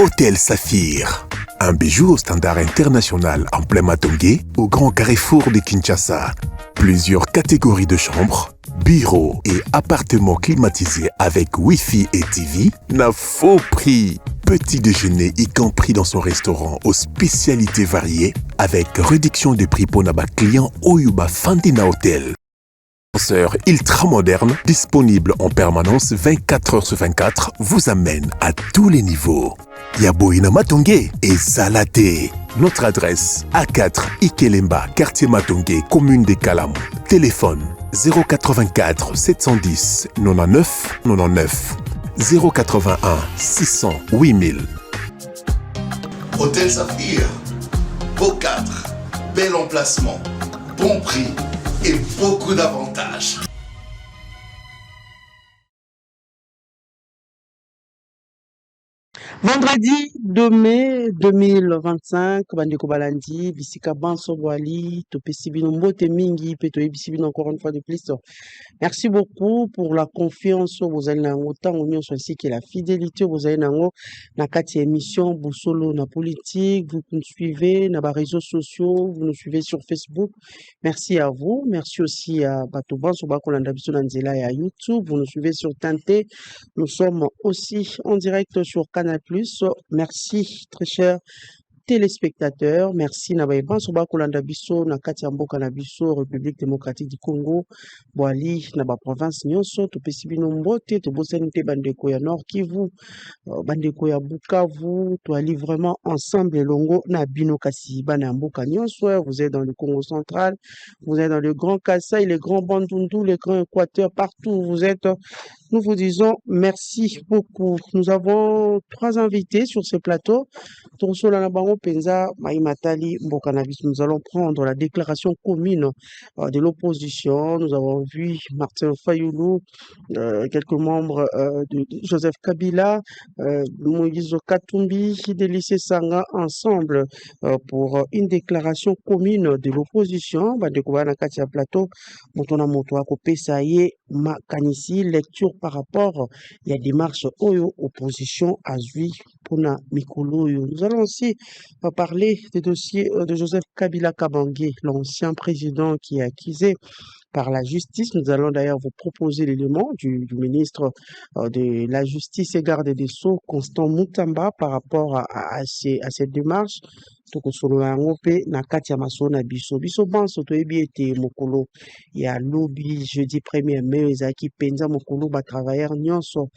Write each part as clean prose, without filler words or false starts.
Hôtel Saphir. Un bijou au standard international en plein Matongé, au grand carrefour de Kinshasa. Plusieurs catégories de chambres, bureaux et appartements climatisés avec Wi-Fi et TV n'a faux prix. Petit déjeuner y compris dans son restaurant aux spécialités variées avec réduction de prix pour naba client Oyuba Fandina Hotel. Ascenseur ultra moderne, disponible en permanence 24 heures sur 24, vous amène à tous les niveaux. Yaboina Matongé et Zalaté. Notre adresse A4 Ikelemba, quartier Matongé, commune des Kalam. Téléphone 084 710 99 99 081 600 8000. Hôtel Saphir, beau cadre, bel emplacement, bon prix et beaucoup d'avantages. Vendredi 2 mai 2025, Bandeko Balandi, Bisika Banso Wali, Topesi Binombote Mingi, Peto Ebisibino encore une fois de plus. Merci beaucoup pour la confiance vous avez dans autant union ainsi que la fidélité vous avez dans na kati émission Boussolo na politique, vous nous suivez dans les réseaux sociaux, vous nous suivez sur Facebook. Merci à vous, merci aussi à Batoban Sobakolanda Biso Nanzela et à YouTube, vous nous suivez sur Tinté. Nous sommes aussi en direct sur Canal+. Merci très cher téléspectateurs, merci Nabaïban Soba Kolanda Biso, na Katiambo Kanabiso, République démocratique du Congo, Boali, Naba province Nyonso, Topesibino Mbote, Tobosenite Bandeko ya Nord Kivu, Bandeko ya Bukavu, Toali vraiment ensemble Longo, Nabino Kasi, Banamboka Nyonso, vous êtes dans le Congo central, vous êtes dans le Grand Kassai, les grands Bandundu, les grands Équateurs, partout où vous êtes. Nous vous disons merci beaucoup. Nous avons 3 invités sur ce plateau. Penza, Maïmatali, Mbokanabis. Nous allons prendre la déclaration commune de l'opposition. Nous avons vu Martin Fayoulou, quelques membres de Joseph Kabila, Moïse Katumbi, Délice Sanga, ensemble pour une déclaration commune de l'opposition. Bandekouana Katia Plateau, Motona Motoa Kopesaye, Makanisi, lecture par rapport, il y a des marches opposition à Zui. Nous allons aussi parler des dossiers de Joseph Kabila Kabange, l'ancien président qui est accusé par la justice. Nous allons d'ailleurs vous proposer l'élément du ministre de la Justice et Garde des Sceaux, Constant Moutamba, par rapport à cette démarche. Tokosolo yango pe na kati ya maso na biso banso toyebi ete mokolo ya lobi jeudi 1er mai ezalaki penza mokolo ba travailleurs nyonso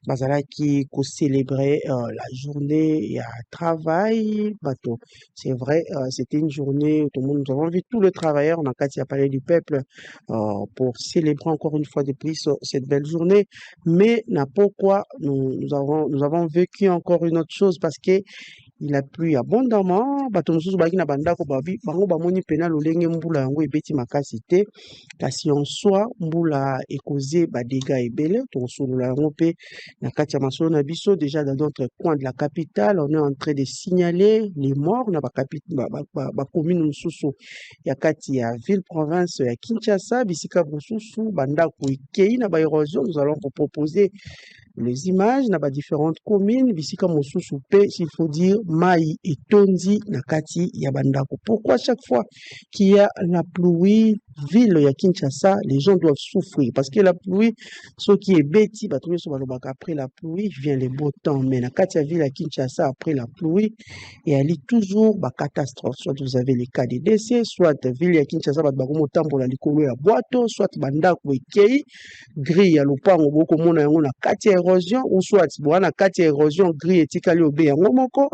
bazalaki ko célébrer la journée ya travail bato. C'est vrai, c'était une journée où tout le monde, nous avons vu tous les travailleurs na kati ya palais du peuple pour célébrer encore une fois de plus cette belle journée, mais na pourquoi nous avons vécu encore une autre chose parce que il a plu abondamment. Bato mosusu baki na bandako babi bango bamoni pena lolenge mbula yango ebeti makasi te kasi en soi mbula ekoze ba dégâts ebele tosolola yango pe na kati ya masolo na biso. Déjà dans d'autres coins de la capitale on est en train de signaler les morts na ba commune mosusu ya kati ya ville province ya Kinshasa bisika mosusu bandako ekei na ba érosion. Nous allons vous proposer les images na ba différentes communes bisika mosusu pe s'il faut dire mai et tondi na kati ya bandako. Pourquoi chaque fois qu'il y a la pluie ville ya Kinshasa les gens doivent souffrir parce que la pluie ce qui est bêti bato so balobaka après la pluie vient le beau temps, mais na kati ya ville ya Kinshasa après la pluie et elle est toujours ba catastrophe. Soit vous avez les cas de décès, soit ville ya Kinshasa bato bakomo tambola likolo ya boato, soit bandako ekei grille ya lopango boko mona yango na kati ya érosion, ou soit bwana kati ya érosion grille etikali obe yango moko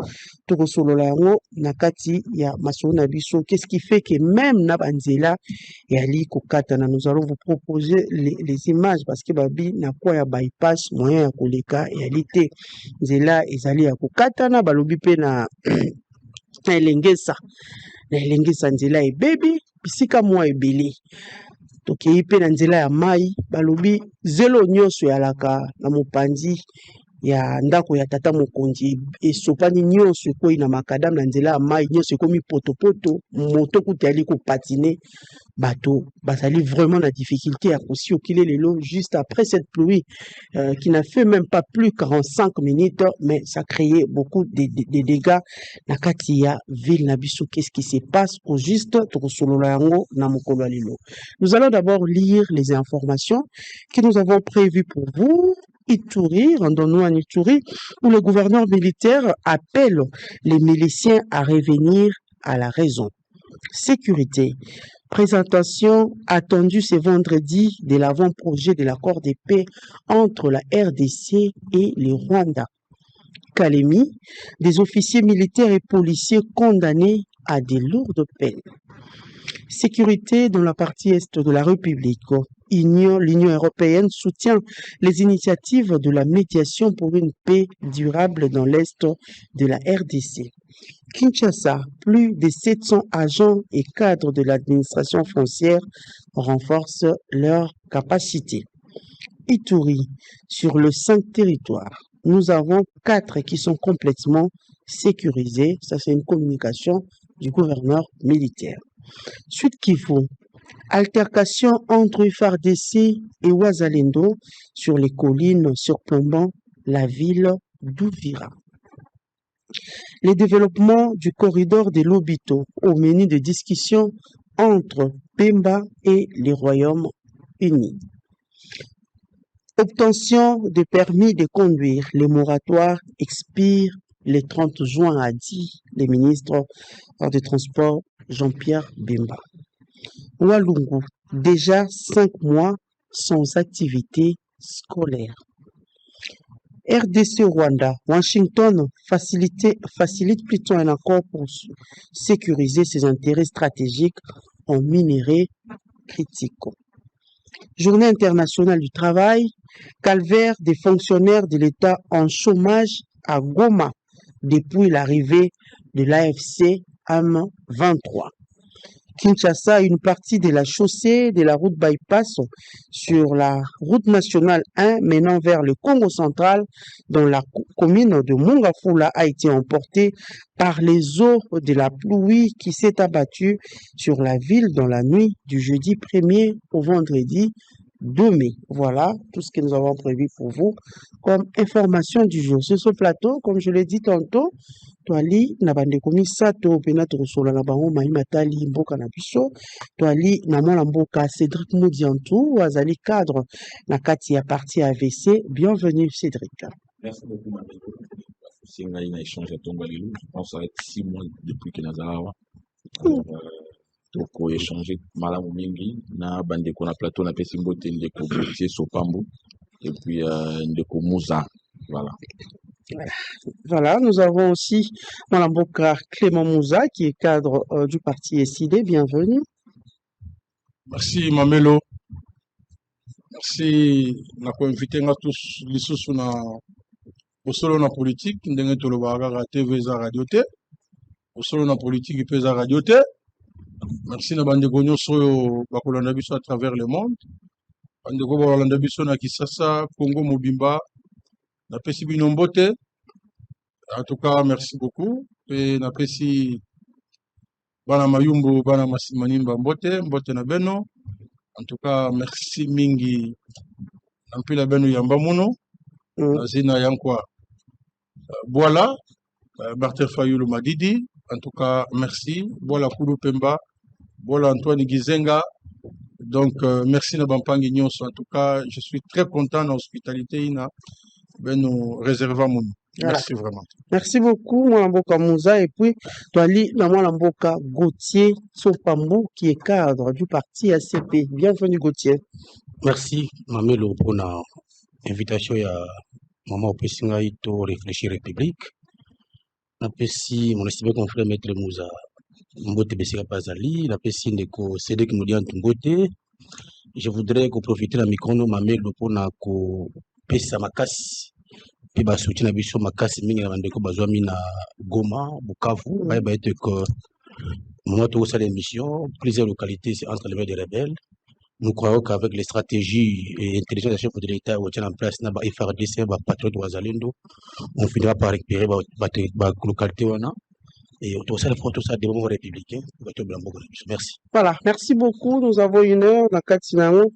tokosolola yango na kati ya masolo na biso. Qu'est-ce qui fait que même na banzela et ali kokatana, nous allons vous proposer les images parce que babi na kwa ya bypass moyen ya koleka et ali te nzela ezali ya kokatana balobi pe na elengesa nzela ebebi bisika mwa ebele tokei pe na nzela ya mai balobi zelo nyonso yalaka na mopanzi ya ndako ya tata mokonzi esopani nyonso ekoyi na makadam na nzela ya mai nyonso ekomi potopoto moto kuta ali kopatine bateau bazali vraiment na difficulté ya kosiokile lelo juste après cette pluie qui n'a fait même pas plus 45 minutes mais ça créait beaucoup de dégâts na kati ya ville na biso. Qu'est-ce qui se passe au juste tokosolola yango na mokolo ya lelo. Nous allons d'abord lire les informations que nous avons prévues pour vous. Ituri, rendons-nous en Ituri, où le gouverneur militaire appelle les miliciens à revenir à la raison. Sécurité. Présentation attendue ce vendredi de l'avant-projet de l'accord de paix entre la RDC et le Rwanda. Kalemi, des officiers militaires et policiers condamnés à de lourdes peines. Sécurité dans la partie est de la République. L'Union européenne soutient les initiatives de la médiation pour une paix durable dans l'est de la RDC. Kinshasa, plus de 700 agents et cadres de l'administration foncière renforcent leurs capacités. Ituri, sur le 5 territoires, nous avons 4 qui sont complètement sécurisés. Ça, c'est une communication du gouverneur militaire. Suite Kivu, altercation entre FARDC et Ouazalendo sur les collines surplombant la ville d'Ouvira. Les développements du corridor de Lobito au menu de discussion entre Pemba et les Royaumes-Unis. Obtention de permis de conduire. Les moratoires expirent le 30 juin, a dit le ministre des Transports Jean-Pierre Bemba. Walungu, déjà 5 mois sans activité scolaire. RDC Rwanda, Washington facilite plutôt un accord pour sécuriser ses intérêts stratégiques en minerais critiques. Journée internationale du travail, calvaire des fonctionnaires de l'État en chômage à Goma depuis l'arrivée de l'AFC M23. Kinshasa, une partie de la chaussée de la route bypass sur la route nationale 1 menant vers le Congo central dans la commune de Mongafula a été emportée par les eaux de la pluie qui s'est abattue sur la ville dans la nuit du jeudi 1er au vendredi 2 mai. Voilà tout ce que nous avons prévu pour vous comme information du jour. Sur ce plateau, comme je l'ai dit tantôt, toali na bandeko misato pena tokosola na bango matali mboka na biso toali na mwana mboka Cédric Moudiantou azali cadre na kati ya parti AVC. Bienvenue Cédric. Merci beaucoup madame. C'est un échange à Tongalilou. Je pense que ça va être 6 mois depuis que Nazarawa. Donc échanger malamu mingi na bandeko na plateau na pesi mbote ndeko Boutier Sopambo et puis ndeko Mouza. Voilà. Voilà, nous avons aussi Mboka Clément Mouza qui est cadre du parti SID. Bienvenue. Merci Mamelo. Merci na invité nga tous lisusu na osolo na politique ndenge tolobaka TV za radio te. Osolo na politique pe za radio te. Merci na bandeko nyonso oyo bakolanda biso à travers le monde. Bandeko bakolanda biso na Kisasa, Congo Mobimba. Na pesi bino mbote. En tout cas, merci beaucoup. Et na pesi bana mayumbu bana masimanimba mbote na beno. En tout cas, merci mingi. Nampila beno yamba muno. Zina yankwa. Voilà. Bartel Fayulu Madidi. En tout cas, merci. Voilà Koulou Pemba. Voilà Antoine Gizenga. Donc, merci na Bampangi Nyos. En tout cas, je suis très content de l'hospitalité. Ben nous réservons mon. Merci vraiment. Merci beaucoup, Mboka Mouza. Et puis, Toali, Mboka Gauthier Sopambo, qui est cadre du parti ACP. Bienvenue, Gauthier. Merci, Mamelo, pour l'invitation à Maman Opesinga Ito Réfléchir République. Napesi, mon estimé confrère Maître Mouza, Mbote Bessika Pazali, Napesi Ndeko Cédric Moudian Tungote. Je voudrais que profiter de la micro, Mamelo, pour pesa makasi pe ba soutien na biso makasi mingi na bandeko bazwami na Goma, Bukavu, ba ete que moment où ça l'émission, plusieurs localités c'est entre les mains des rebelles. nous croyons qu'avec les stratégies et intelligence des chefs de l'État ou en place, na FRDC, patriote Ouazalendo, on finira par récupérer la localité. Et tout ça, des moments républicains. Merci. Voilà, merci beaucoup. Nous avons 1 heure. Nakatinamo,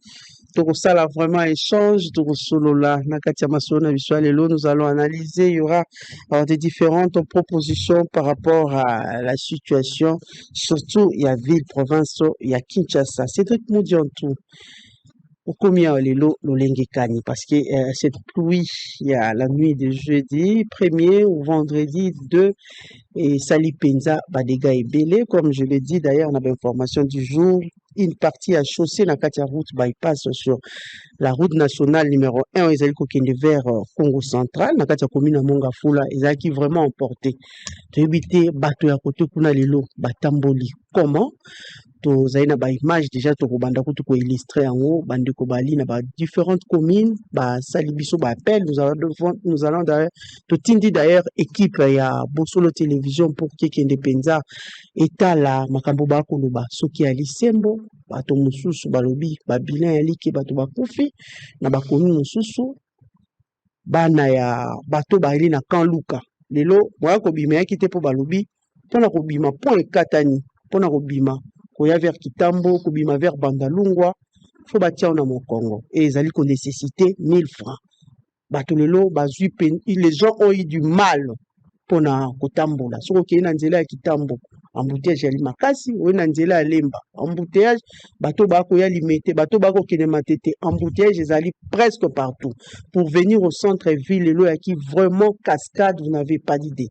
Tokosala vraiment échange. Tokosolola, Nakatiamasona, Visualelo. Nous allons analyser. Il y aura des différentes propositions par rapport à la situation. Surtout, il y a ville, province, il y a Kinshasa. Cédric Moudi en tout. Combien lelo lolengekani parce que cette pluie il y a la nuit de jeudi 1er ou vendredi 2 et Sali Penza Badega et Belé comme je l'ai dit d'ailleurs on a l'information du jour une partie a chaussé la Katia route bypass sur la route nationale numéro 1 ils allaient kokende vers Congo central na Katia commune Mongafula ils allaient qui vraiment emporté to éviter bato ya côté kuna lelo batamboli comment tozali na ba image déjà tokobanda kutu ko illustrer yango bandeko bali na ba différentes communes basali biso ba appel nous allons d'ailleurs totindi d'ailleurs équipe ya Bosolo télévision pour kekende penza etala makambo bakoloba soki ya lisembo bato mosusu balobi babilan ya liki bato bakufi na bakomi mosusu bana ya bato baili na Kanluka lelo moya kobima yaki te po balobi mpona kobima po ekatani mpona kobima koya vers Kitambo, kobima vers Bandalungwa, faut batia na Mokongo. Et ils allaient nécessiter 1000 francs. Batolelo, les gens ont eu du mal pour na Kotambo. Là. Soko kena nzela ya Kitambo, embouteillage ya Limakasi, ou na nzela ya Lemba. Embouteillage, bato bako ya limete, bato bako kene matete. Embouteillage, ils allaient presque partout. Pour venir au centre-ville, le là qui vraiment cascade, vous n'avez pas d'idée.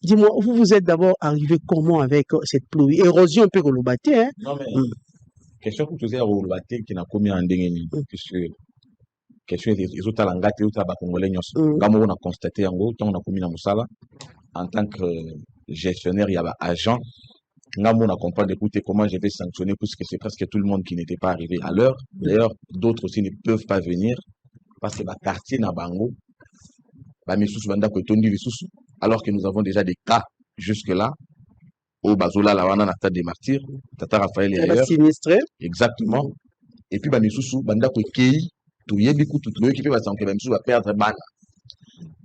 Dis-moi, vous êtes d'abord arrivé comment avec cette pluie? Érosion un peu relobate, hein? Non, mais question que tu disais à relobate qui n'a commis en déni, puisque question des autres langues, les autres congolais, comme on a constaté en gros, tant on a commis dans Moussala, en tant que gestionnaire, il y avait agent. On a compris d'écouter comment je vais sanctionner puisque c'est presque tout le monde qui n'était pas arrivé à l'heure. D'ailleurs, d'autres aussi ne peuvent pas venir parce que le quartier n'a bango. Alors que nous avons déjà des cas jusque-là au Bazola, la Wana, Nata des Martyrs, Tata Raphaël et ailleurs. Sinistré. Exactement. Et puis, Banda Kei, tout Yebiku, tout le qui fait perdre balle.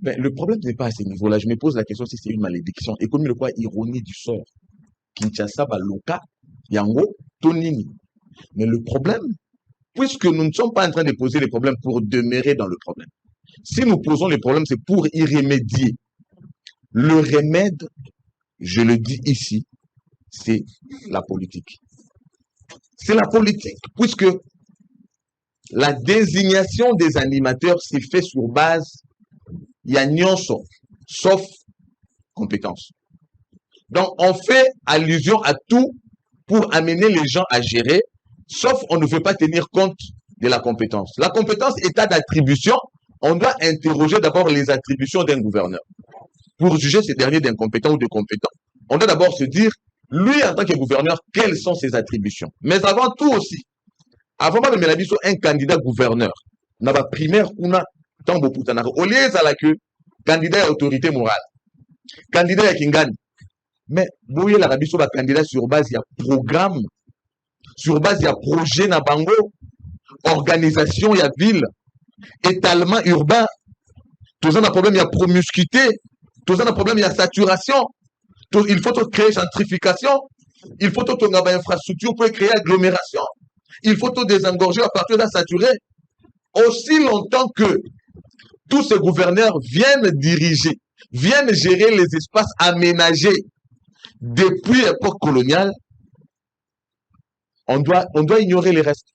Mais le problème n'est pas à ce niveau-là. Je me pose la question si c'est une malédiction. Et comme le quoi, ironie du sort. Kinshasa, Loka, Yango, Tonini. Mais le problème, puisque nous ne sommes pas en train de poser les problèmes pour demeurer dans le problème. Si nous posons les problèmes, c'est pour y remédier. Le remède, je le dis ici, c'est la politique. C'est la politique, puisque la désignation des animateurs s'est faite sur base il y a nyonso, sauf compétence. Donc, on fait allusion à tout pour amener les gens à gérer, sauf on ne veut pas tenir compte de la compétence. La compétence, état d'attribution, on doit interroger d'abord les attributions d'un gouverneur. Pour juger ces derniers d'incompétents ou de compétents, on doit d'abord se dire, lui, en tant que gouverneur, quelles sont ses attributions. Mais avant tout aussi, avant même de sur un candidat gouverneur, dans la primaire, on a Tambo Poutanaro. Au lieu à la queue, candidat à autorité morale, candidat à Kingani. Mais, vous voyez l'Arabie sur la candidat sur base, il y a programme, sur base, il y a projet Nabango, organisation, il y a ville, étalement urbain. Tout ça, un problème, il y a promiscuité. Tout ça, un problème, il y a saturation. Il faut créer gentrification. Il faut une infrastructure pour créer agglomération. Il faut désengorger à partir de la saturée. Aussi longtemps que tous ces gouverneurs viennent diriger, viennent gérer les espaces aménagés depuis l'époque coloniale, on doit ignorer les restes.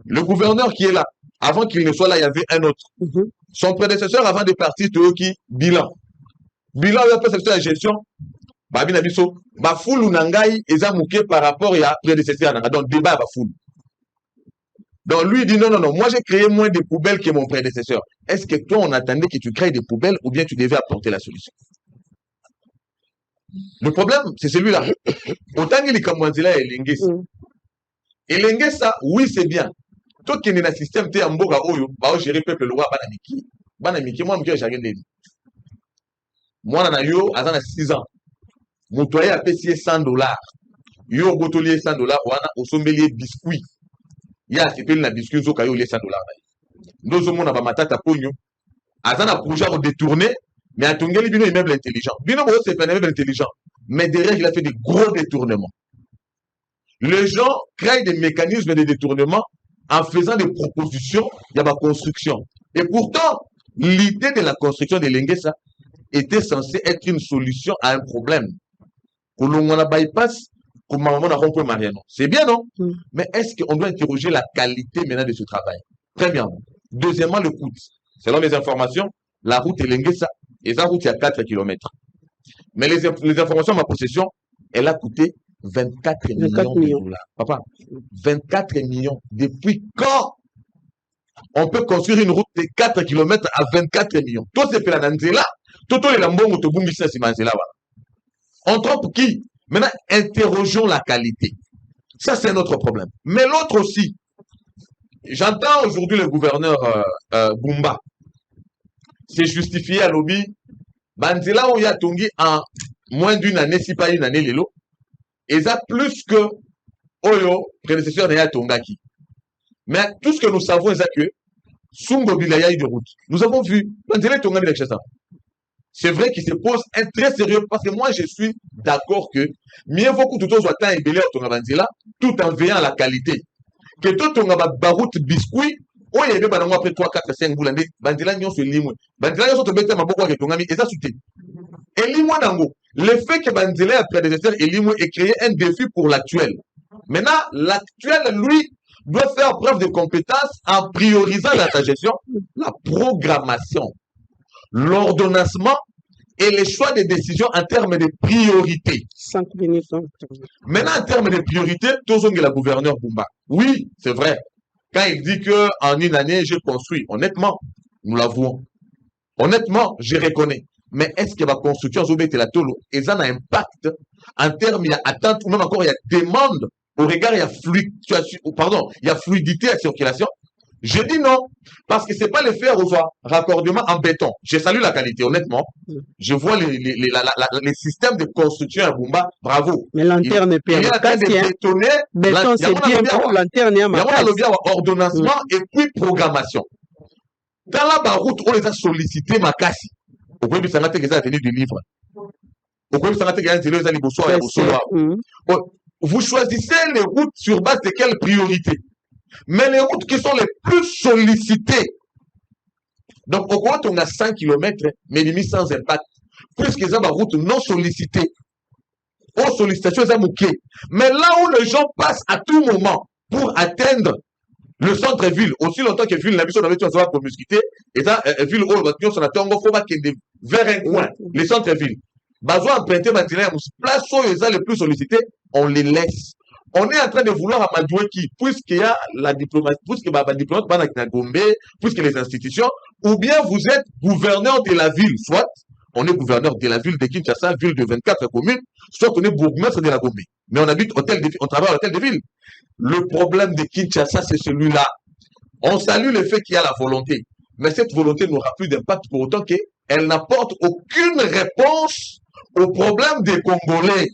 Le gouverneur qui est là, avant qu'il ne soit là, il y avait un autre. Son prédécesseur, avant de partir, c'était bilan. Bilan, il a fait cette gestion. Babina biso, bafoul ou nangai, ils ont mouqué par rapport à prédécesseur. Donc, débat bafoul. Donc, lui, il dit non, moi j'ai créé moins de poubelles que mon prédécesseur. Est-ce que toi, on attendait que tu crées des poubelles ou bien tu devais apporter la solution? Le problème, c'est celui-là. Autant qu'il est comme Wanzela et Lenges. Et Lenges, ça, oui, c'est bien. Toi qui est dans le système, tu es en Boga Oyo, bah, gérer le peuple, le roi, Banamiki. Banamiki, moi, je suis jamais moi, yo, à 6 ans. Mon toyer a payé $100. Yo, botolier $100, on a au sommelier biscuit. il y a accepté la discussion kayo les $100. Nous sommes na ba matata ponyo. Azana projet à détourner, mais à Tongeli Bino immeuble intelligent. Bino c'est pas un immeuble intelligent, mais derrière il a fait des gros détournements. Les gens créent des mécanismes de détournement en faisant des propositions, il y a ma construction. Et pourtant, l'idée de la construction de l'Enguessa était censée être une solution à un problème. Que l'on a bypass, comme maman a rompu Mariano. C'est bien, non? Mais est-ce qu'on doit interroger la qualité maintenant de ce travail? Très bien. Deuxièmement, le coût. Selon mes informations, la route Elengesa, et sa route, il y a 4 km. Mais les informations à ma possession, elle a coûté 24 millions de dollars. Papa, 24 millions. Depuis quand on peut construire une route de 4 km à 24 millions? Tout c'est fait la Nanzela, tout les lambons au Tobumbissa Simanzela. On trompe qui? Maintenant, interrogeons la qualité. Ça, c'est notre problème. Mais l'autre aussi, j'entends aujourd'hui le gouverneur Bumba c'est justifié à lobby. Banzela où il y a Tongi en moins d'une année, si pas une année, Lelo. Et ça plus que Oyo, prédécesseur de Tongaki. Mais tout ce que nous savons, c'est que Sungo Bilaya de route. Nous avons vu Banzela Tonga Bilachesa. C'est vrai qu'il se pose un très sérieux parce que moi je suis d'accord que mieux vaut que tout soit temps et belé au Tonga Banzela tout en veillant à la qualité. Que tout Tonga Barout biscuit. Oh, il y a des après 3, 4, 5 boules. Bandila nyon se limwe. Bandila nyon se bête ma beaucoup avec ton ami. Et ça soutient. Et limwe nango. Le fait que Bandila a prédécesseur et limwe est créé un défi pour l'actuel. Maintenant, l'actuel, lui, doit faire preuve de compétence en priorisant dans sa gestion la programmation, l'ordonnancement et les choix de décisions en termes de priorité. 5 minutes. Maintenant, en termes de priorité, Tozong est la gouverneur Bumba. Oui, c'est vrai. Quand il dit qu'en une année, j'ai construit, honnêtement, nous l'avouons. Honnêtement, je reconnais. Mais est-ce que la construction de la Tolo, et ça a un impact en termes, il y a attente, ou même encore, il y a demande, au regard, il y a fluctuation, pardon, il y a fluidité à circulation? Je dis non, parce que c'est pas le faire aux raccordements en béton. Je salue la qualité, honnêtement. Je vois les systèmes de construction à Bumba, bravo. Mais lanterne est il y a en train de bétonner. Béton, c'est bien, lanterne est à ma place. Il y a ordonnancement et puis programmation. Dans la route, on les a sollicité ma casse. Au point de vue, ça n'a pas venu du livre. Au point de vue, ça n'a pas venu vous choisissez les routes sur base de quelle priorité? Mais les routes qui sont les plus sollicitées. Donc, au moins, on a 100 km, mais limite sans impact. Puisque c'est une route non sollicitée. Aux sollicitations, c'est mouqué. Mais là où les gens passent à tout moment pour atteindre le centre-ville, aussi longtemps que ville, la mission d'avait été pour musquiter, et ça, ville où on s'en attend, il faut pas qu'il vers un coin, les centres-villes. Besoin emprunter matériel, place où ils sont les plus sollicités, on les laisse. On est en train de vouloir amadouer qui, puisqu'il y a la diplomatie, puisque la diplomatie, puisque les institutions, ou bien vous êtes gouverneur de la ville, soit on est gouverneur de la ville de Kinshasa, ville de 24 communes, soit on est bourgmestre de la Gombe. Mais on habite hôtel de, on travaille à l'hôtel de ville. Le problème de Kinshasa, c'est celui-là. On salue le fait qu'il y a la volonté, mais cette volonté n'aura plus d'impact pour autant qu'elle n'apporte aucune réponse au problème des Congolais.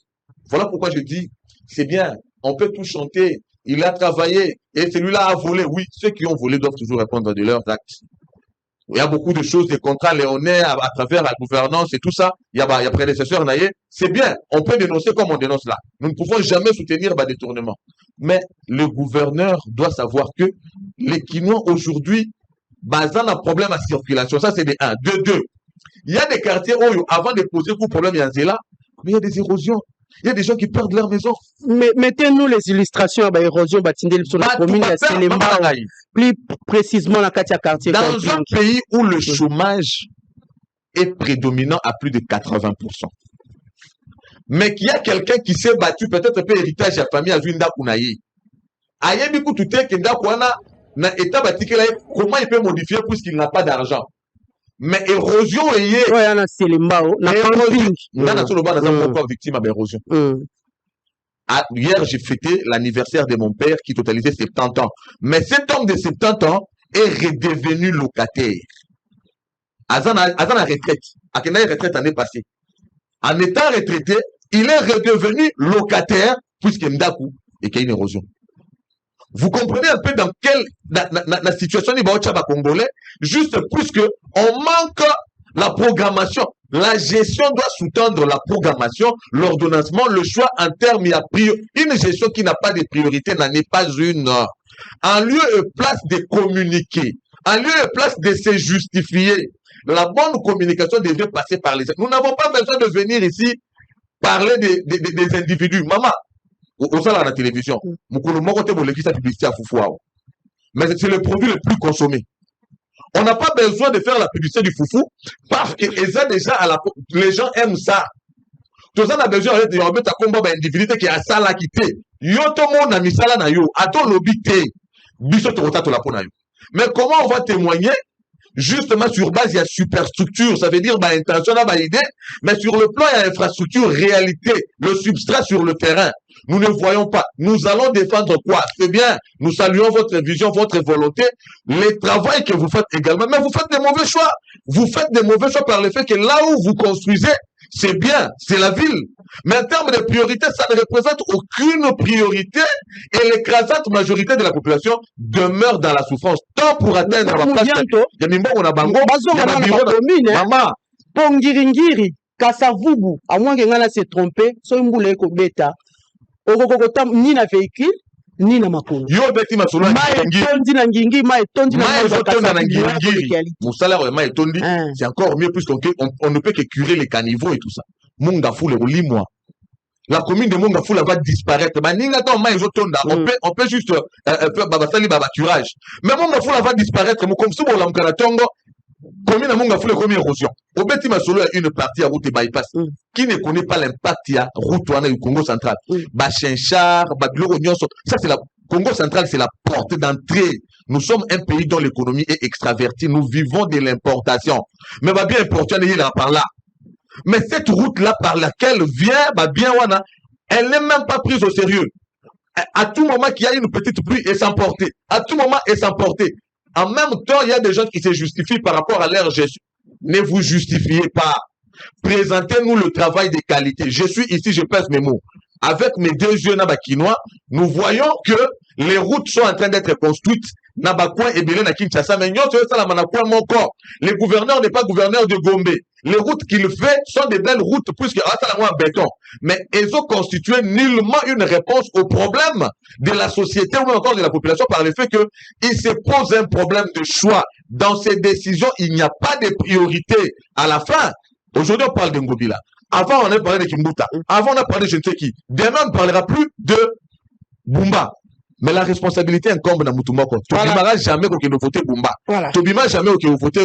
Voilà pourquoi je dis, c'est bien, on peut tout chanter, il a travaillé, et celui-là a volé. Oui, ceux qui ont volé doivent toujours répondre de leurs actes. Il y a beaucoup de choses, des contrats léonais à travers la gouvernance et tout ça. Il y a prédécesseur naïe. C'est bien, on peut dénoncer comme on dénonce là. Nous ne pouvons jamais soutenir des détournement. Mais le gouverneur doit savoir que les Kinois aujourd'hui, basant un problème à circulation, ça c'est des 1. De 2, il y a des quartiers où, avant de poser pour problème, il y a là, mais il y a des érosions. Il y a des gens qui perdent leur maison. Mais mettez-nous les illustrations à l'érosion sur la commune de Sélémba, plus précisément la quartier. Dans un pays où le chômage est prédominant à plus de 80%, mais qu'il y a quelqu'un qui s'est battu, peut-être peu héritage à la famille à Zunda Kounaï. Ayebi Koutouté Kenda Kouana, na état batikela, comment il peut modifier puisqu'il n'a pas d'argent? Mais érosion est hier. Oui, on a Sélémba, on a camping. On a tout le monde encore victime d'érosion. Hier, j'ai fêté l'anniversaire de mon père qui totalisait 70 ans. Mais cet homme de 70 ans est redevenu locataire. Azan a retraite. Akena est retraite l'année passée. En étant retraité, il est redevenu locataire puisqu'il y a Mdakou et qu'il y a une érosion. Vous comprenez un peu dans quelle la situation des Congolais, juste puisque on manque la programmation. La gestion doit sous-tendre la programmation, l'ordonnancement, le choix en termes, il y a une gestion qui n'a pas de priorité n'en est pas une. En lieu et place de communiquer, en lieu et place de se justifier, la bonne communication devrait passer par les... Nous n'avons pas besoin de venir ici parler des individus. Maman, au sein de la télévision, mais c'est le produit le plus consommé. On n'a pas besoin de faire la publicité du foufou parce que les gens aiment ça. Tout ça, on a besoin de mettre un combat d'individu qui a ça là qui t'est. Yo tout le monde a mis ça là na yo. Attends l'obité. Mais comment on va témoigner? Justement sur base, il y a superstructure, ça veut dire intention, idée, mais sur le plan, il y a infrastructure, réalité, le substrat sur le terrain. Nous ne voyons pas. Nous allons défendre quoi? C'est bien, nous saluons votre vision, votre volonté, le travail que vous faites également, mais vous faites des mauvais choix. Vous faites des mauvais choix par le fait que là où vous construisez, c'est bien, c'est la ville. Mais en termes de priorité, ça ne représente aucune priorité et l'écrasante majorité de la population demeure dans la souffrance. Tant pour atteindre la place, il y a Mimbo, on a Bango, il y a Babiro, maman. Pongiringiri, Kasavubu, à moins que ngana se tromper, so mbule ko beta. Okokota ni na véhicule, ni na makolo. Yo beti masolo tondi na ngingi, tondi na ngingi. Mon salaire est tondi, c'est encore mieux puisqu'on ne peut que curer les caniveaux et tout ça. Mongafou le lit-moi. La commune de Mongafou va disparaître. On peut juste faire babaturage. Mais Mongafou va disparaître. Comme si on l'a commune de Mongafou le première érosion. Au Beti Masolo, il y a une partie à route et bypass. Qui ne connaît pas l'impact il y a route du Congo central. Bachenchar, ça c'est la Congo central, c'est la porte d'entrée. Nous sommes un pays dont l'économie est extravertie. Nous vivons de l'importation. Mais va bien importer, il y a par là. Mais cette route-là par laquelle vient, elle n'est même pas prise au sérieux. À tout moment qu'il y a une petite pluie, elle s'emporter. À tout moment, elle s'emporter. En même temps, il y a des gens qui se justifient par rapport à leur gestion. Ne vous justifiez pas. Présentez-nous le travail de qualité. Je suis ici, je pèse mes mots. Avec mes deux yeux nabakinois, nous voyons que les routes sont en train d'être construites. Nabakouin et Belé na Kinshasa, mais le gouverneur n'est pas gouverneur de Gombe. Les routes qu'il fait sont des belles routes puisque en béton. Mais elles ont constitué nullement une réponse au problème de la société ou encore de la population par le fait qu'il se pose un problème de choix. Dans ces décisions, il n'y a pas de priorité. À la fin, aujourd'hui on parle de Ngobila. Avant on a parlé de Kimbuta. Avant on a parlé de je ne sais qui. Demain on ne parlera plus de Bumba. Mais la responsabilité incombe dans Moutoumoko. Tu ne jamais qu'on ne vote Bumba. Tu ne jamais qu'on vote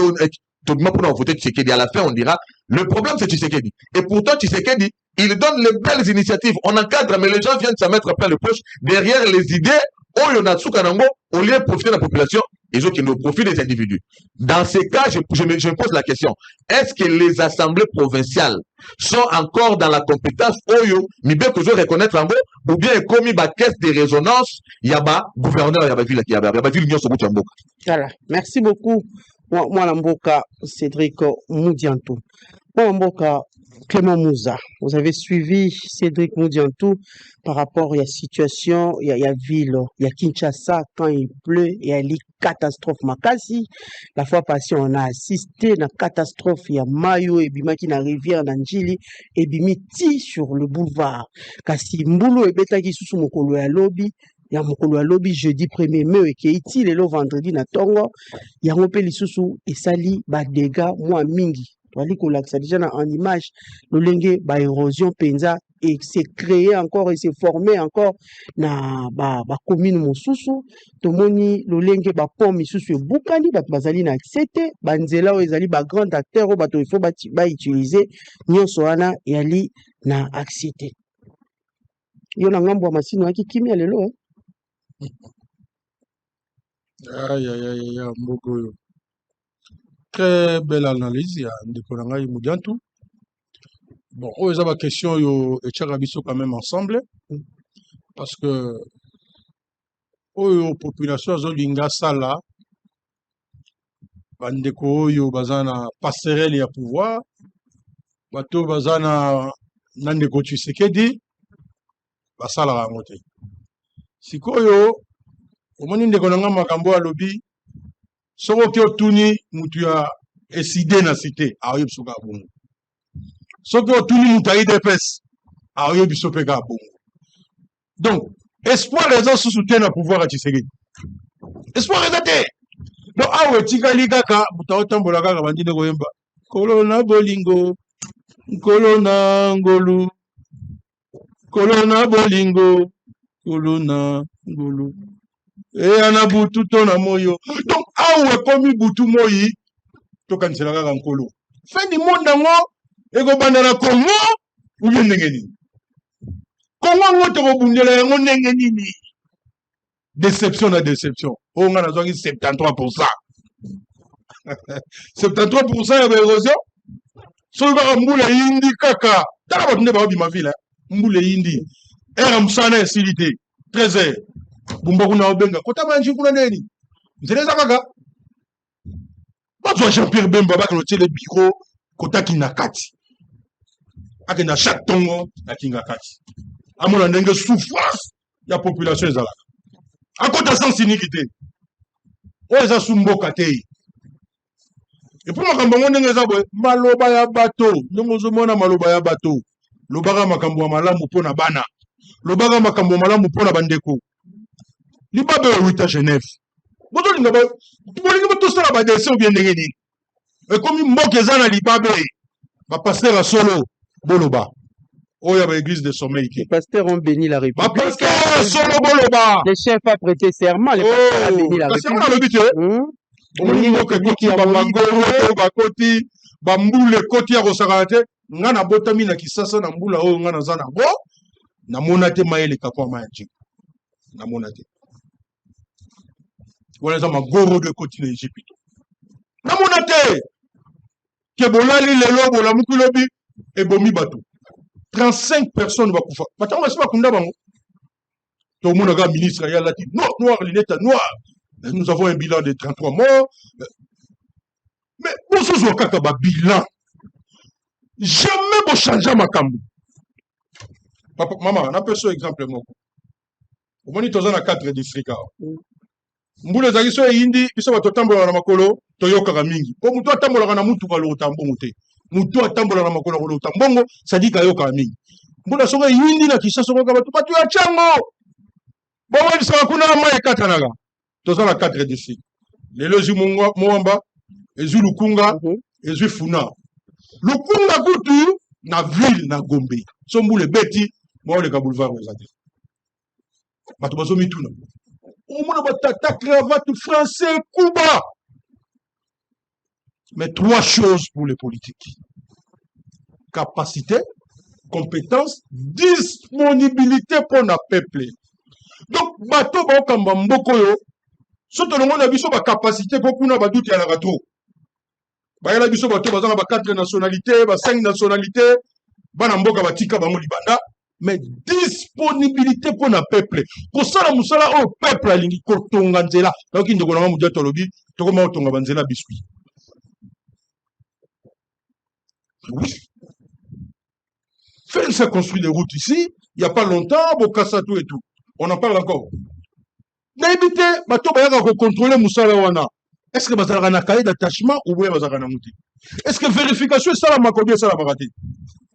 Tobima pour voter Tshisekedi. À la fin, on dira, le problème c'est Tshisekedi. Et pourtant, Tshisekedi, il donne les belles initiatives. On encadre, mais les gens viennent se mettre plein le poche derrière les idées. Au lieu de profiter de la population, ils ont qui nous profitent des individus. Dans ces cas, je me pose la question. Est-ce que les assemblées provinciales sont encore dans la compétence Oyo, mais bien que je reconnaître en gros, ou bien commis ma caisse de résonance, il y a pas gouverneur, il y a pas ville, il y a pas ville, Voilà. Merci beaucoup. Moi, Mboka Cédric Moudiantou. Moi, Mboka Clément Mouza. Vous avez suivi Cédric Moudiantou par rapport à la situation, il y a ville, il y a Kinshasa quand il pleut, il y a les catastrophes Makasi. La fois passée, on a assisté à la catastrophe, il y a Mayo et Bimaki na rivière Nanjili et Bimiti sur le boulevard. Kasi Mbulu et Betaki sous mokolo ya lobby. Il y a mokolo lobby jeudi 1er mai et qui le vendredi na tongo il y a mopé lisusu et sali ba dégâts moi mingi wali ko laksa déjà en image le lenge ba érosion penza et s'est créé encore et s'est formé encore na ba commune mosusu to moni le lenge ba pont misusu bukani ba bazali na accepté ba nzela o ezali ba grand acteur o bato il faut ba utiliser nyonso wana yali na accepté yo na ngambo masino aki kimia lelo Aïe, aïe, aïe, aïe, Mbogoyo. Très belle analyse, il y a Ndekonanga Moudiantou. Bon, on a ma question, yo, et Tcharabiso quand même ensemble, parce que, population, Zolinga Sala, Bandeko, yo, Bazana, passerelle et à pouvoir, Bato, Bazana, Nandeko Tshisekedi, Basala Ramote. Sikoyo, omoni ndeko na nga makambo alobi soko oki otuni mutu ya eside na cité aoyebi so kaka bongo soki otuni mutu ya idps aoyebi so mpe kaka bongo. Donc espoir eza susu te na pouvoir ya Tshisekedi, espoir eza te. Donc awa etikali kaka mutu aotambola kaka bandine koyemba nkolo na bolingo nkolo na ngolu nkolo na bolingo nkolo na ngolu eya na butu to na moyo. Donc awa ekomi butu moyi tokanisela kaka nkolo fin du monde yango ekobanda na Congo ubie ndenge nini Congo yango tokobundela yango ndenge nini. Déception na déception oyo nga nazwaki 73%. 73% ya baérosion soki kaka mbula yindi kaka tala bato nde baobima vile mbula yindi era mosana esili te 13h bumba kuna obenga kota manji kuna neni nzela eza kaka bazwa Jean-Pierre Bemba bakende otiele biro kotaki na kati akenda chaque tongo akinga kati amona ndenge souffrance ya population ezalaka akota sans siniki te oyo eza su mboka te. Epuis makambo yango ndenge eza boye maloba ya bato ndenge ozomona maloba ya bato lobaka makambo ya malamu mpo na bana lobaka makambo ya malamu mpo na bandeko libabe ya 8 à Genève bozolinga bolingi botosala badese obie ndenge nini ekomi mboka eza na libabe bapaster ya solo boloba oyo ya baéglise de sommeil ke Les pasteurs ont béni la République. bapaster ya solo boloba Les chefs a prêté serment, les pasteurs ont béni la kasi yango République. nalobi te omoni mboka ekoti bamagoro bakoti bambula ekoti ya kosakana te nga nabotami na Kisasa na mbula oyo nga naza nango namona te mai eleka kwa mai ya njinga namona te wana eza magoro oyo ekoti na Egypte namona te ke bolali lelo bolamuki lobi ebomi bato 35 personnes bakufa batango basi bakunda bango tomonaka ministre ya lati noir lineta noir. Nous avons un bilan de 33 morts. Mais pour ce soir, quand un bilan, jamais vous changez ma cambo. Papa, maman, on a peu ce exemple. Au moins, nous avons 4 districts. Mbule zaki so yindi biso batotambola na makolo toyoka mingi. Po mutu atambola na mutu kalo tambongo te. Mutu atambola na makolo kalo tambongo sadika yoka mingi. Mbula so yindi na Kisasa ko batu ya chango. Bo wali sa kuna mai katanaga. Toza la 4 districts. Lelo zu Moamba, ezu Lukunga, ezu Funa. Lukunga kutu na ville na Gombe. Sombule beti mo le boulevard ezate. Bato bazo mituna. O mona batata cravate français Cuba. Mais 3 choses pour les politiques. Capacité, compétence, disponibilité pour le peuple. Donc bato ba kamba mboko yo soto le monde a biso ba capacité pour kuna ba douter à la bateau. Ba yala biso bato bazanga ba 4 nationalités, ba 5 nationalités, bana mboka batika bango libanda, mais disponibilité pour na peuple. Pour ça la musala au peuple alingi kotonga nzela. Donc ndeko na mudia tolobi, tokoma otonga banzela biscuit. Oui. Félix a construit des routes ici, il n'y a pas longtemps, Bokassatou et tout. On en parle encore. N'habitez, bato bayaka ko contrôler musala wana. Est-ce que bazalaka na cahier d'attachement ou bien bazalaka na muti? Est-ce que vérification ça la makobi ça la marati?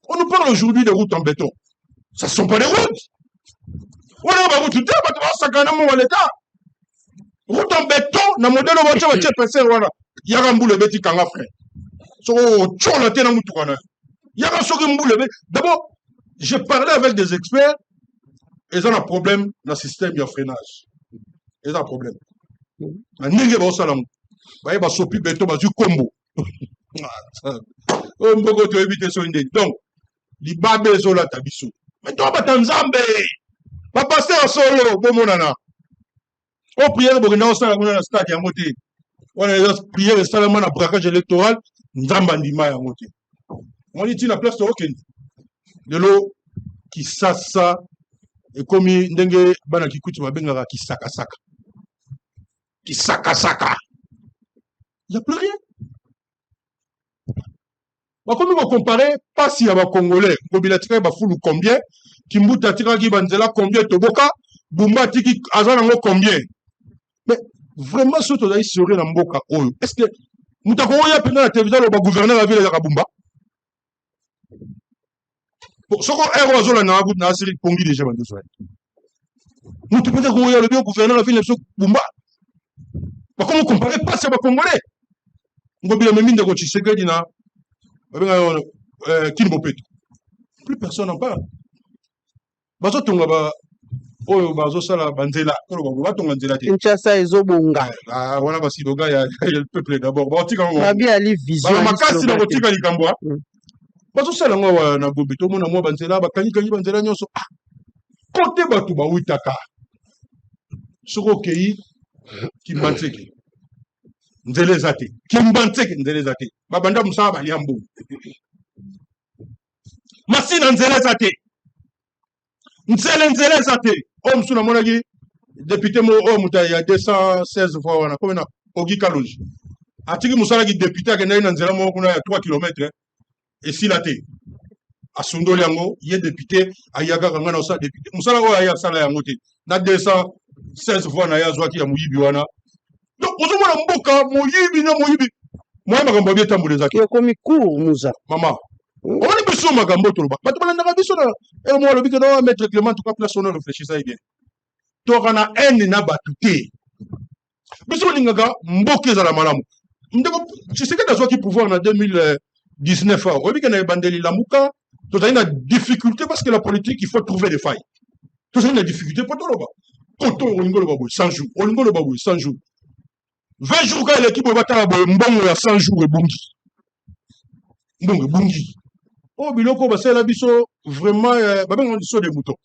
On nous parle aujourd'hui de routes en béton. Ça ne sont pas des routes. On a ba route tout bato ba sakana mo l'état. Route en béton na modèle voiture ba tchepese wana. Yaka mbule beti kanga frère. So chola te na mutu kana. Yaka soki mbule beti. D'abord, j'ai parlé avec des experts. Ils ont un problème dans le système de freinage. Ils ont un problème. Donc, les babes sont là, tabiso. Mais toi, tu es en Zambé. Tu es passé en solo. On prière pour que nous soyons dans le stade de Moté. On a prié récemment dans le braquage électoral. Nzambandima ya Moté. On dit la place de aucun. De l'eau qui ça. Et comme ndenge bana kikuti babengaka kisaka saka. Kisaka saka. Il n'y a plus rien. Bah, comme on comparer, pas si y a des Congolais, Kobilatika ba fulu combien, Kimbuta tika ki banzela combien, Toboka, Bumba tiki azanango combien. Mais vraiment, ce que tu as serait dans Mboka Oyo. Est-ce que nous avons eu pendant la télévision le gouverneur de la ville de Kabumba? Ce qu'on a eu à la route, c'est qu'il pongi déjà. Nous te peut-être qu'on a le gouverneur de la ville de Kabumba. Par contre, on ne compare pas ça à Congolais. On va bien me mine de Gochi Segedina. Plus personne n'en parle. Bazo Tongaba. Oyo bazo sala banzela ko ba tonga nzela te Kinshasa ezobonga wana basiloga ya le peuple d'abord ba tika ngo babi ali vision ba makasi na kotika likambo bazo sala ngo na bobe to mona mo banzela ba kanyi banzela nyonso kote batu ba uitaka soko kei kimbantseke nzele zate kimbantseke nzele zate ba banda musaba liambo masina nzele zate nzele zate o msuna monaki député mo o muta ya 216 fois wana comme na Ogi Kalonji atiki musala ki député akenda ina nzela mo kuna ya 3 km et silate asundoli yango ye député ayaka kanga na sa député musala o aya sala yango te na 216 fois na ya zwaki ya muyibi wana donc ozomona mboka moyibi moi makambo bien tamboule zaki yokomi court muza mama on est besoin makambo toloba bato balanda biso na et moi le biko na mettre Clément tout cas place on réfléchir ça bien tokana ene na batute biso lingaka mboka ezala malamu ndeko Tshisekedi azwaki pouvoir na 2019 au biko na bandeli lamuka tozali na difficulté parce que la politique il faut trouver des failles tozali na difficulté pour toloba koto olingo lo babo 100 jours olingo lo babo 100 jours 20 jours ka l'équipe batala mbongo ya 100 jours ebungi mbongo ebungi oh biloko basala biso vraiment babenga so de mouton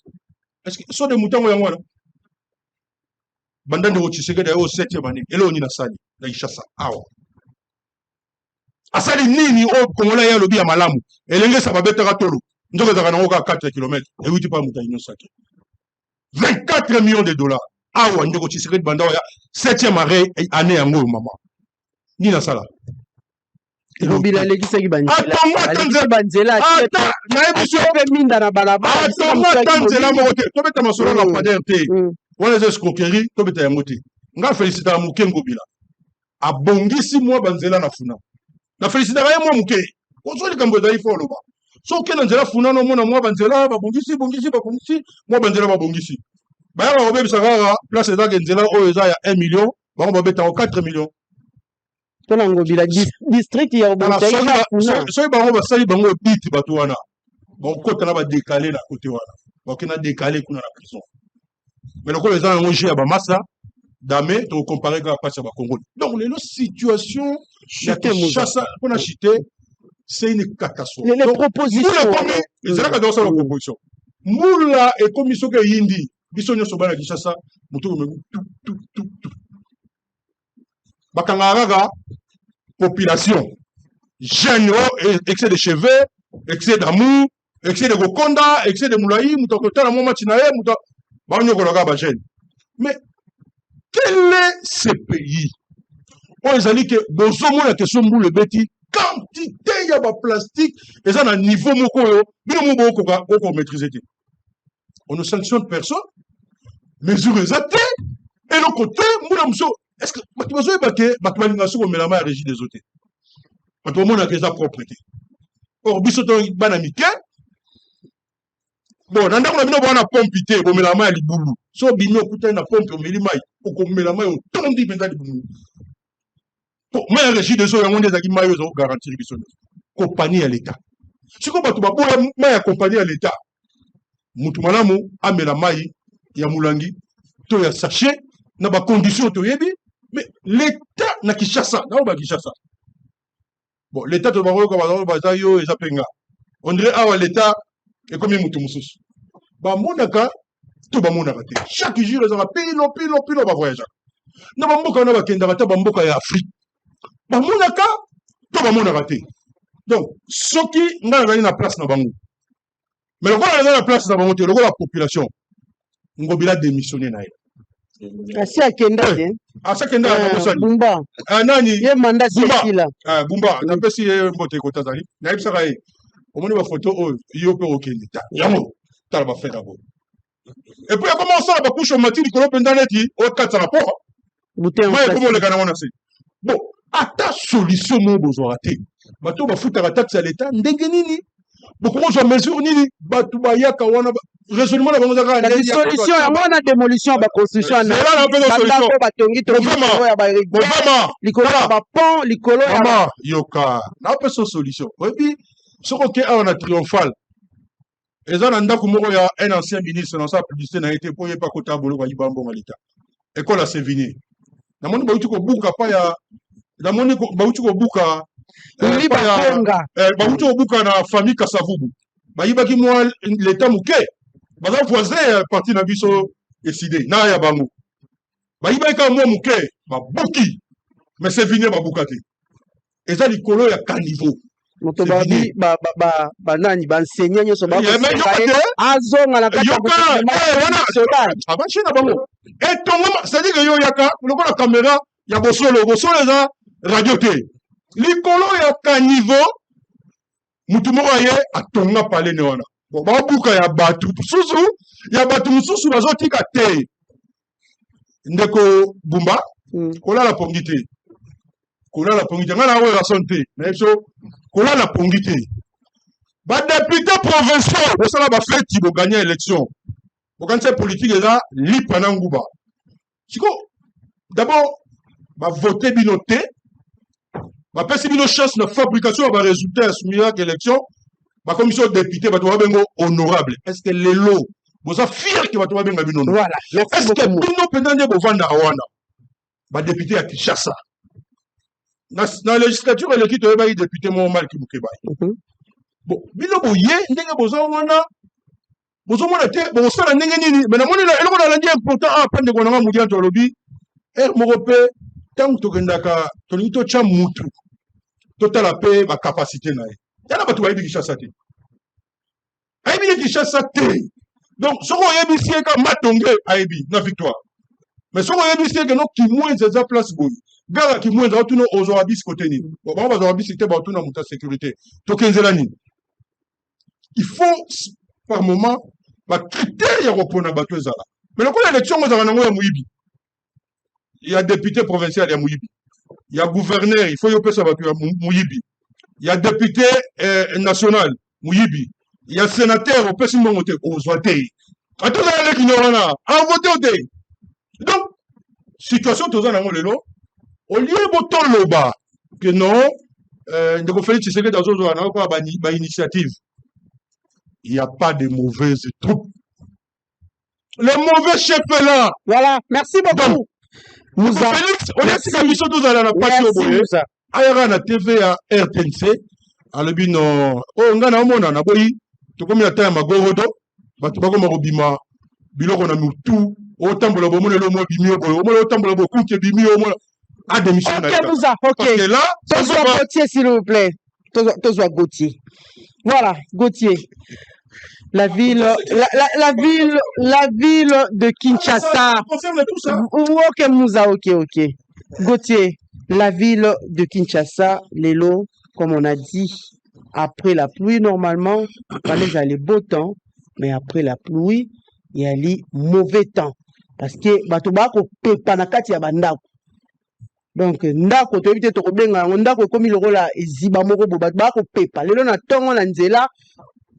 est-ce que so de mouton yango wana bandande o Tshisekedi au 7e année elo ni na sali na Kinshasa awa asali nini o Kongola ya lobi ya malamu elenge sa babetaka tolo ndoko zaka nango ka 4 km et 8 pas muta inosaki 24 millions de dollars awa ndoko Tshisekedi banda ya 7e année yango mama ni na sala lobila lekisaki banzela na ebisope minda na balabala tanzela moko te tobeta masolo na pader te wana eza escroquerie tobeta yango te nga félicitaka moke ngobila abongisi mwa banzela na funa na félicitaka ye mwa moke ozo likambo ezali fo oloba so oke na nzela funa nomona mwa banzela babongisi mwa banzela babongisi bayaka kobebisa kaka place ezaka nzela oyo eza ya 1 million bango babetako 4 millions tona ngobila district ya soki bango basali bango biti bato wana bakokota na badekale na kote wana bakokena dekale kuna na prison mais lokolo eza yango jeu ya bamasa dame tokocompare kaka mpasi ya bakongoli donc lelo situation ya Kinshasa mpona chite c'est une catastrophe les propositions ezalaka ndosala proposition mbula ekomi soki eyindi biso nyonso bana Kinshasa motu bakangaka kaka population jeune excès de cheveux excès d'amour excès de kokonda excès de moulayi moto akotala mwa match na ye moto banyokolaka ba jeune mais quel est ce pays oyo ezali ke bozomona question mbula ebeti quantité ya baplastique eza na niveau moko oyo bino mo bokoka maîtriser te on ne sanctionne personne mesure eza te eloko te mbula mosusu est-ce que bato bazoyeba ke bato balinga soki omelama ya régie des eaux te bato bamonaka eza propre te or biso to bana mike bon na ndako na bino bona pompe te bomelama ya libulu so bimi okutani na pompe omeli mai okomela mai otondi mpenza libulu po mai ya régie des eaux yango nde ezalaki mai oyo ezakogarantir biso kompani ya l'état sikoyo bato baboya mai ya kompani ya l'état mutu malamu amela mai ya molangi to ya sachet na bacondition toyebi mais l'état na Kinshasa na ba Kinshasa bon l'état to baroka baza yo eza penga on dirait awa l'état ekomi mutu mususu bamonaka to bamonaka te chaque jour ezaka pilo ba voyage na bamboka na bakendaka ta bamboka ya Afrique bamonaka to bamonaka te donc soki nga nazali na place na bango mais lokola nazali na place na bango te lokola population ngobila démissionné na ye asi akenda te asakenda bumba nani ye mandat sekila bumba napesi ye mbote kotazali nayebisaka ye omoni bafoto oyo yo mpe okende yango tala bafere yango epuis akoma osala bakushe omati likolo mpenza neti okatisa na port Bouteille en Moi, plastique. comment le Ghana, on a fait. Bon, à ta solution, mon besoin raté. Bato ba foutre la taxe à l'État, ndengenini. Bon, comment je mesure nini? Bato ba yaka wana. Raisonnement, La dissolution, il y a une démolition, la construction, c'est là la bonne solution. Maman, yoka, na pas de solution. Et puis, ce qu'on a, on a triomphal. Et ça, on a un ancien ministre dans sa publicité, n'a été pour y pas côté à Bolo, à Ibambo, à l'État. École à Sévigné. Na moni ba utuko buka pa ya na moni ba utuko buka ba utuko buka na famille Kasavubu. Ba yibaki moi l'État muke. Ba za voisin parti na biso décidé na ya bango. Ba yibaki ka moi muke ba buki. Mais Sévigné ba bukati. Et ça likolo ya caniveau. Moto babi nani ba enseignant nyoso ba azonga na kata abachina bango et tongo c'est-à-dire que yo yaka lokola caméra ya bosolo eza radio te likolo ya caniveau mutu moko ye atonga pale ne wana bon ba buka ya batu mususu bazotika te ndeko Bumba kolala pongi te ngana we rason te mais so kolala pongi te ba député provincial bosala ba fête bo gagner élection bokanisa politique eza lipa na nguba siko d'abord ba voter bino te ba pesi bino chance na fabrication ba résultat soumis à élection ba commission député ba to bengo honorable est-ce que lelo boza fier que ba to benga bino voilà est-ce que bino pendant bo vanda wana ba député à Kinshasa na législature eleki toyeba yi député mo mal ki bukeba bon bino boye ndenge boza wana bozomona te bosala ndenge nini mais namoni eloko na landi important apande konanga mudi anto lobi moko pe tango tokendaka tolingi totya mutu totala pe bacapacité na ye yana bato bayebi Kinshasa te ayebi Kinshasa te donc soko oyebisi ye ka matonge ayebi na victoire mais soko oyebisi ye ke no kimwenze eza place boye gara kimwenze aotuna ozwa bisi kote nini bon bango bazwa bisi te baotuna mutu ya sécurité tokenzela nini il faut par moment critère ya kopona bato ezala mais lokola élection ezala nango ya moyibi ya député provincial ya moyibi ya gouverneur il faut yopesa bato ya moyibi ya député national moyibi ya sénateur opesi mbongo te ozwa te atozala leki nyo wana avote o te donc situation toza nango lelo olie botoloba que non ndeko Félix Tshisekedi azozwa nango kwa ba initiative. Il n'y a pas de mauvaises troupes. Les mauvais chefs là. Voilà, merci beaucoup. Nous Félix, on est si mission tous à la passion boye. Ayara na TV à RTNC. Alobi no. Oh ngana omona na boyi. To komi na time magorodo. Batu bako marobima. Biloko na mutu. O tambola bomone lo mo bimio boye. O mo lo tambola boku ke bimio mo. A démission na. OK, vous a OK. Parce que là, Tozo Gauthier s'il vous plaît. Tozo Gauthier. Voilà, Gauthier. La ville de Kinshasa. OK, Moussa, OK. Gauthier, la ville de Kinshasa, Lelo, comme on a dit, après la pluie, normalement, il fallait aller beau temps, mais après la pluie, il y a les mauvais temps. Parce que, batubako pepanakati ya bandako. Donc, ndako, tu éviter de benga, ndako comme il rola, ziba moko bo batubako pepa. Lelo na tongo na nzela,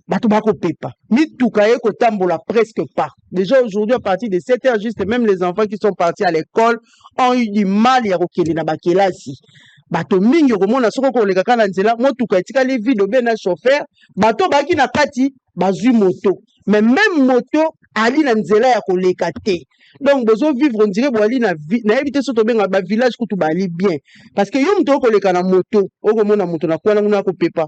batubako pepa. Mituka ye kotambola presque pas. Déjà aujourd'hui, à partir de 7 heures, juste même les enfants qui sont partis à l'école ont eu du mal à rokeli na bakelasi. Bato mingi komona soko ko leka kana nzela, motuka etikali vide be na chauffeur, bato baki na kati bazui moto. Mais même moto ali na nzela ya koleka te. Donc bezo vivre on dirait boali na éviter soto benga ba village kutu bali bien parce que yo mto ko leka na moto okomona moto na kwana kuna ko pepa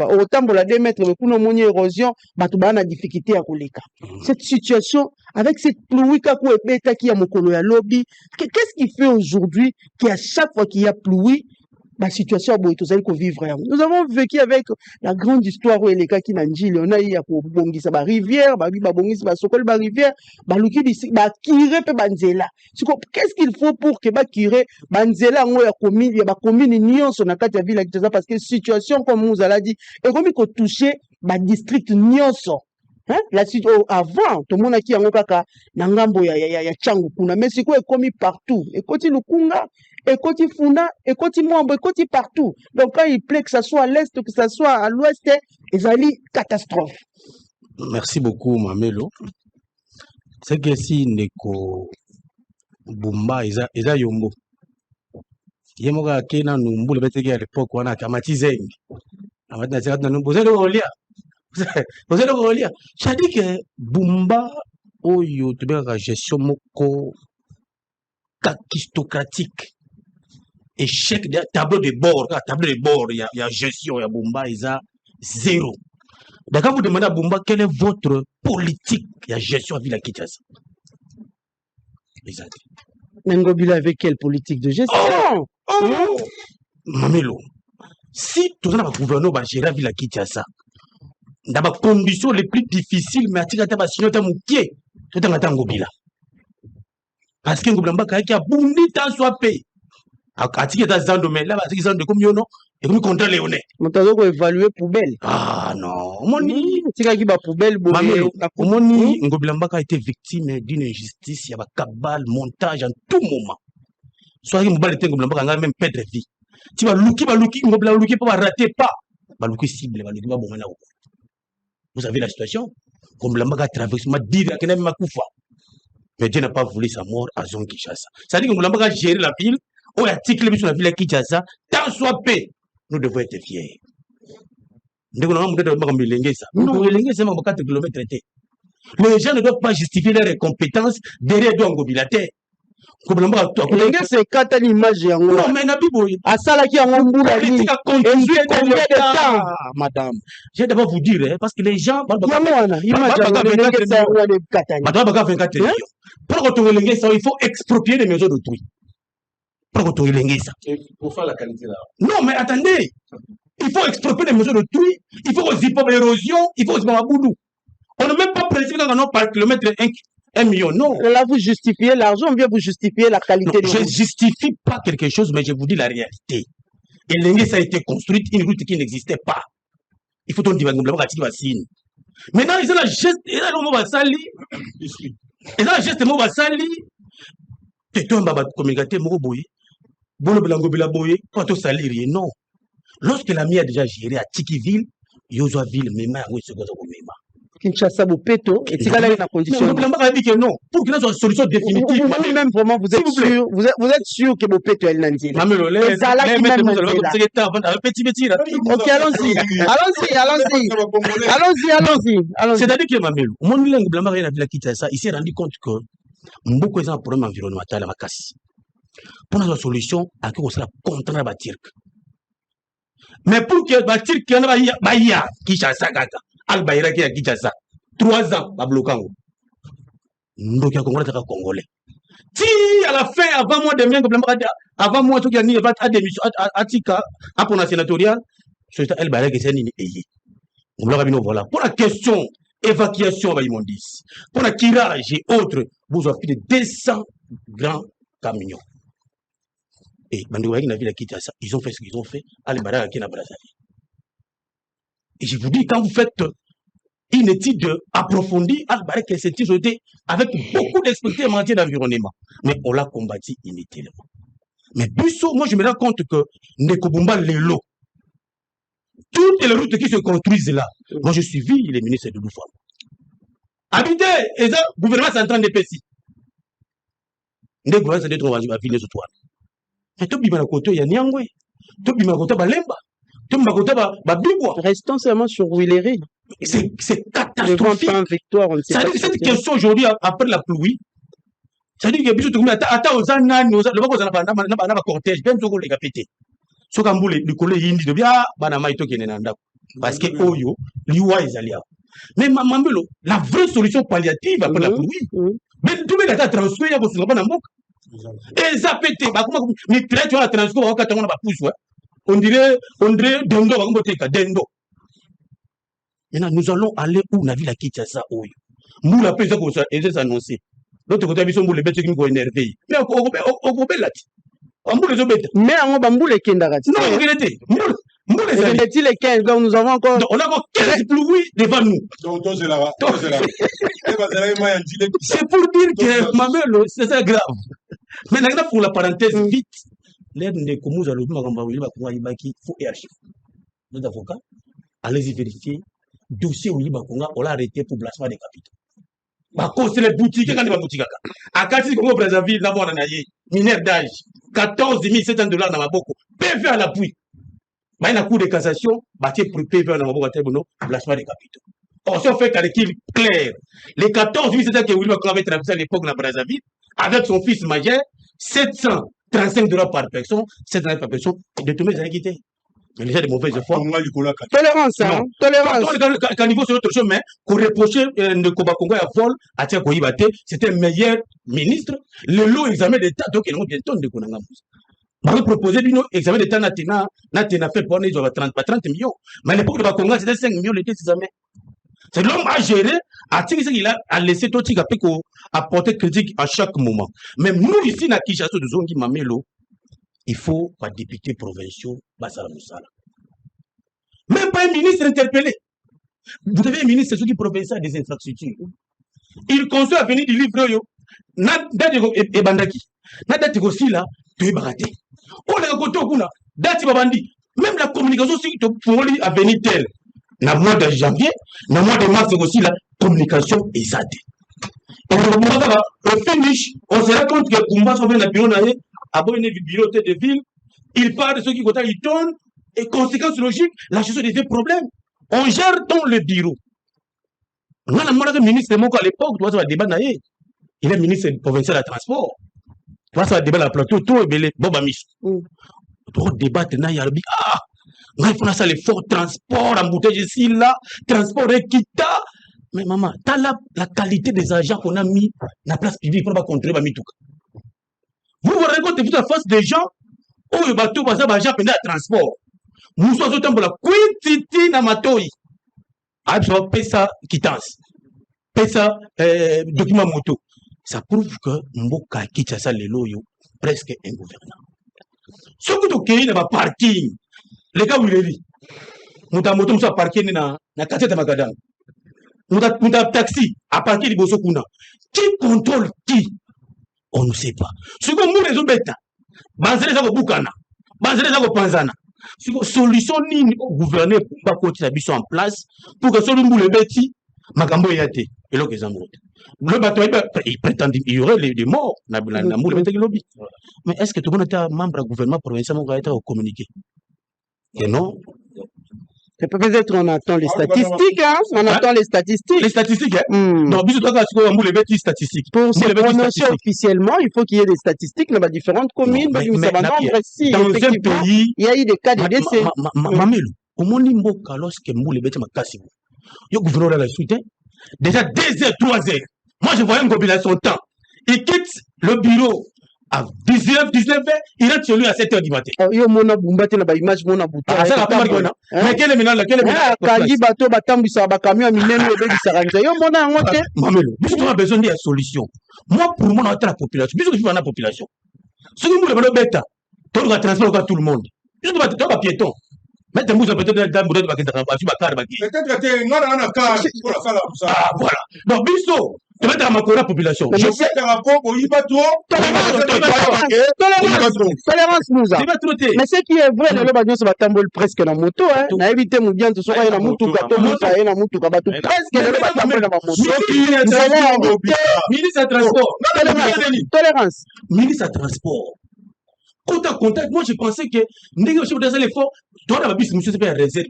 o tambola 2 mètres mais kuna moni érosion bato bana difficulté ya koleka. Cette situation avec cette pluie ka ko ebeta ki ya mokolo ya lobi, qu'est-ce qui fait aujourd'hui qu'à chaque fois qu'il y a pluie la situation vivre. Nous avons vécu avec la grande histoire où les cas qui n'anjili, on a eu à bongisa ba rivière, ba bongisa ba sokol ba rivière, ba luki ba kire pe banzela. Qu'est-ce qu'il faut pour que ba kire banzela ngo ya commune ya ba commune nyonso na kati ya ville parce que situation comme nous a dit, et comme il faut toucher ba district nyonso. Hein? La suite avant, tout le monde qui a kaka na ngambo ya changu kuna, mais c'est quoi ekomi partout. Ekoti Lukunga, ekoti Funda, ekoti Mwambo, ekoti partout. Donc quand il plaît que ça soit à l'est, que ça soit à l'ouest, ils allaient catastrophe. Merci beaucoup Mamelo. C'est que si Neko Bumba eza yombo. Yemoga kena numbu le betegi à l'époque wana kamati zengi. Amati na sekati na numbu zelo olia. Zelo olia. C'est-à-dire que Bumba oyo tubeka gestion moko kakistocratique. Échec de tableau de bord, il y a gestion, il y a Bumba, il y a zéro. D'accord, vous demandez à Bumba quelle est votre politique, il y a gestion à Villa Kinshasa. Exact. Ngobila avec quelle politique de gestion? Mamelo, si tout le monde gouverneur va gérer la Villa Kinshasa, dans les conditions les plus difficiles, mais à tirer ta signer ta moukier, tout le monde Ngobila. Parce que Ngobila qui a bondi tant soit payé. Atiki ta zando mais là atiki zando comme yono et comme contre Léoné. Montazo ko évaluer poubelle. Ah non, moni tika ki ba poubelle bo. Moni Ngobila Mbaka a été victime d'une injustice, il y a cabale, montage en tout moment. Soit Ngobila était Ngobila Mbaka même perdre vie. Tu vas luki Ngobila luki pas rater pas. Ba luki cible, ba luki ba bomana. Vous avez la situation? Ngobila Mbaka traverse ma dire que même makufa. Mais Dieu n'a pas voulu sa mort à Zone Kinshasa. Ça dit que Ngobila Mbaka gérer la ville. Oh, article sur la ville de Kinshasa, tant soit paix, nous devons être fiers. Nous devons être fiers. Non, les gens 4 km. Les gens ne doivent pas justifier leurs compétences derrière Ngobila. C'est quand l'image est en non, mais Nabibo, à ça là qui a un bout de madame. Je vais d'abord vous dire, parce que les gens. Il faut exproprier les maisons d'autrui. Pour faire la qualité là. Non, mais attendez. Il faut exproprier les maisons d'autrui. Il faut aussi pas l'érosion. Il faut aussi pas boulot. On n'est même pas précis quand on a par kilomètre 1 million. Non. Là, vous justifiez l'argent, on vient vous justifier la qualité. Non, je ne justifie pas quelque chose, mais je vous dis la réalité. Et l'Engue, ça a été construite une route qui n'existait pas. Il faut donc dire que maintenant, ils ont la geste. Ils ont le mot Basali. Ils ont la geste mot Basali. Tu es un baba communicateur, Mogoboy. Bolo Blango Bilaboye, pas tout salaire, non. Lorsque l'ami a déjà géré à Tikiville, Yozoville, Mema, oui, c'est quoi ça pour Mema. Kinshasa, Bopeto, et tu as la condition. Non, Blanco a dit que non. Pour qu'il y ait une solution définitive. Vous-même, vraiment, vous êtes sûr que Bopeto est Nandi. Mamelo, les Ok, allons-y. C'est-à-dire que Mamelo, mon langue Blanco a dit Kinshasa, il s'est rendu compte que beaucoup de problèmes environnementaux à ma casse. Pour la solution, à quoi on sera contre la Batirk. Mais pour que Batirk y en a Kinshasa, Al-Baïra qui a Kinshasa, 3 ans, à bloquant. Nous qui avons Congolais. Si à la fin, avant moi, avant moi, tout qui a mis à démission, à Tika, à pour la sénatoriale, c'est Al-Baïra qui s'est mis ayé. Voilà. Pour la question évacuation, pour la tirage et autres, vous avez plus de 200 grands camions. Et ils ont fait ce qu'ils ont fait à l'Imbara qui est Brazzaville. Et je vous dis, quand vous faites une étude approfondie, Al-Barak est cette avec beaucoup d'expertise en matière d'environnement. Mais on l'a combattu inutilement. Mais Busso, moi je me rends compte que Nekobumba Lelo, toutes les routes qui se construisent là, moi je suis vu les ministres de l'Oufam. Habité, et ça, le gouvernement central de Pessi. Le gouvernement central de Pessi va venir sur toi. Mais tout le monde il y a Nyangwe. Tout le monde Balemba. Tout le monde Babibwa. Restons seulement sur Willery. C'est catastrophique. Cette question aujourd'hui, après la pluie, ça dit que les gens attends aux années, le cortège, même si on les a pété. Ce qu'on voulait, le collègue indi de bien, banamaito qui est nanda. Parce que Oyo, l'Iwa est allé. Mais Mamelo, la vraie solution palliative après la pluie, mais tout le monde a transféré, il y a besoin de Namok. Et ça pété, mais très tu as transféré, on dirait Dendo, Dendo. Maintenant, nous allons aller où on a vu la Kinshasa Oyo. Nous, la paix, c'est annoncé. L'autre côté, ils sont les bêtes qui nous ont énervé. Mais on peut là. On peut les bêtes. Mais on va les Kendarati. Non, il était. C'était les 15, donc nous avons encore... Donc, on a encore 15 pluies devant nous. Donc, c'est là. C'est pour dire que, ma mère, c'est ça grave. Mais maintenant, pour la parenthèse, vite, l'aide de Komouza, le faut et archive. Nos avocats, allez-y vérifier. Dossier où on l'a arrêté pour blanchiment des capitaux. C'est les boutiques, quand il va boutique. À Kassi, Congo, Brazzaville, là, on a mineur d'âge, 14 700 $ dans ma boco. PV à l'appui. Il y a une cour de cassation, bâti pour PV à la boco, blanchiment des capitaux. Or, si on fait calcul clair, les 14 700 que William avait traversé à l'époque dans Brazzaville, avec son fils majeur, 735 $ par personne, 735 par personne, de tout le monde, quitté. Mais déjà de mauvaises foi. Tolérance, hein? Tolérance. Quand niveau sur autre chose, mais qu'on reprochait de Kobakongo à vol, à Tia Koyibate, c'était le meilleur ministre. Le lot examen d'État, donc il y a des tonnes de Konangam. On va proposer un examen d'État, n'a fait pour nous 30 millions. Mais à l'époque de Bakonga, c'était 5 millions les examens. C'est l'homme à gérer, il a laissé tout le monde apporter critique à chaque moment. Mais nous, ici, dans Kinshasa, de Zongi Mamelo, il faut pas député provinciaux, Bassala Moussala. Même pas un ministre interpellé. Vous avez un ministre qui provincial des infrastructures. Il construit à venir du livre yo. Et Bandaki. Nadati aussi là, tu es baraté. On est à côté au Kuna. Dati Babandi. Même la communication, si tu peux à venir tel. Dans le mois de janvier, dans le mois de mars aussi, la communication est zadée. Et au finish, on se rend compte que Kumba sauve la bureau naïe. Abo une bureau de ville, il parle de ceux qui votent, il tourne, et conséquence logique, la chose devient problème. On gère dans le bureau. On a le ministre Moko à l'époque, tu vois, ça va débat naïe. Il est ministre provincial de transport. Tu vois, ça va débat la plateau, tout est belé, Boba Miss. Tu vois, débattre naïe, il faut ça les forts transports, embouteillage ici, là, transport équita. Mais maman, tu as la qualité des agents qu'on a mis dans la place publique pour ne pas contrôler Bamitouk. Vous vous rendez compte de toute la face des gens où le bateau va s'abager pendant le transport. Nous sommes au temps pour la quintité na matoi. Absolument, pesa quittance. Pesa document moto. Ça prouve que Mboka Kinshasa Leloyo presque un gouvernant. Ce que tu as dans le parking, les gars où il est dit, nous avons moto sur parking dans la cassette Magadan. Nous avons taxi à parking de Bosokuna. Qui contrôle qui? On ne sait pas. Ce que nous les obéissons, Banzele Zago Bukana, Banzele Zago Panzana. Ce que solution ni au gouvernement pour pas continuer à en place pour que ce soit le bêtis, Magambo Yate, et l'autre exemple. Le bateau, il prétend qu'il y aurait des morts dans le lobby. Mais est-ce que tout le monde est membre du gouvernement provincial qui a été communiqué? Et non. Peut-être on attend les statistiques, hein? On attend les statistiques. Les statistiques, hein? Non, bisous, toi, les statistiques. Pour se prononcer officiellement, il faut qu'il y ait des statistiques dans différentes communes. Dans un pays, il y a eu des cas de décès. Mamelo, au monde Mboka, lorsque Mboule Beti Makasi, le gouverneur de la suite, déjà 2 heures, 3 heures. Moi, je voyais une compilation au temps. Il quitte le bureau à 19 heures, il rentre chez lui à 7 heures du matin. Yo mona bumbate na ba image mona buta. Ah ça la pas marqué. Mais quel est maintenant kangi bato batambisa ba camion minene ebeli saranja. Yo mona ngote. Mamelo, biso on a besoin de solution. Moi pour moi on a la population. Biso que je suis dans la population. Ce que nous le beta, tout le transport à tout le monde. Biso ba to ba piéton. Mais tu as peut-être dans le peut-être que tu as car pour la faire ça. Ah voilà. Donc biso tu vas dans la population. Je sais que la pompe au Ibato. Tolérance nous a. Mais ce qui est vrai, le bagnon se va tambour presque dans la moto. Na éviter mon bien, tu seras dans la moto, tu as dans la moto, presque le va tambour dans la moto. Ministre de transport. Tolérance. Ministre de transport. Contact, moi je pensais que négocier dans l'effort, toi dans la bus, monsieur, c'est pas réserve,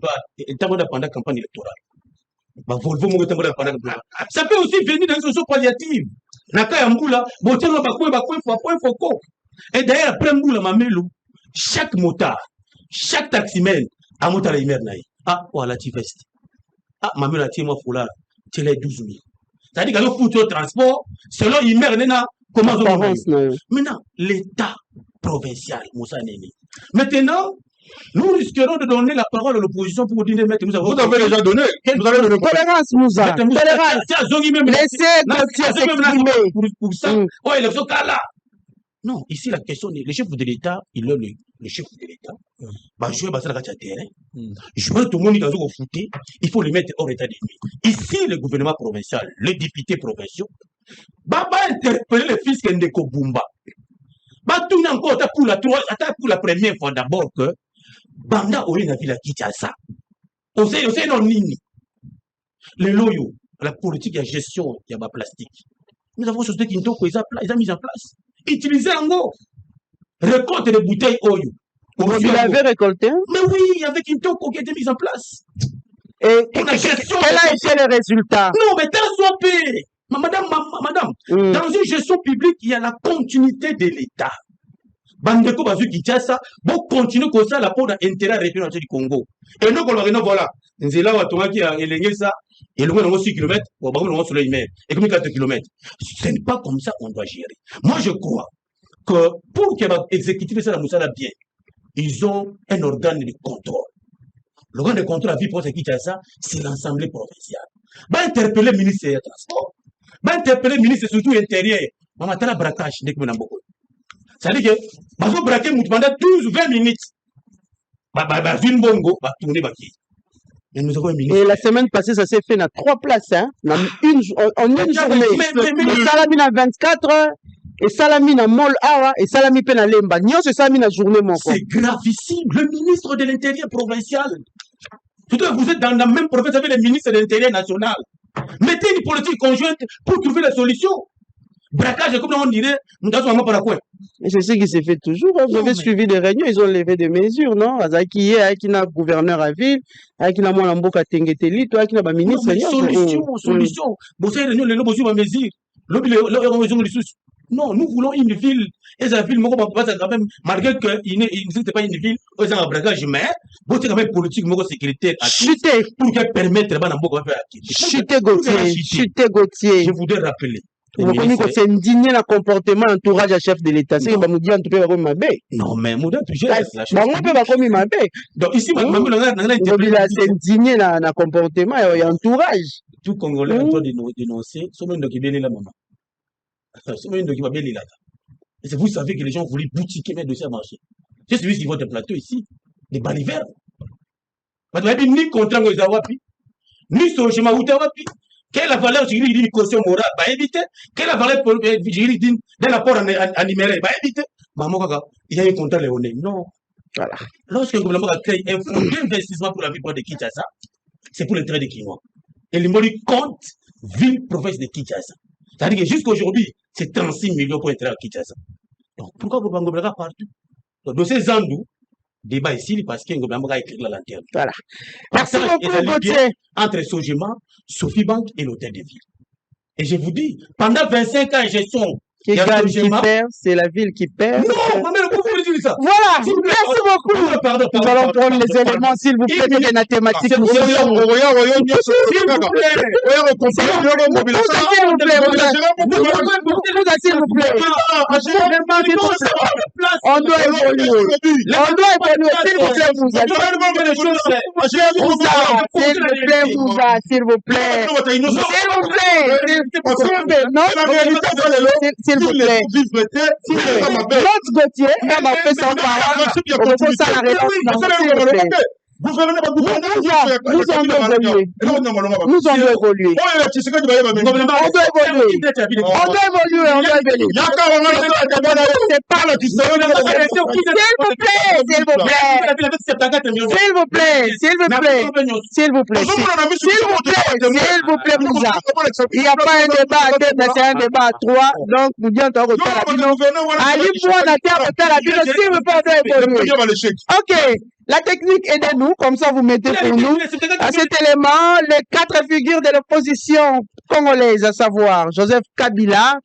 pendant la campagne électorale. Ça peut aussi venir dans une solution palliative. Et d'ailleurs, après Mboula Mamelo, chaque motard, chaque taximène, a monté à la Imer Naï. Ah, voilà, tu veste. Ah, Mamelo, tu es moi, foulard, tu es les 12 000. C'est-à-dire que le futur transport, selon Imer Nena, comment on va. Maintenant, l'État provincial, Moussa Néné. Maintenant, nous risquerons de donner la parole à l'opposition pour dire mettre nous avons. Vous avez déjà donné. Vous avez donné. Tolérance, Moussa. Tolérance. Laissez s'exprimer. Pour ça. Oh, élection Kala. Non, ici, la question, le chef de l'État, il est le chef de l'État. Bah, jouer dans le terrain. Jouer tout le monde dans le foot, il faut le mettre hors état de nuit. Ici, le gouvernement provincial, les députés provinciaux, bah, interpeller le fils Ndeko Bumba. Bah, tout encore, pour la première fois d'abord que, Banda, on a vu la Kinshasa. On sait non, nini. Les loyaux, la politique de gestion, il y a ma plastique. Nous avons société qui ils ont mis en place. Utilisez en gros. Récolte des bouteilles oyo. Vous l'avez récolté? Mais oui, avec une toko qui a été mise en place. Et quel a été le résultat? Non, mais dans son pays, madame, dans une gestion publique, il y a la continuité de l'État. Bandeko Bazu Kinshasa, bon, continue comme ça, la peau d'intérêt à la République du Congo. Et nous, voilà, nous là, on a élégé ça, et nous avons 6 km, on va sur l'email, et comme 4 km. Ce n'est pas comme ça qu'on doit gérer. Moi, je crois que pour qu'ils exécuter ça, bien, ils ont un organe de contrôle. L'organe de contrôle à vie pour Kinshasa, c'est l'Assemblée provinciale. Va interpeller le ministre des Transports, va interpeller le ministre surtout intérieur. Maman, t'as la braquage, n'est-ce que beaucoup. Ça veut dire que, bah, vous braquez pendant 12 ou 20 minutes. Bah, une bongo, bah, tourner, bah, qui. Mais nous avons un ministre. Et la semaine passée, ça s'est fait dans 3 places, hein. En une journée. Salami à 24 heures, et Salami à Mol Awa, et Salami à Lemba. Nyon, c'est Salami à journée, mon frère. C'est gravissime. Le ministre de l'Intérieur provincial. Surtout, vous êtes dans la même province avec le ministre de l'Intérieur national. Mettez une politique conjointe pour trouver la solution. Braquage, comme on dirait, nous avons un par quoi. C'est ce qui s'est fait toujours. Vous avez suivi des réunions, ils ont levé des mesures, non? Azaki est, avec un gouverneur à ville, avec un moine en boka tengeteli, toi, avec un ministre. Solution. Vous savez, réunion, les lobos sur ma mesure. Non, nous voulons une ville. Et la ville, malgré qu'il n'existe pas une ville, ils ont un braquage, mais vous avez quand même politique, sécurité. Chuter. Pour permettre de faire. Chuter Gauthier. Je voudrais rappeler. Vous comprenez que c'est indigné le comportement entourage à chef de l'État. C'est que vous dites, tu peux ma baie. Non, mais Mouda, tu gères la chose. On peut pas comme ma baie. Donc, ici, c'est indigné le comportement et entourage. Tout Congolais doit dénoncer. C'est même qui bénit la maman. C'est même qui va bénir là. Et vous savez que les gens voulaient boutiquer mes dossiers à marcher. C'est celui qui vote le plateau ici. Des balivernes. Vous n'avez ni contrat aux Awapi, ni sur le chemin où Awapi. Quelle est la valeur juridique d'une caution morale? Bah, éviter. Quelle est la valeur juridique d'un apport en numérique? Bah, éviter. Maman, il y a un contrat léoné. Non. Voilà. Lorsque le gouvernement a créé un fonds d'investissement pour la ville de Kinshasa, c'est pour le trait de Kinois. Et le mot compte ville province de Kinshasa. C'est-à-dire que jusqu'à aujourd'hui, c'est 36 millions pour entrer à Kinshasa. Donc, pourquoi vous ne partout? Donc, dans ces endroits, débat ici, parce qu'il y a un gouvernement qui a écrit la lanterne. Voilà. Merci beaucoup, Gauthier. Entre Sogema, Sophie Bank et l'hôtel de ville. Et je vous dis, pendant 25 ans de gestion, qui gagne, qui perd, c'est la ville qui perd. Non, ma mère, pourquoi vous dites ça? Voilà, merci beaucoup. Nous allons prendre les éléments, s'il vous plaît, des mathématiques. S'il vous plaît, on doit évoluer. On doit évoluer, s'il vous plaît, Moussa. S'il vous plaît, s'il vous plaît. L'autre Gauthier, elle m'a fait son parole. On peut ça la réponse. Nous avons évolué. On doit évoluer. C'est pas le s'il vous plaît, Moussa. Il n'y a pas un débat à deux, mais c'est un débat à 3. Donc, nous disons, allez voir la terre, s'il vous plaît, évoluer. Ok. La technique, aidez-nous, comme ça vous mettez pour nous à cet élément les 4 figures de l'opposition congolaise, à savoir Joseph Kabila,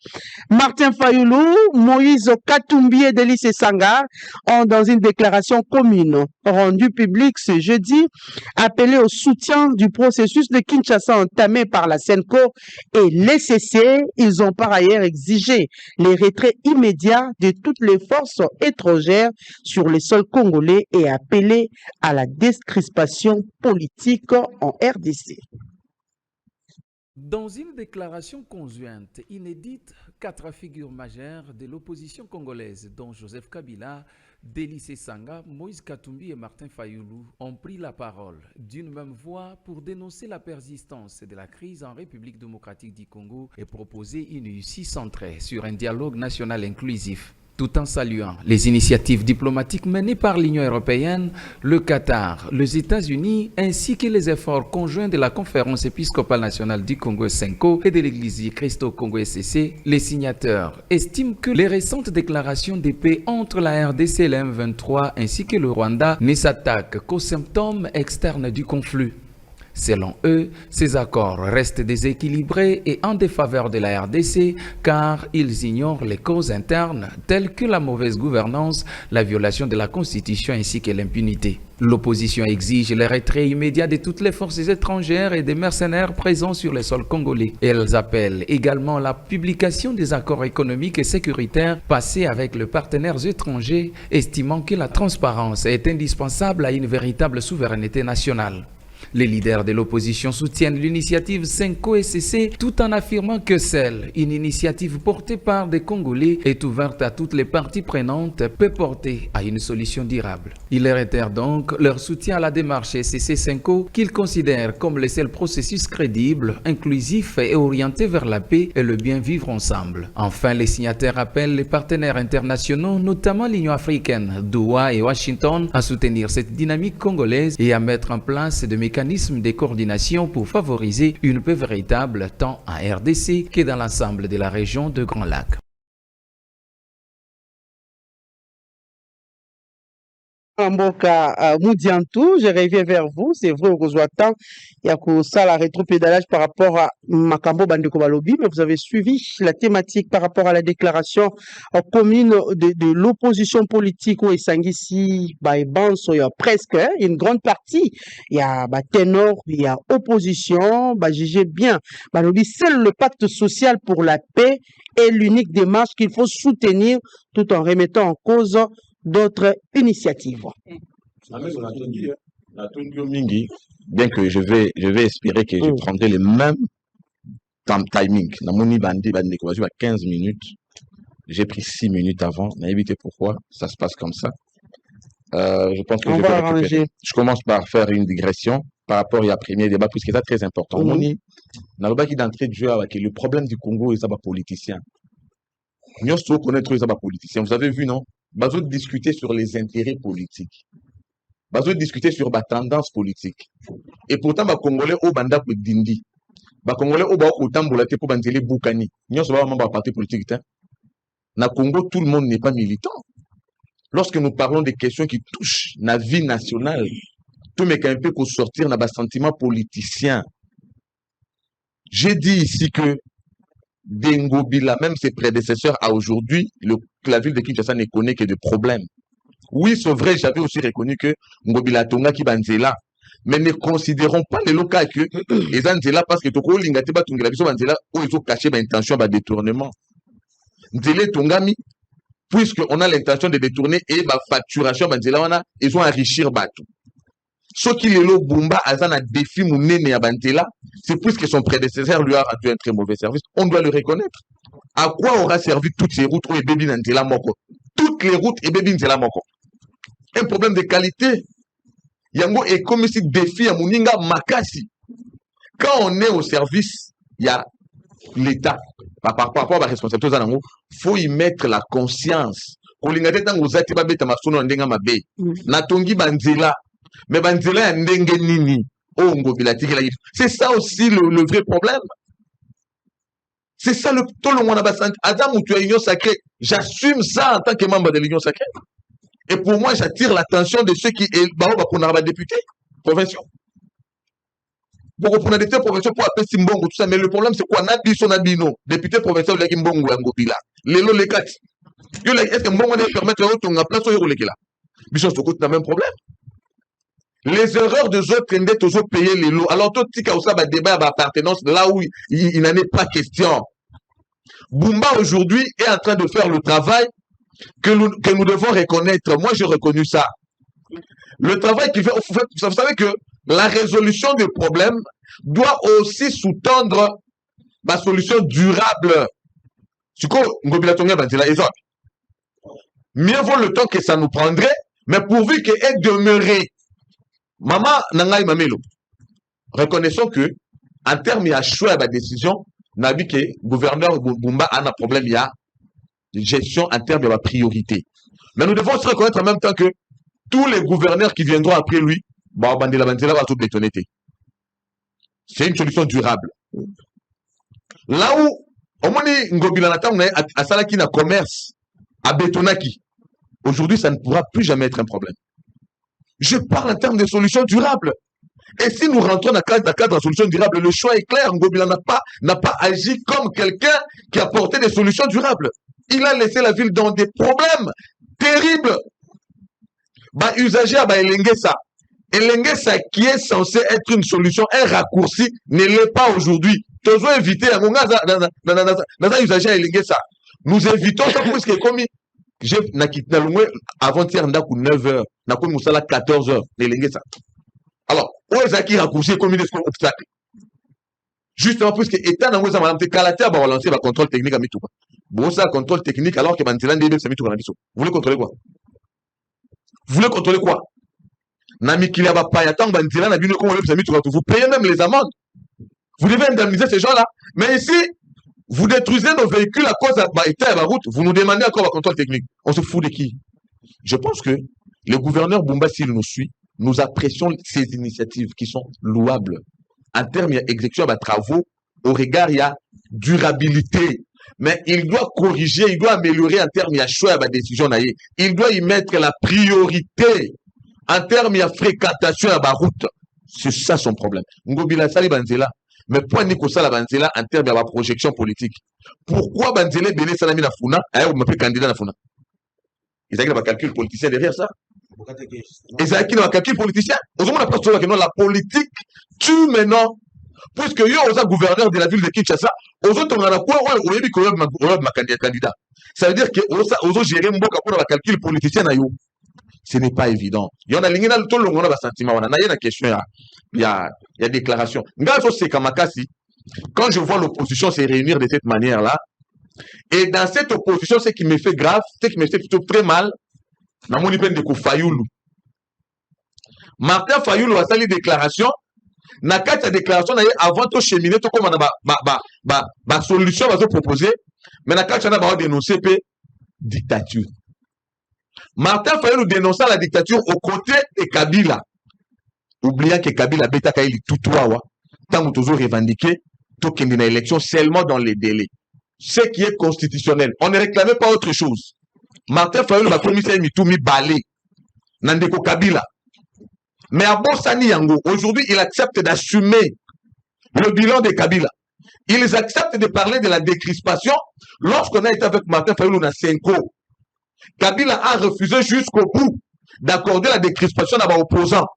Martin Fayoulou, Moïse Katumbi et Delis Sangar, ont dans une déclaration commune rendue publique ce jeudi appelé au soutien du processus de Kinshasa entamé par la Senco et l'ECC. Ils ont par ailleurs exigé les retraits immédiats de toutes les forces étrangères sur le sol congolais et appelé à la décrispation politique en RDC. Dans une déclaration conjointe inédite, 4 figures majeures de l'opposition congolaise, dont Joseph Kabila, Délice Sanga, Moïse Katumbi et Martin Fayoulou, ont pris la parole d'une même voix pour dénoncer la persistance de la crise en République démocratique du Congo et proposer une issue centrée sur un dialogue national inclusif. Tout en saluant les initiatives diplomatiques menées par l'Union européenne, le Qatar, les États-Unis, ainsi que les efforts conjoints de la Conférence épiscopale nationale du Congo SENCO et de l'Église du Christ au Congo SCC, les signataires estiment que les récentes déclarations de paix entre la RDC et le M23 ainsi que le Rwanda ne s'attaquent qu'aux symptômes externes du conflit. Selon eux, ces accords restent déséquilibrés et en défaveur de la RDC car ils ignorent les causes internes telles que la mauvaise gouvernance, la violation de la Constitution ainsi que l'impunité. L'opposition exige le retrait immédiat de toutes les forces étrangères et des mercenaires présents sur le sol congolais. Elles appellent également la publication des accords économiques et sécuritaires passés avec les partenaires étrangers, estimant que la transparence est indispensable à une véritable souveraineté nationale. Les leaders de l'opposition soutiennent l'initiative SENCO SCC tout en affirmant que une initiative portée par des Congolais, est ouverte à toutes les parties prenantes, peut porter à une solution durable. Ils réitèrent donc leur soutien à la démarche SCC SENCO qu'ils considèrent comme le seul processus crédible, inclusif et orienté vers la paix et le bien vivre ensemble. Enfin, les signataires appellent les partenaires internationaux, notamment l'Union africaine, Doha et Washington, à soutenir cette dynamique congolaise et à mettre en place des mécanismes de coordination pour favoriser une paix véritable tant en RDC que dans l'ensemble de la région de Grand Lac. Mboka Moudiantou, je reviens vers vous. C'est vrai, au temps, il y a ça la rétropédalage par rapport à Makambo Bandeko Balobi, mais vous avez suivi la thématique par rapport à la déclaration commune de l'opposition politique où Esangisi, Banso, il y a presque une grande partie. Il y a ténor, il y a opposition, jugez bien. Balobi, seul le pacte social pour la paix est l'unique démarche qu'il faut soutenir tout en remettant en cause d'autres initiatives. Bien que je vais espérer que je prendrai le même timing. Namoni Bandi à 15 minutes. J'ai pris 6 minutes avant. N'a évité pourquoi ça se passe comme ça. Je pense que je commence par faire une digression par rapport au premier débat, puisque c'est très important. Moni, n'a pas d'entrée de jeu avec le problème du Congo et ça va politicien. Nous sommes connaître les politiciens. Vous avez vu, non? Bazo discuter sur les intérêts politiques. Bazo discuter sur la tendance politique. Et pourtant, les Congolais au banda pour dindi. Les Congolais au bas autant pour la pour banzele boukani. Nous sommes vraiment pas parti politique. Na Congo, tout le monde n'est pas militant. Lorsque nous parlons des questions qui touchent la vie nationale, tout mais qu'un peu pour sortir dans le sentiment politicien. J'ai dit ici que Ngobila, même ses prédécesseurs à aujourd'hui, la ville de Kinshasa ne connaît que de problèmes. Oui, c'est vrai, j'avais aussi reconnu que Ngobila Tonga qui banzela, mais ne considérons pas les locaux que les anzela parce que toko lingate ba tungela biso banzela où ils ont caché l'intention de détournement. Nzele Tongami, puisque on a l'intention de détourner et ba facturation banzela ils ont enrichir Batou. Ce qui est le Bumba Azan a défi Mounene à Bantela, c'est puisque son prédécesseur lui a rendu un très mauvais service. On doit le reconnaître. À quoi aura servi toutes ces routes où les bébés n'entela moko? Toutes les routes et bébés n'entela moko. Un problème de qualité. Yango est comme si défi à Mouninga Makasi. Quand on est au service, il y a l'État. Par rapport à la responsabilité, il faut y mettre la conscience. Natongi Banzela. Mais Banzela nini. C'est ça aussi le vrai problème. C'est ça tout le monde a besoin. Adam ou tu as l'union sacrée. J'assume ça en tant que membre de l'union sacrée. Et pour moi, j'attire l'attention de ceux qui est député provinciaux. Pour qu'on a des provinciaux pour appeler Simbongo, tout ça. Mais le problème, c'est quoi? Nabi son abino. Député provincial de Kimbongo et Ngobila. Les lots, les quatre. Est-ce que Mbongo va permettre de ton place au Yoroleki là? Bichon, c'est le même problème. Les erreurs des autres tendaient toujours payer les lots. Alors, tout ce qui a débat d'appartenance, là où il n'en est pas question. Bumba, aujourd'hui, est en train de faire le travail que nous devons reconnaître. Moi, j'ai reconnu ça. Le travail qu'il fait, vous savez que la résolution des problèmes doit aussi sous-tendre ma solution durable. Ngobila Tonga Banzela et autres. Mieux vaut le temps que ça nous prendrait, mais pourvu qu'elle est demeurée. Maman Nangai Mamelo. Reconnaissons que, en termes de choix de décision, on a vu que le gouverneur Bumba a un problème, il y a une gestion en termes de la priorité. Mais nous devons se reconnaître en même temps que tous les gouverneurs qui viendront après lui, Bandela Banzela va tout bétonner. C'est une solution durable. Là où, au moins, Ngobila Nata, on a à Salaki na commerce, à Bétonaki. Aujourd'hui, ça ne pourra plus jamais être un problème. Je parle en termes de solutions durables. Et si nous rentrons dans le cadre de la solution durable, le choix est clair. Ngobila n'a pas agi comme quelqu'un qui a porté des solutions durables. Il a laissé la ville dans des problèmes terribles. Usager à Elengesa. Elengesa qui est censé être une solution, un raccourci, ne l'est pas aujourd'hui. Nous devons éviter usager à Elengesa. Nous évitons ça parce que comme j'ai quitté avant-hier, 9h, n'a pas moussala 14h, Elengesa. Alors, où est-ce qu'il raccourci comme des obstacles? Justement, parce que l'État n'a pas de qualité à balancer le contrôle technique à Mitouba. Bon, ça, contrôle technique, alors que Bantilan Débé, c'est Mitouba. Vous voulez contrôler quoi? Vous voulez contrôler quoi? Vous payez même les amendes. Vous devez indemniser ces gens-là. Mais ici, vous détruisez nos véhicules à cause de la route. Vous nous demandez encore un contrôle technique. On se fout de qui? Je pense que le gouverneur Bumba, s'il nous suit, nous apprécions ces initiatives qui sont louables. En termes d'exécution de travaux, au regard, il y a durabilité. Mais il doit corriger, il doit améliorer en termes de choix de décision. Il doit y mettre la priorité. En termes de fréquentation à la route, c'est ça son problème. Ngobila Sali Banzela, mais point Nikosa la Banzela en termes de la projection politique. Pourquoi Banzela Béné Salami na Funa, ailleurs vous m'appelez candidat na Funa? Ils ont un calcul politicien derrière ça. Ils ont un calcul politicien. Aujourd'hui, on a pas que la politique tue maintenant. Puisque yo osa gouverneur de la ville de Kinshasa, aux autres on a quoi on est que ma candidat. Ça veut dire que osa gérer mboka pour la calcul politicien na yo. Ce n'est pas évident. Il y en a l'ingénieur tout le monde a sentiment. On a une question, il y a déclaration. Quand je vois l'opposition se réunir de cette manière-là, et dans cette opposition, ce qui me fait grave, ce qui me fait plutôt très mal, dans mon de Fayoulou. Martin Fayoulou a sali déclaration. Na kati déclaration avant de cheminer tout comme on a solution va se proposer, mais na kati on a dénoncé dictature. Martin Fayoulou dénonça la dictature aux côtés de Kabila. Oubliant que Kabila beta kaili tutouawa, tant que toujours revendiqué, tout qu'il y a une élection seulement dans les délais. Ce qui est constitutionnel. On ne réclamait pas autre chose. Martin Fayoulou va commissaire Mitoumi balé. Nandeko Kabila. Mais à Bossani Yango, aujourd'hui, il accepte d'assumer le bilan de Kabila. Ils acceptent de parler de la décrispation lorsqu'on a été avec Martin Fayoulou dans Senko. Kabila a refusé jusqu'au bout d'accorder la décrispation à nos opposants.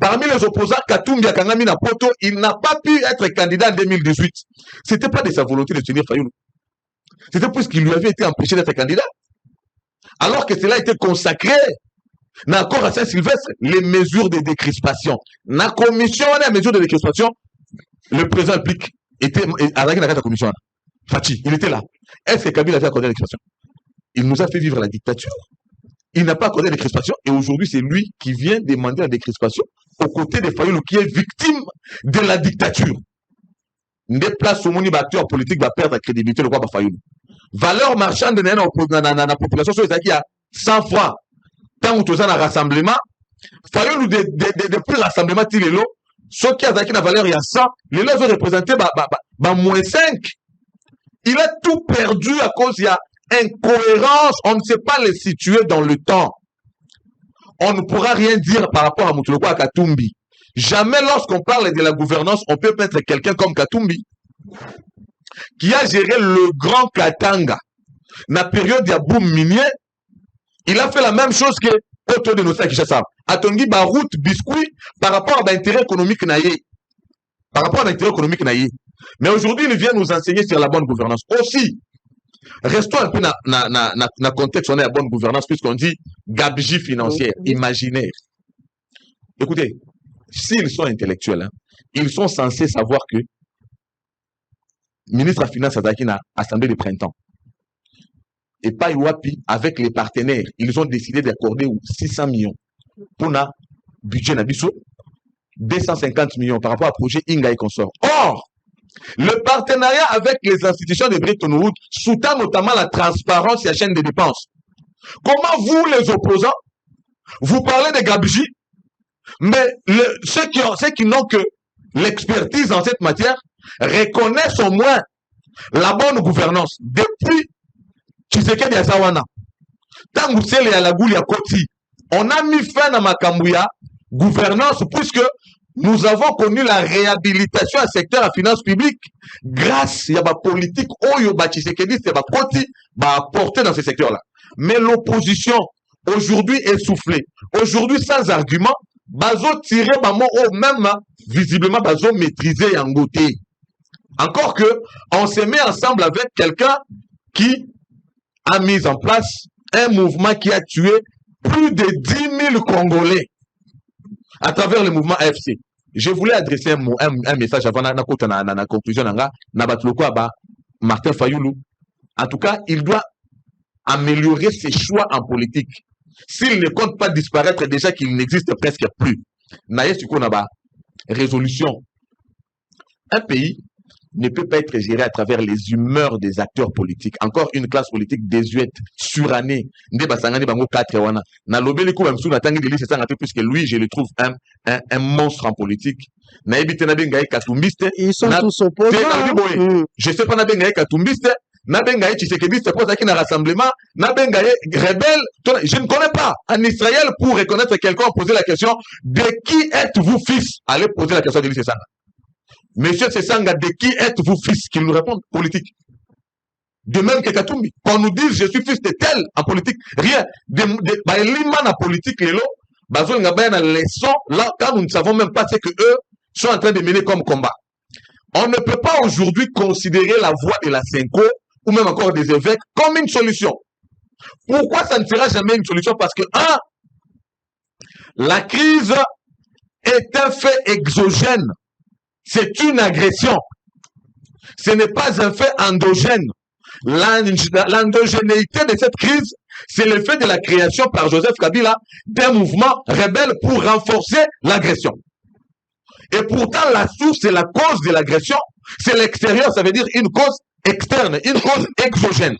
Parmi les opposants, Katumbi Kangami Napoto, il n'a pas pu être candidat en 2018. Ce n'était pas de sa volonté de tenir Fayoulou. C'était parce qu'il lui avait été empêché d'être candidat. Alors que cela a été consacré dans l'accord à Saint-Sylvestre, les mesures de décrispation. Dans la commission, les mesures de décrispation, le président implique était à la commission. Fati, il était là. Est-ce que Kabila avait accordé la décrispation? Il nous a fait vivre la dictature. Il n'a pas accordé la décrispation et aujourd'hui, c'est lui qui vient demander la décrispation aux côtés de Fayoulou qui est victime de la dictature. Des places où mon acteur politique va perdre la crédibilité de quoi Fayoulou. Valeur marchande de la population, c'est qu'il y a 100 fois. Tant que tu as un rassemblement, Fayoulou depuis le rassemblement, ceux qui ont une valeur, il y a 100, les lois ont représenté moins 5. Il a tout perdu à cause, il y a incohérence, on ne sait pas les situer dans le temps. On ne pourra rien dire par rapport à Moutoulouko à Katumbi. Jamais lorsqu'on parle de la gouvernance, on peut mettre quelqu'un comme Katumbi, qui a géré le grand Katanga. Dans la période de boom minier, il a fait la même chose que autour de nos Kinshasa. Atongi ba route biscuit par rapport à l'intérêt économique naïe. Par rapport à l'intérêt économique naïe. Mais aujourd'hui, il vient nous enseigner sur la bonne gouvernance. Aussi, restons un peu dans le contexte, on est la bonne gouvernance, puisqu'on dit gabegie financière, imaginaire. Écoutez, s'ils sont intellectuels, hein, ils sont censés savoir que ministre de la Finance à l'Assemblée de printemps. Et pas Iwapi, avec les partenaires, ils ont décidé d'accorder 600 millions pour le budget Nabiso, 250 millions par rapport au projet Inga et consort. Or, le partenariat avec les institutions de Bretton Woods sous-tend notamment la transparence et la chaîne de dépenses. Comment vous, les opposants, vous parlez de gabegie, mais ceux qui n'ont que l'expertise dans cette matière reconnaissent au moins la bonne gouvernance. Depuis Tshisekedi ya Zawana, tangu sele ya Laguli ya Koti, on a mis fin à Makambouya gouvernance puisque nous avons connu la réhabilitation du secteur à finances publiques grâce à la politique Oyo Tshisekedi c'est ba Koti ba apporter dans ce secteur-là. Mais l'opposition aujourd'hui essoufflée, aujourd'hui sans argument, bazo tiré bamo au même visiblement bazo maîtriser Yangote. Encore que on se met ensemble avec quelqu'un qui a mis en place un mouvement qui a tué plus de 10 000 Congolais à travers le mouvement AFC. Je voulais adresser un message avant la conclusion de Martin Fayoulou. En tout cas, il doit améliorer ses choix en politique. S'il ne compte pas disparaître, déjà qu'il n'existe presque plus. Naïs Tukonaba, résolution. Un pays ne peut pas être géré à travers les humeurs des acteurs politiques. Encore une classe politique désuète, surannée. Puisque lui, je le trouve un monstre en politique. Ils sont tous opposés. Je sais pas, Nabengaye Tshisekedi se pose à un rassemblement, Nabengaye rebelle. Je ne connais pas. En Israël, pour reconnaître quelqu'un, poser la question de qui êtes-vous fils? Allez poser la question de Lise Sanga. Monsieur Sesanga, de qui êtes-vous fils? Qu'il nous réponde, politique. De même que Katumbi. Qu'on nous dise, je suis fils de tel en politique. Rien. L'imman en politique, les lots, Bazol Ngabaya na leçon, là, quand nous ne savons même pas ce que eux sont en train de mener comme combat. On ne peut pas aujourd'hui considérer la voix de la Senko, ou même encore des évêques, comme une solution. Pourquoi ça ne sera jamais une solution? Parce que, la crise est un fait exogène. C'est une agression. Ce n'est pas un fait endogène. L'endogénéité de cette crise, c'est le fait de la création par Joseph Kabila d'un mouvement rebelle pour renforcer l'agression. Et pourtant, la source et la cause de l'agression, c'est l'extérieur, ça veut dire une cause externe, une cause exogène.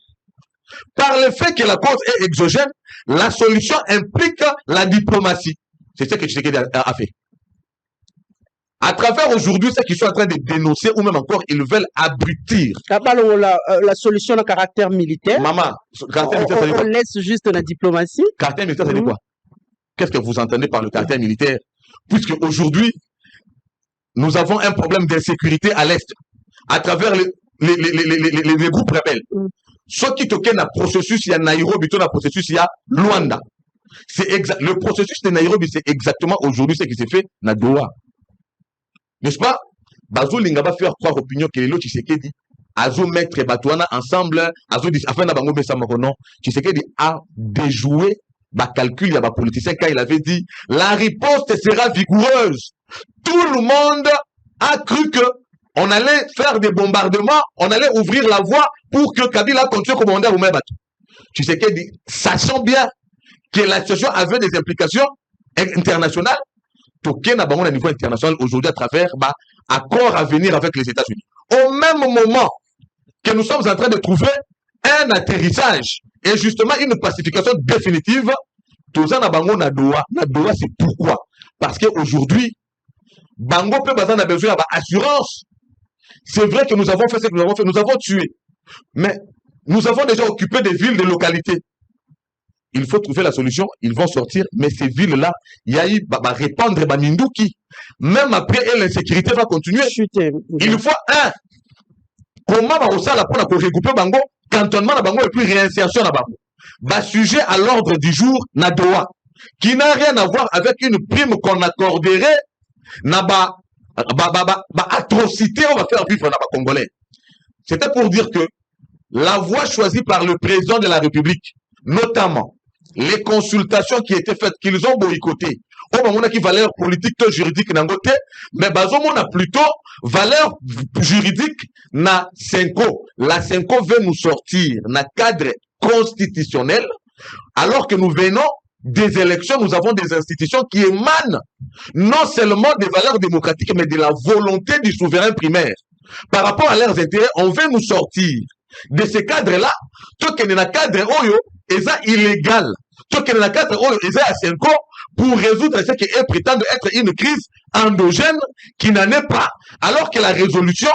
Par le fait que la cause est exogène, la solution implique la diplomatie. C'est ce que Tshisekedi a fait. À travers aujourd'hui, ceux qui sont en train de dénoncer ou même encore, ils veulent abrutir. La solution de caractère militaire. Maman, caractère militaire, ça veut quoi? On laisse juste la diplomatie. Caractère militaire, ça veut quoi? Qu'est-ce que vous entendez par le caractère militaire? Puisque aujourd'hui, nous avons un problème d'insécurité à l'Est, à travers les groupes rebelles. Ce qui toquent un processus, il y a Nairobi, il y a un processus, il y a Luanda. Le processus de Nairobi, c'est exactement aujourd'hui ce qui s'est fait à Doha. N'est-ce pas? Bazo Lingaba faire croire opinion que les lots Tshisekedi, Azo mettre Batouana ensemble, Azo dit, afin d'abango Bessa Maronon, Tshisekedi a déjoué, calcul, il y a politicien, quand il avait dit, la riposte sera vigoureuse. Tout le monde a cru que on allait faire des bombardements, on allait ouvrir la voie pour que Kabila continue à commander au Mabatou. Tshisekedi, sachant bien que la situation avait des implications internationales, token à au niveau international aujourd'hui à travers accord à venir avec les États-Unis. Au même moment que nous sommes en train de trouver un atterrissage et justement une pacification définitive, tout ça na bango na Doha. Na Doha, c'est pourquoi? Parce qu'aujourd'hui, Bango peut a besoin d'assurance. C'est vrai que nous avons fait ce que nous avons fait, nous avons tué. Mais nous avons déjà occupé des villes, des localités. Il faut trouver la solution, ils vont sortir, mais ces villes-là, il y a eu répandre Minduki. Même après, l'insécurité va continuer. Il faut comment va ça pour regrouper Bango, cantonnement na Bango et puis réinsertion na Bango. Sujet à l'ordre du jour na Doha, qui n'a rien à voir avec une prime qu'on accorderait na atrocité, on va faire vivre na Congolais. C'était pour dire que la voie choisie par le président de la République, notamment les consultations qui étaient faites, qu'ils ont boycotté. On a qui valeur politique ou juridique n'a côté, mais on a plutôt valeur juridique na Senko. La Senko veut nous sortir na cadre constitutionnel, alors que nous venons des élections, nous avons des institutions qui émanent non seulement des valeurs démocratiques, mais de la volonté du souverain primaire. Par rapport à leurs intérêts, on veut nous sortir de ce cadre-là, tout que dans cadre oyo, est illégal. Tout que dans cadre oyo, est à Senko, pour résoudre ce qui est prétendre être une crise endogène qui n'en est pas. Alors que la résolution,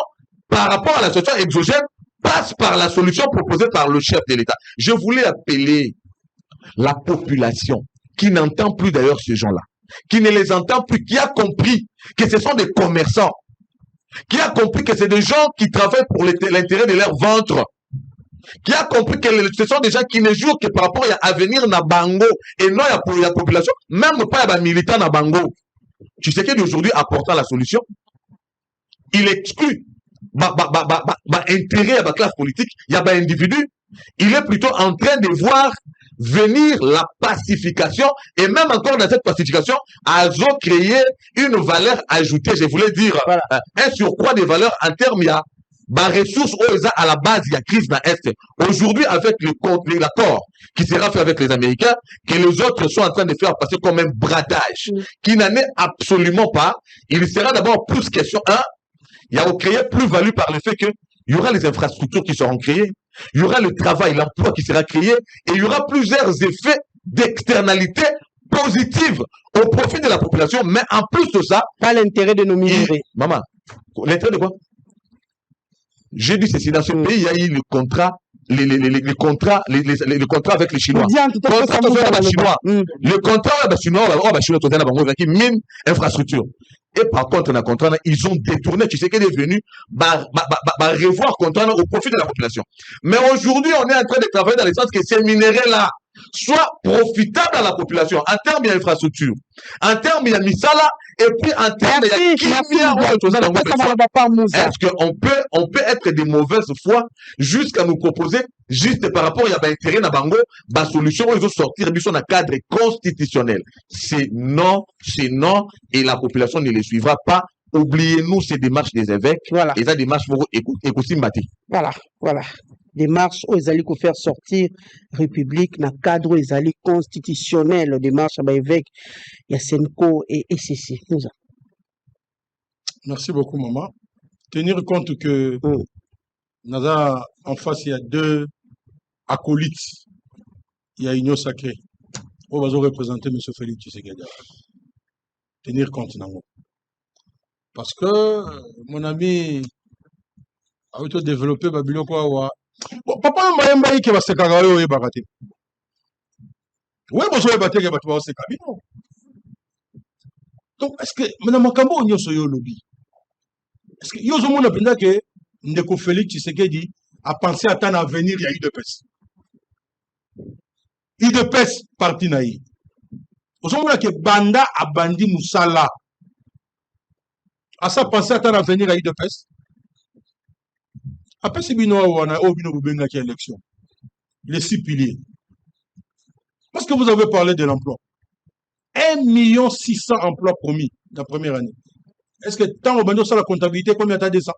par rapport à la situation exogène, passe par la solution proposée par le chef de l'État. Je voulais appeler la population, qui n'entend plus d'ailleurs ces gens-là, qui ne les entend plus, qui a compris que ce sont des commerçants, qui a compris que c'est des gens qui travaillent pour l'intérêt de leur ventre, qui a compris que ce sont des gens qui ne jouent que par rapport à l'avenir na bango et non pour la population, même pas à militants na bango. Tu sais qu'aujourd'hui, apportant la solution, il exclut intérêt à la classe politique, il y a un individu, il est plutôt en train de voir venir la pacification et même encore dans cette pacification, elles ont créé une valeur ajoutée, je voulais dire, voilà, un surcroît de valeurs en termes, il y a ressources à la base, il y a crise dans l'Est. Aujourd'hui, avec l'accord qui sera fait avec les Américains, que les autres sont en train de faire passer comme un bradage, qui n'en est absolument pas, il sera d'abord plus question, il y a créé plus-value par le fait qu'il y aura les infrastructures qui seront créées, il y aura le travail, l'emploi qui sera créé, et il y aura plusieurs effets d'externalité positive au profit de la population, mais en plus de ça... Pas l'intérêt de nos minéraux. Maman, l'intérêt de quoi? J'ai dit ceci, dans ce pays, il y a eu le contrat, les contrats avec les Chinois. Le contrat avec les Chinois, qui mine infrastructure. Et par contre, dans le contrat, ils ont détourné, tu sais qu'elle est venue, revoir le contrat au profit de la population. Mais aujourd'hui, on est en train de travailler dans le sens que ces minéraux-là soient profitables à la population, en termes d'infrastructure, en termes de misala, et puis en termes de est-ce qu'on peut être de mauvaise foi jusqu'à nous proposer, juste par rapport à l'intérêt de Bango, la solution où ils vont sortir dans un cadre constitutionnel. C'est non, et la population ne les suivra pas. Oubliez-nous ces démarches des évêques, voilà. Et ces démarches vont écouter Mbati. Voilà. Démarche où ils allaient faire sortir République dans le cadre où ils allaient constitutionnel, démarche à l'évêque, il y a Senko et ECC. Merci beaucoup, maman. Tenir compte que en face, il y a deux acolytes. Il y a Union Sacrée. On va représenter M. Félix Tshisekedi. Tenir compte, parce que mon ami a auto-développé Babiloko. Papa Mayamba qui va se carrer et barater. Oui, bonjour, bater qui va se carrer. Donc, est-ce que Mme Makambo on y lobby? Est-ce que yo zomo na penda que Ndeko Félix Tshisekedi a pensé à tant avenir il y a UDPS parti naï. Ozomo na que banda a bandi musala. À ça penser à tant avenir à UDPS. Après, c'est bino wana obino bubenga qui élection. Les 6 piliers. Parce que vous avez parlé de l'emploi. 1 600 000 emplois promis la première année. Est-ce que tant au bando sur la comptabilité, combien t'as ça?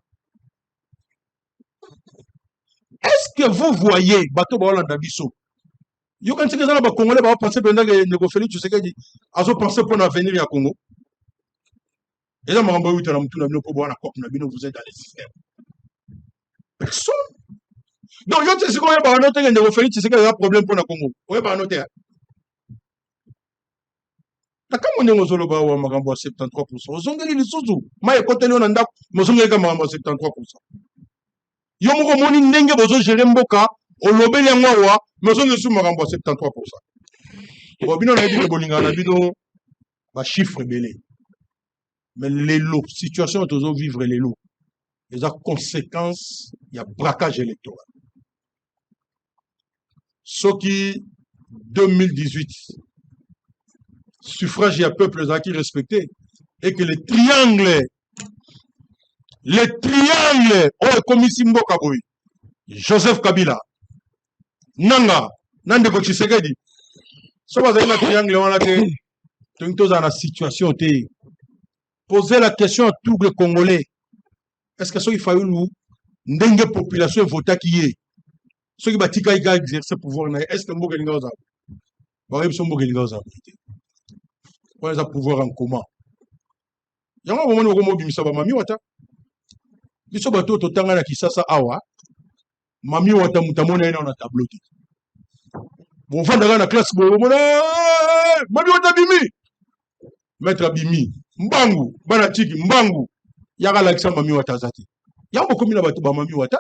Est-ce que vous voyez bateau Baolanda Bisso? Yo quand c'est que ça va Congolais va penser pendant que Ndeko Félix Tshisekedi a penser pour l'avenir à Congo. Et là Maramba Wita na mutuna bino ko bwana kop na bino vous êtes dans les systèmes. Personne. Donc, il y a des gens qui ont noté que Ndeko Félix Tshisekedi a un problème pour le Congo. Oui, bah, noté. Quand on est au Zoloba ou à Magambo à 73%, on a dit les sous-sous. Mais quand on est en Andak, on a dit à 73%. Il y a un moment où on a dit gérer Mboka, on a dit à Mwawa, mais on a dit Magambo à 73%. On a dit que Bolinga, on a dit que chiffre belé. Mais les lots, situation est toujours vivre les lots. Les conséquences, il y a braquage électoral. Ce qui, 2018, suffrage, il y a peuple qui respecté, et que les triangles, oh, comme ici Mboka Boy, Joseph Kabila, Nanga, Ndeko Tshisekedi, So vous avez un triangle, on a dans la situation. Posez la question à tous les Congolais. Est-ce que il faut une population vota qui est ceux qui battent exercer pouvoir est-ce que vous avez un pouvoir en commun? Il y a un moment où vous avez mami wata. Ils sont bateaux au temps à Kisasa Awa. Mami wata mutamona dans la tableau. Bon, on va dans la classe. Mami wata bimi. Maître Bimi. Mbangu. Banatiki. Mbangu. Yaga l'accent mami wata zati. Y'a beaucoup de bateaux mami wata.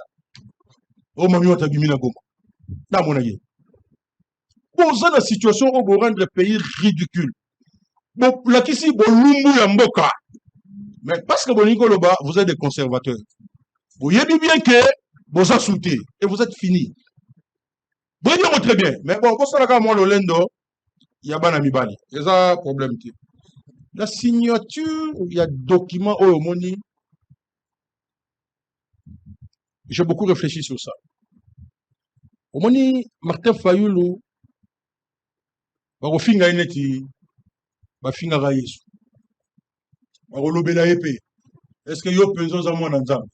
Oh, mami wata bimi na goma. Dans mon avis. Pour ça, la situation au rendre le pays ridicule. Bon, là, ici, bon, lumbu ya mboka. Mais parce que bon, Nicoloba, vous êtes des conservateurs. Vous voyez bien que vous avez sauté et vous êtes fini. Vous voyez très bien. Mais bon, pour ça, moi, le lendo, il y a banami bani. C'est ça le problème. La signature, il y a document au moni. J'ai beaucoup réfléchi sur ça. Au moni, Martin Fayoulou, barofinga ineti, bafinga rayesu. Barolobela épée. Est-ce que yo penso za mwana nzambe?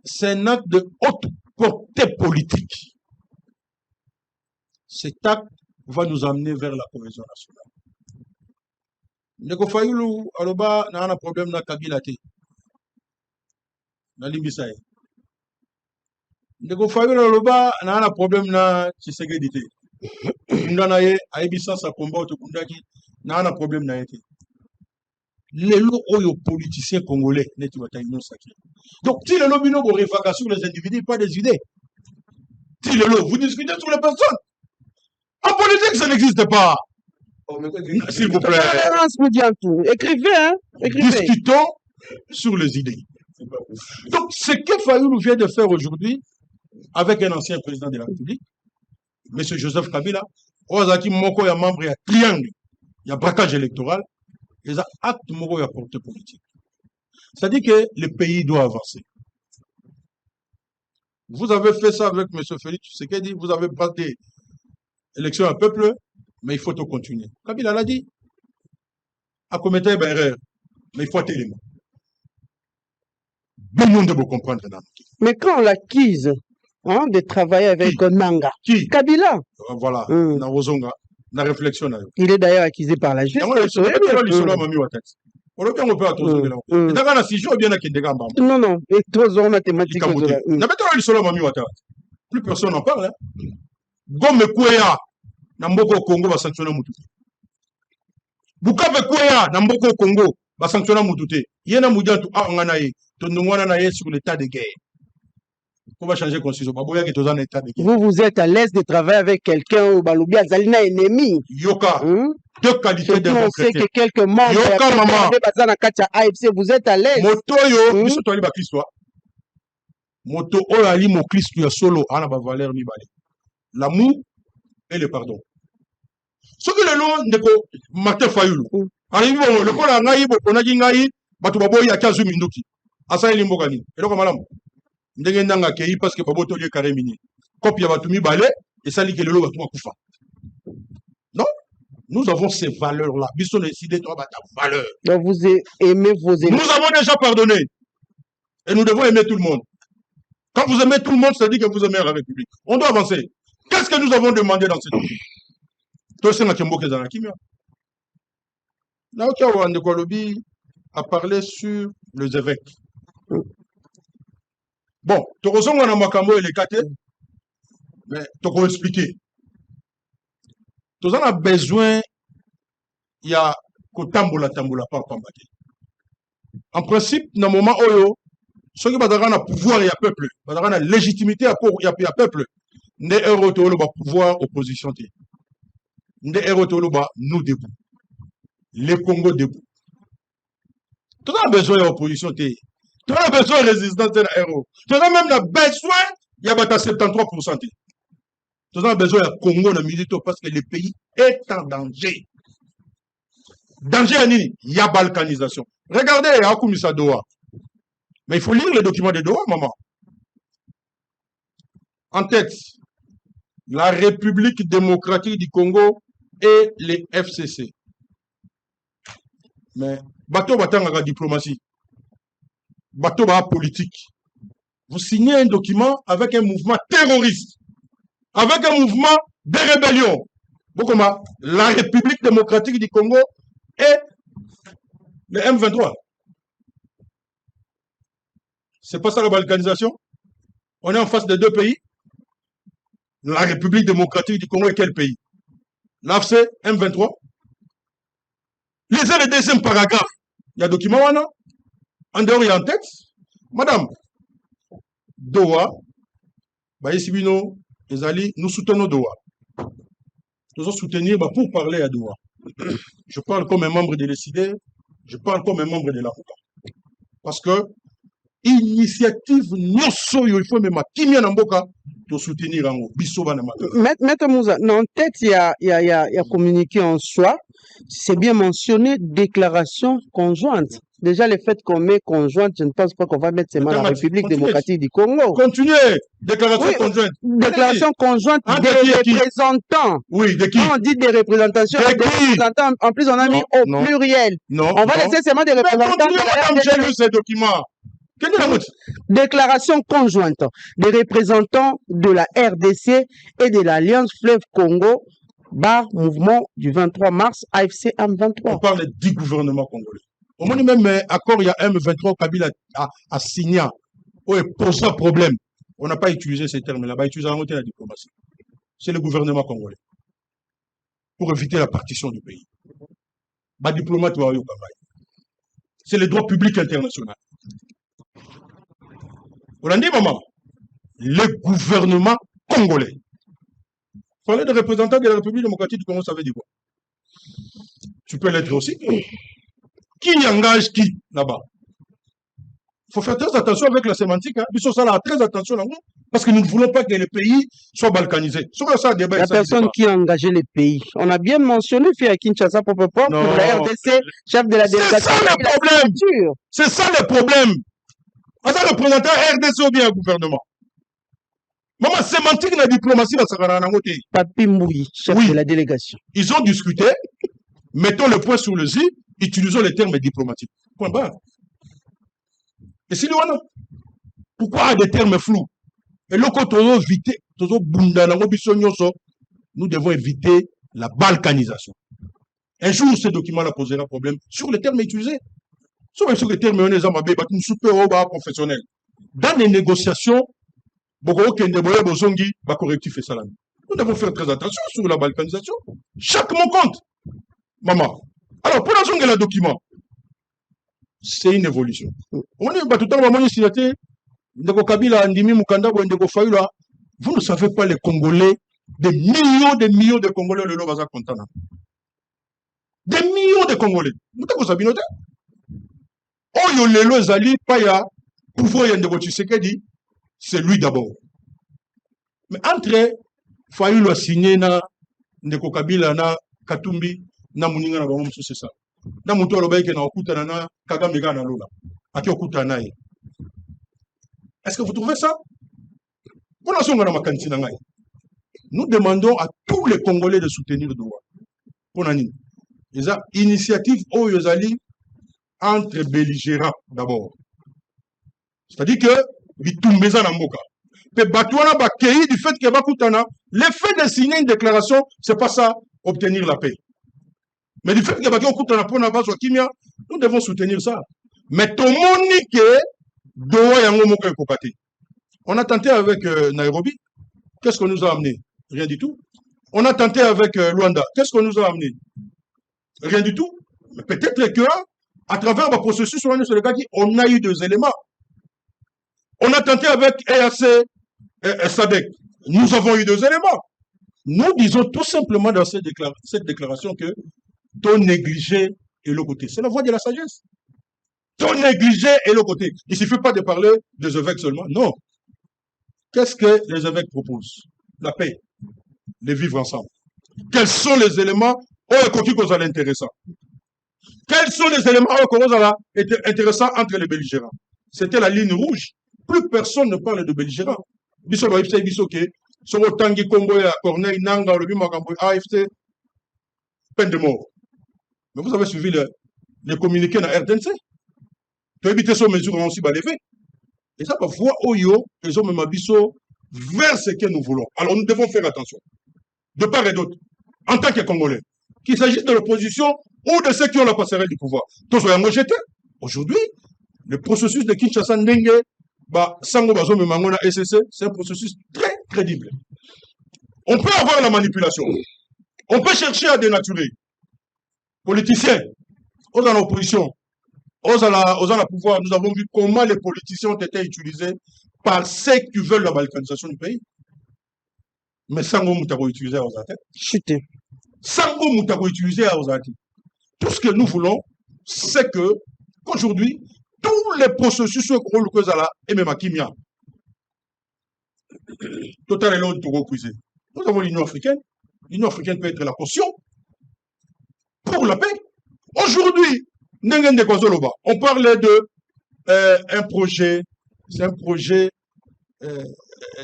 C'est un acte de haute portée politique. Cet acte va nous amener vers la cohésion nationale. Ndeko Fayulu aloba na un problème na Kabila te. Na Limbisa. Ndeko Fayulu aloba na un problème na Tshisekedi te. Ndana ye aibisa sa combat to kundaki na un problème na été. Les lots politiciens congolais n'est pas une sacrée. Donc, si le lobby vous réfléchissez sur les individus, pas des idées. Si le lot, vous discutez sur les personnes. En politique, ça n'existe pas. S'il vous plaît. Écrivez, hein. Écrivez. Discutons sur les idées. Donc, ce que Fayoulou vient de faire aujourd'hui, avec un ancien président de la République, M. Joseph Kabila, Ozaki Moko, il y a membre, il y a triangle, il y a braquage électoral. Les actes moraux à portée politique. C'est-à-dire que le pays doit avancer. Vous avez fait ça avec M. Félix Tshisekedi, vous avez braqué l'élection à peuple, mais il faut tout continuer. Kabila l'a dit. À commettre une erreur, mais il faut atteindre les mots. Tout le monde doit comprendre. Mais quand on l'acquise de travailler avec Nanga, qui? Kabila. Voilà, dans Ozonga. La réflexion. Il est d'ailleurs accusé par la justice. Non, non, et tous ont mathématiques. Plus personne n'en parle. Gomme Kwea, Namboko Congo va sanctionner Moutouté. Bukabe Kwea, Namboko Congo va sanctionner Moutouté. Yena Moudiatou, Anganaï, Tondouana sur l'état de guerre. On va changer de constitution. Vous êtes à l'aise de travailler avec quelqu'un au Balubia Zalina ennemi. Yoka. Deux qualités de on sait que quelques membres Yoka maman. Vous êtes à l'aise. Moto yo, biso to ali ba Christ. Moto o ali mo Christ ya solo ana ba valeur ni balé. L'amour et le pardon. Ce que le nom de Martin Fayoulou. Ani bon le ko la ngai bo onaki ngai batu baboyi ya 15 minutes. Asa eli mbokani. Eloko malamu. Ndenge ndanga kei parce que babo toli carré mini. Copie ya batumi balé et ça li que le lo batuma kufa. Non, nous avons ces valeurs là. Biso décidé toi ta valeur. Donc vous aimez vos ennemis. Nous avons déjà pardonné et nous devons aimer tout le monde. Quand vous aimez tout le monde, ça dit que vous aimez la République. On doit avancer. Qu'est-ce que nous avons demandé dans cette vie? Toi c'est Nakembo Kezana Kimia. Naokia Wande Kolobi a parlé sur les évêques. Bon, tu ressens qu'on a Makambo et les Kate, mais tu peux expliquer. Tu as besoin, il y a Tamboula par Pambate. En principe, dans le moment où ceux qui ont le pouvoir, il y a peuple, il y a la légitimité, il y a peuple. Nous avons le pouvoir, opposition. Nous avons nous debout. Les Congo debout. Tu as besoin d'opposition. Tu as besoin de résistance de l'héros. Tu as même besoin, il y a 73%. Tu as besoin de Congo dans le parce que le pays est en danger. Danger, il y a balkanisation. Regardez, il y a Akoumissa Doha. Mais il faut lire les documents de Doha, maman. En tête, la République démocratique du Congo et les FCC. Mais, bateau batanga diplomatie, bateau politique. Vous signez un document avec un mouvement terroriste, avec un mouvement de rébellion. Comment la République démocratique du Congo et le M23. C'est pas ça la balkanisation? On est en face de deux pays. La République démocratique du Congo et quel pays? L'AFC, M23. Lisez le deuxième paragraphe. Il y a document en dehors et en texte. Madame, Doha, Baïsibino, Ezali, nous soutenons Doha. Nous allons soutenir pour parler à Doha. Je parle comme un membre de l'ECD, je parle comme un membre de l'AFCA. Parce que initiative il faut même Kimia Namboka pour soutenir en Bissoba Namaka. Maître Moussa, en tête, il y a communiqué en soi, c'est bien mentionné, déclaration conjointe. Déjà, le fait qu'on met conjointe, je ne pense pas qu'on va mettre seulement la République démocratique du Congo. Continuez. Déclaration conjointe. Déclaration conjointe des représentants. Oui, de qui? On dit des représentations. Des représentants. En plus, on a mis au pluriel. Non. On va laisser seulement des représentants. J'ai lu ces documents. Déclaration conjointe des représentants de la RDC et de l'Alliance Fleuve Congo, mouvement du 23 mars, AFC M23. On parle du gouvernement congolais. Au moins, même accord, il y a M23, Kabila a signé. Oui, pour ça, problème. On n'a pas utilisé ces termes-là. On a utilisé la diplomatie. C'est le gouvernement congolais. Pour éviter la partition du pays. Diplomate, c'est le droit public international. On a dit, maman, le gouvernement congolais. Parler de représentants de la République démocratique du Congo, ça veut dire quoi? Tu peux l'être aussi. Qui engage qui là-bas? Il faut faire très attention avec la sémantique. Hein. Très attention là-bas. Parce que nous ne voulons pas que le pays soit balkanisé. La personne qui a engagé les pays. On a bien mentionné Fia Kinshasa pour la RDC, chef de la délégation. C'est ça le problème. C'est ça le problème. En tant que représentant RDC ou bien un gouvernement. Maman, sémantique de la diplomatie, Papi Mouyi, chef de la délégation. Ils ont discuté. Mettons le point sur le Z. Utilisons les termes diplomatiques. Point barre. Et si nous avons, pourquoi des termes flous? Et là, quand on éviter, nous devons éviter la balkanisation. Un jour, ce document-là posera problème sur les termes utilisés. Sur les termes, on est professionnel. Dans les négociations, nous devons faire très attention sur la balkanisation. Chaque mot compte. Maman. Alors, pour la zone de la document, c'est une évolution. On est tout le temps, vous ne savez pas les Congolais, des millions de Congolais, le Lobaza Contana. Des millions de Congolais. Vous savez, oh, le Zali, Paya, pouvoir Yandego Tshisekedi, c'est lui d'abord. Mais entre, Fayulu a signé na Ndeko Kabila na Katumbi, na muninga na bango c'est ça. Na muto alobaki na okutana na Kagame na lola. Aki okutana ye. Est-ce que vous trouvez ça? Nous demandons à tous les Congolais de soutenir Doha. Pour une initiative Oyozali entre belligérants d'abord. C'est-à-dire que Bitumbeza Namboka. Du fait que Bakutana, l'effet de signer une déclaration, c'est pas ça, obtenir la paix. Mais du fait que Bakutana pour la base Kimia, nous devons soutenir ça. Mais tout le monde dit que Doha Yango Moka Kopati. On a tenté avec Nairobi. Qu'est-ce qu'on nous a amené? Rien du tout. On a tenté avec Luanda. Qu'est-ce qu'on nous a amené? Rien du tout. Mais peut-être que, à travers le processus, on a eu deux éléments. On a tenté avec EAC et SADC. Nous avons eu deux éléments. Nous disons tout simplement dans cette déclaration que ton négligé est le côté. C'est la voie de la sagesse. Ton négligé est le côté. Il ne suffit pas de parler des évêques seulement. Non. Qu'est-ce que les évêques proposent? La paix, les vivre ensemble. Quels sont les éléments intéressants? Quels sont les éléments intéressants entre les belligérants? C'était la ligne rouge. Plus personne ne parle de belligérants. Soko Tanguy Kombo et Corneille Nanga, le Bimakambo AFC, peine de mort. Mais vous avez suivi les communiqués dans RDNC. Tu as évité ces mesures aussi lever. Et ça, parfois, Oyo, ils ont même abisso vers ce que nous voulons. Alors nous devons faire attention, de part et d'autre, en tant que Congolais, qu'il s'agisse de l'opposition ou de ceux qui ont la passerelle du pouvoir. Tous soyons rejetés. Aujourd'hui, le processus de Kinshasa Ndenge, Sango Bazo Memangona SSC, c'est un processus très crédible. On peut avoir la manipulation. On peut chercher à dénaturer. Politiciens, aux en opposition, aux en la pouvoir, nous avons vu comment les politiciens ont été utilisés par ceux qui veulent la balkanisation du pays. Mais Sango Moutako utilisé à Ozate. Chuté. Sango Moutako utilisé à Ozate. Tout ce que nous voulons, c'est que, qu'aujourd'hui, tous les processus sont là et même à Kimia. Total et l'autre nous avons l'Union africaine. L'Union africaine peut être la caution pour la paix. Aujourd'hui, on parlait de un projet, c'est un projet,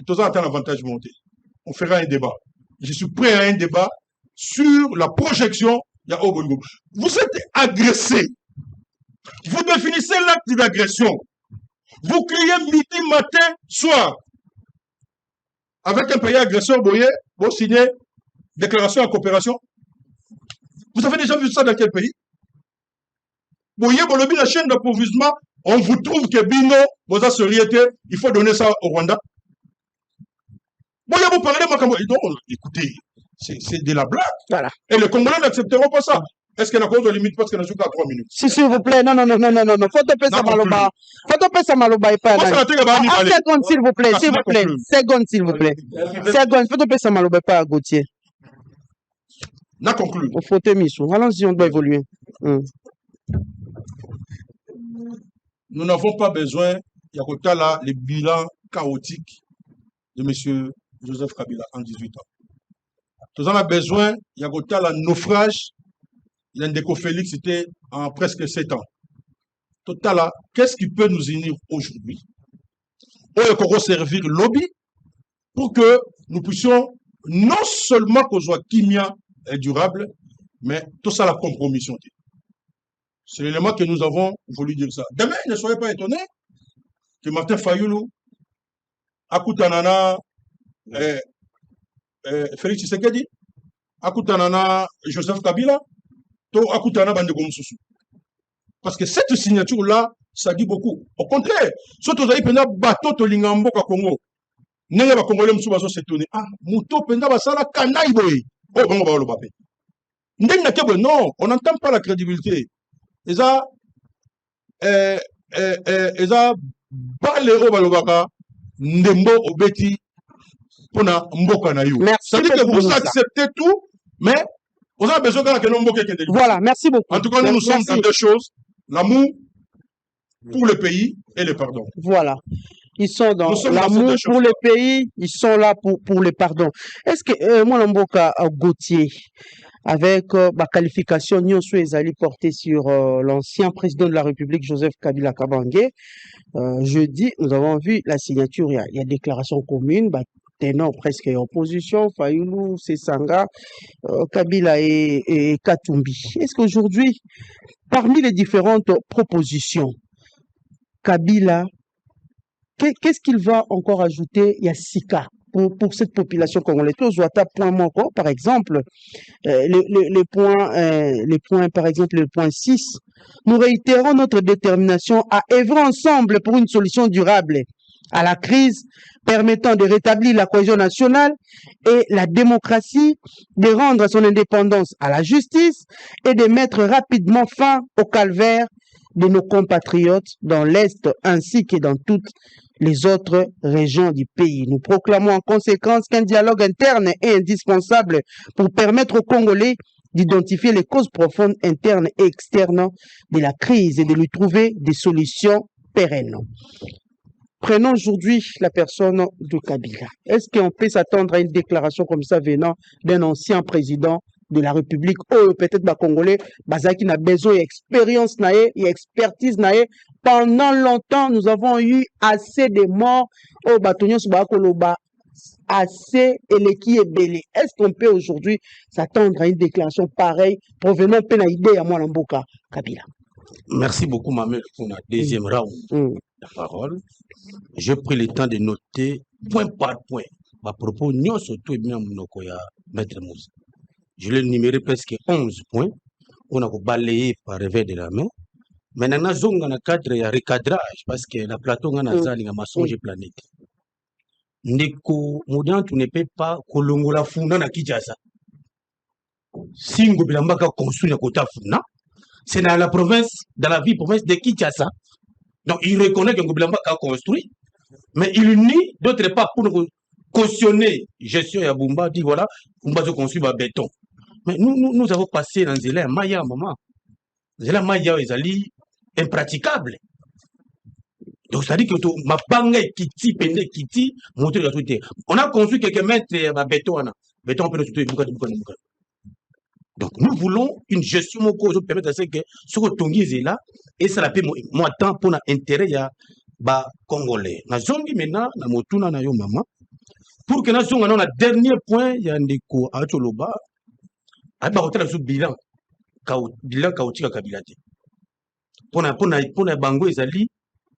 tous un avantage monté. On fera un débat. Je suis prêt à un débat sur la projection. Vous êtes agressé. Vous définissez l'acte d'agression. Vous criez midi, matin, soir. Avec un pays agresseur, vous signez déclaration en coopération. Vous avez déjà vu ça dans quel pays? La chaîne d'approvisionnement, on vous trouve que Bino, vos associés, il faut donner ça au Rwanda. Vous parlez, écoutez, c'est de la blague. Voilà. Et les Congolais n'accepteront pas ça. Est-ce qu'il y a une cause de limite parce qu'il n'a qu'à 3 minutes? Si, s'il vous plaît, non. Faut te payer Maloba. Faut te payer Maloba et pas. Seconde, s'il vous plaît, Seconde, s'il vous plaît. Seconde, faut te payer Maloba et pas à Gauthier. N'a conclu. Au faut te miso. Allons-y, on doit évoluer. Nous n'avons pas besoin, Yakotala, les bilans chaotiques de M. Joseph Kabila en 18 ans. Nous en avons besoin, Yakotala, naufrage. L'Indéco Félix, c'était en presque 7 ans. Total, qu'est-ce qui peut nous unir aujourd'hui? On va servir lobby pour que nous puissions non seulement qu'on soit kimia et durable, mais tout ça la compromission. C'est l'élément que nous avons voulu dire ça. Demain, ne soyez pas étonnés que Martin Fayoulou, Akutanana, Félix Tshisekedi, Akutanana, Joseph Kabila, parce que cette signature-là, ça dit beaucoup. Au contraire, surtout vous avez un bateau de Lingambo à Congo. N'est pas Congolais qui s'étonner. Ah, Mouto Penda Basala Kanaïboy. Oh, on va le papier. Non, on n'entend pas la crédibilité. Ils ont balé au Balobaka, Ndembo Obeti, pour na Mboka na you. Ça dit que vous acceptez tout, mais on a besoin que l'on moque. Voilà, merci beaucoup. En tout cas, nous sommes dans deux choses, l'amour pour le pays et le pardon. Voilà. Ils sont dans l'amour pour le pays, ils sont là pour le pardon. Est-ce que moi, Mboka Gauthier, avec ma qualification, nous sommes portée sur l'ancien président de la République, Joseph Kabila Kabange, jeudi, nous avons vu la signature, il y a déclaration commune, tenant presque opposition, Fayoulou, Sesanga, Kabila et Katumbi. Est-ce qu'aujourd'hui, parmi les différentes propositions, Kabila, qu'est-ce qu'il va encore ajouter? Il y a 6 cas pour cette population congolaise. Par exemple, les points, par exemple, le point 6, nous réitérons notre détermination à œuvrer ensemble pour une solution durable à la crise, permettant de rétablir la cohésion nationale et la démocratie, de rendre son indépendance à la justice et de mettre rapidement fin au calvaire de nos compatriotes dans l'Est ainsi que dans toutes les autres régions du pays. Nous proclamons en conséquence qu'un dialogue interne est indispensable pour permettre aux Congolais d'identifier les causes profondes internes et externes de la crise et de lui trouver des solutions pérennes. Prenons aujourd'hui la personne de Kabila. Est-ce qu'on peut s'attendre à une déclaration comme ça venant d'un ancien président de la République, ou peut-être les Congolais, qui n'a besoin d'expérience et expertise. Pendant longtemps, nous avons eu assez de morts au bâtonnier assez eleki ebele. Est-ce qu'on peut aujourd'hui s'attendre à une déclaration pareille provenant de la idée à Mwana Mboka Kabila? Merci beaucoup, Mamel, pour la deuxième round de la parole. J'ai pris le temps de noter point par point ma propos, nous surtout bien Maître Moussa. Je l'ai numéré presque 11 points. On a balayé par revers de la main. Maintenant, on a un cadre de recadrage parce que la plateau a un mensonge planète. Ndeko Moudan, tu ne peux pas kolongola funa na Kinshasa. Si Ngobilamba a construit le quota funa, c'est dans la province, dans la ville province de Kinshasa. Donc il reconnaît que Ngobilamba a construit, mais il nie d'autre part pour nous cautionner gestion ya Bumba, dit voilà, Bumba se construit par béton. Mais nous avons passé dans Zéla Maya, maman. Zéla Maya, ils allaient impraticable. Donc, ça dit que ma banga kiti, pende kiti, monter la tout. On a construit quelques mètres de béton. Béton, on peut le soutenir. Donc, nous voulons une gestion qui permet à ce que ce que Tongi est là, et ça la paie moins temps pour l'intérêt ya ba Congolais. Na zongi maintenant, na motuna na yo maman. Pour que nous ayons un dernier point, il y a un déco à Tcholoba. À Barotel, sur bilan chaotique à Kabilate. Pour la Bango Ezali,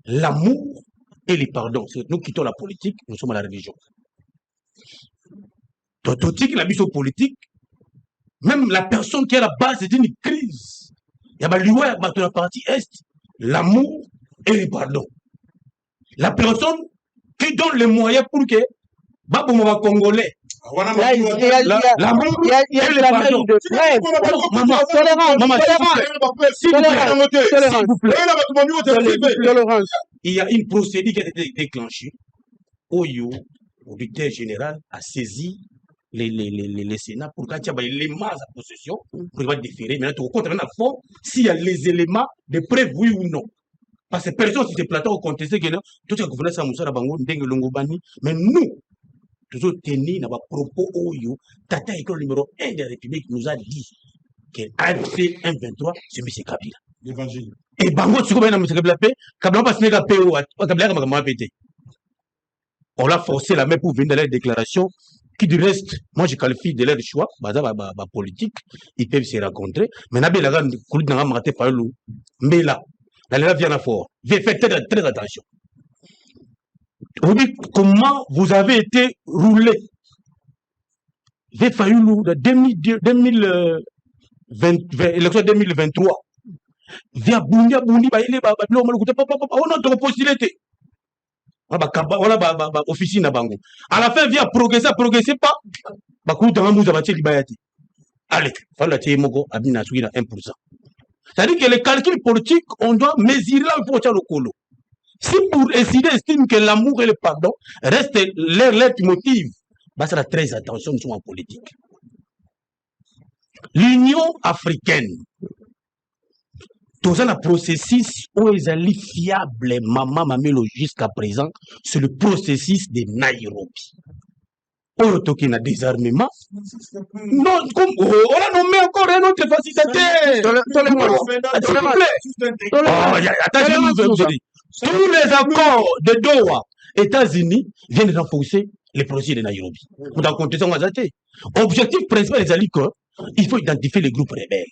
l'amour et le pardon. C'est nous quittons la politique, nous sommes à la religion. Donc, tout ce qui est la politique, même la personne qui est à la base d'une crise, il y a la partie Est, l'amour et le pardon. La personne qui donne les moyens pour que Babou Congolais. Il y a la main de frère. Tolérance. Il y a une procédure qui a été déclenchée. Oyo, auditeur général, a saisi les Sénats pour qu'il y ait les éléments à possession pour qu'il va déférer. Maintenant, tu comptes à fond s'il y a les éléments de preuve, oui ou non. Parce que personne, si c'est plateau, contesté que tout ce que vous voulez, ça moussa la bango, dengue longobani. Mais nous, toujours tenir dans propos oyo, Tata école numéro 1 de la République nous a dit que AFC 123, c'est M. Kabila. L'évangile. Et bango, tu connais M. Kabila, Kabila pas signé PO, Kabila m'a pété. On l'a forcé la main pour venir dans la déclaration, qui du reste, moi je qualifie de leur choix, politique, ils peuvent se rencontrer. Mais Nabi la grande coulis n'a pas maté par l'eau. Mais là, la vient à fort. Faites très attention. Vous dites comment vous avez été roulé. J'ai failli de 2023. Via Bundi, on a possibilité. On a officine à Bango. À la fin, via progresser pas. Allez, il faut la tirer moko à 1%. C'est-à-dire que les calculs politiques, on doit mesurer là où il faut le colo. Si pour décider, estime que l'amour et le pardon restent leur motif, bah ça a très attention, nous sommes en politique. L'Union africaine, tout ça, le processus où ils allaient fiable, maman Mamelo jusqu'à présent, c'est le processus de Nairobi. On a désarmement. Non, comme on a nommé encore un autre facilitateur. Tous les accords de Doha, États-Unis, viennent renforcer les projets de Nairobi. Vous en comptez ça, objectif principal des alliés, il faut identifier les groupes rebelles.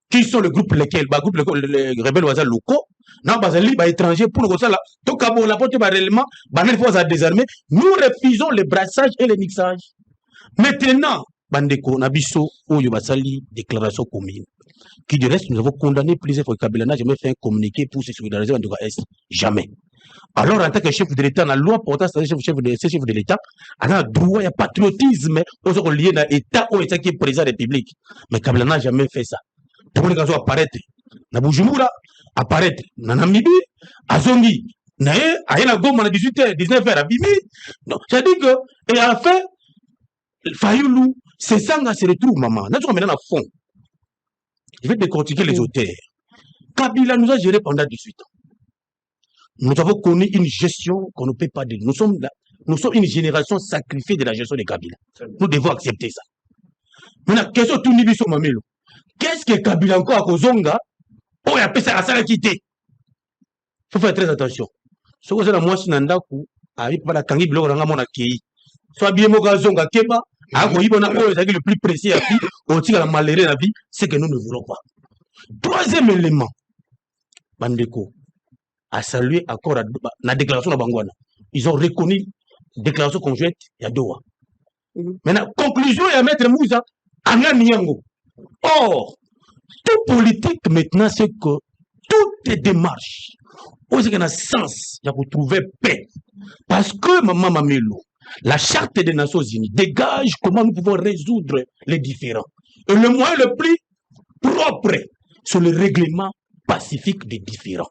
Qui sont les groupes lesquels? Les rebelles locaux, non, les étrangers, pour nous, là, tout cas, la porte réellement, les forces à désarmer, nous refusons les brassages et les mixages. Maintenant, Bandeko, Nabiso, Oyobasali, déclaration commune. Qui du reste, nous avons condamné plusieurs fois Kabila n'a jamais fait un communiqué pour se solidariser en tout cas Est. Jamais. Alors, en tant que chef de l'État, la loi portant sur chef de l'État, on a droit à patriotisme, on se lié à l'État ou l'État qui est président de la République. Mais Kabila n'a jamais fait ça. Pour les cas apparaître, na Bujumbura, apparaître, na Namibie, à Zongi, na Ayana Goma, na 18h, 19h, à Bimi. Donc, c'est-à-dire que, et à la fin, Fayoulou, c'est ça que se retrouve, maman. Nous sommes maintenant à fond. Je vais décortiquer les auteurs. Kabila nous a géré pendant 18 ans. Nous avons connu une gestion qu'on ne peut pas dire. Nous sommes une génération sacrifiée de la gestion de Kabila. Nous devons accepter ça. Maintenant, question tout niveau sur Mamelo. Qu'est-ce que Kabila encore à Kozonga? Oh, il a appelé ça la salle à quitter. Il faut faire très attention. Ce que c'est la moitié nandaku, avec la kangi blog ranga mon akei. soit bien Mogazonga Keba, le plus précis à vie, on tire la malheur la vie, c'est que nous ne voulons pas. Troisième élément, Bandeko a salué accord la déclaration de Bangwana. Ils ont reconnu déclaration conjointe à Doha. Maintenant, conclusion, il y a Maître Moussa, Anga Niango. Or, toute politique maintenant, c'est que toutes les démarches, où il y a un sens, il y a pour trouver paix. Parce que, Maman Mamelo, la Charte des Nations Unies dégage comment nous pouvons résoudre les différends. Et le moyen le plus propre, c'est le règlement pacifique des différends.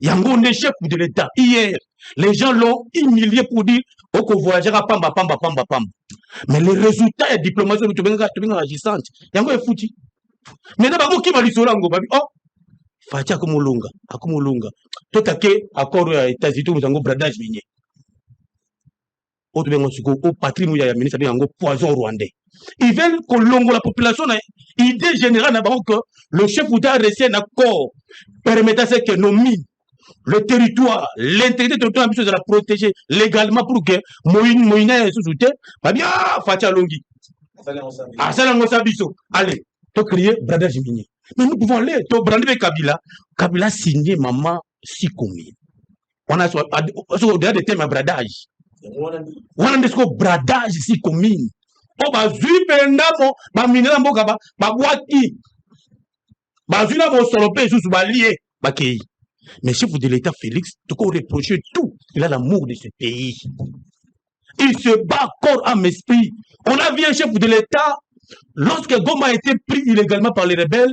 Il y a un chef de l'État. Hier, les gens l'ont humilié pour dire qu'on voyagera pamba. Mais les résultats et diplomatie de Tobinga agissante, il y a un foutu. Mais d'abord, qui m'a dit cela? Oh, Fatia Akumulunga. Tout à fait, accord aux États-Unis, nous avons bradage minier. Au patrimoine, il y a un poison rwandais. Ils veulent que la population ait idée générale d'abord que le chef d'État a reçu un accord permettant que nos mines, le territoire, l'intégrité du territoire de la protéger légalement pour que Moïna et sous-souté, bien, Fatia Longi. Ah, ça l'a biso. Allez, tu crier bradage minier. Mais nous pouvons aller, tu brander Kabila. Kabila signé maman 6 communes. On a au-delà des thèmes à bradage. On a des bradage 6 communes. On va zuiper ndamo, ba minera mboka ba waki. Ba zuina bo solope sous balié, ba kei. Mais chef de l'État Félix, tu peux reprocher tout. Il a l'amour de ce pays. Il se bat corps âme esprit. On a vu un chef de l'État, lorsque Goma a été pris illégalement par les rebelles,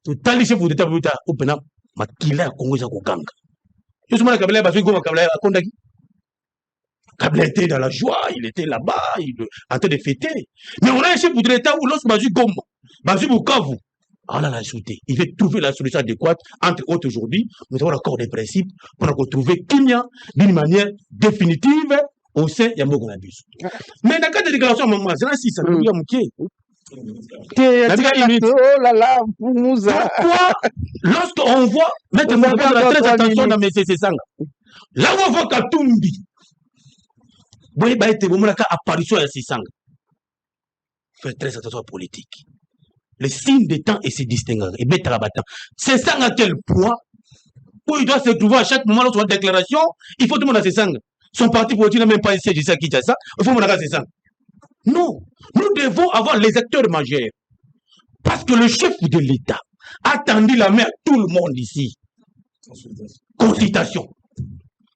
tout le chef de l'État au Pénal, ma kila Congo za Koganga. Je suis mal à Kabila, parce que Goma Kabila a condamné. Kabila était dans la joie, il était là-bas, en train de fêter. Mais on a un chef de l'État où lorsque Bazu Goma, Bazu Bukavu, on l'a ajouté. Il veut trouver la solution adéquate. Entre autres, aujourd'hui, nous avons encore des principes pour retrouver Kimia d'une manière définitive au sein de Yamogonabus. Mais dans le cas de déclaration, maman, c'est là si ça veut dire Mouké. Pourquoi, lorsqu'on voit, mettre très attention dans mes Sanga, là où on voit Katumbi, vous voyez, il y a apparition à Sanga. Faites très attention à la politique. Les signes des temps et se distinguent. Et bien, c'est ça à quel point, où il doit se trouver à chaque moment lorsqu'on a une déclaration, il faut tout le monde à ses sangs. Son parti politique n'a même pas essayé de dire qui a ça, il faut tout le monde à ses sangs. Non, nous devons avoir les acteurs majeurs. Parce que le chef de l'État a tendu la main à tout le monde ici. Consultation.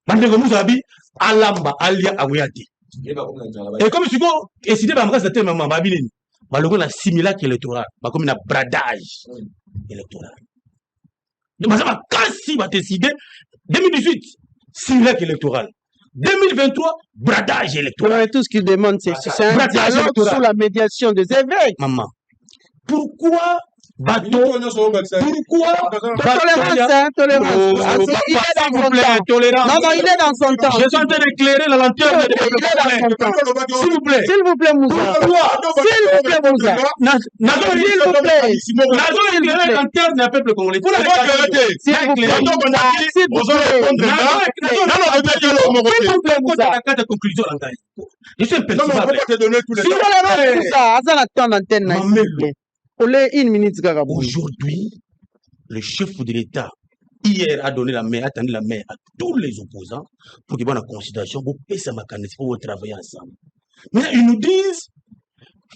Maintenant, nous avons dit, Alamba, Alia, Aweyati. Et comme si vous décidez de me dire, maman, la simulacre électoral, comme un bradage électoral. Donc, si va décider, 2018, simulacre électoral. 2023, bradage électoral. Tout ce qu'il demande, c'est un dialogue sous la médiation des évêques. Maman, pourquoi bateau? Pourquoi tolérance? Non, il est dans son temps. Je suis en train d'éclairer la lanterne. S'il vous plaît. S'il vous plaît, Moussa. S'il vous plaît, Moussa. S'il vous plaît. Nazo éclairer la lanterne du peuple congolais. Pour la s'il vous plaît. S'il vous plaît, Moussa. Je suis un personnage. Aujourd'hui, le chef de l'État, hier, a donné la main, a tendu la main à tous les opposants pour qu'ils prennent en considération pour travailler ensemble. Mais ils nous disent,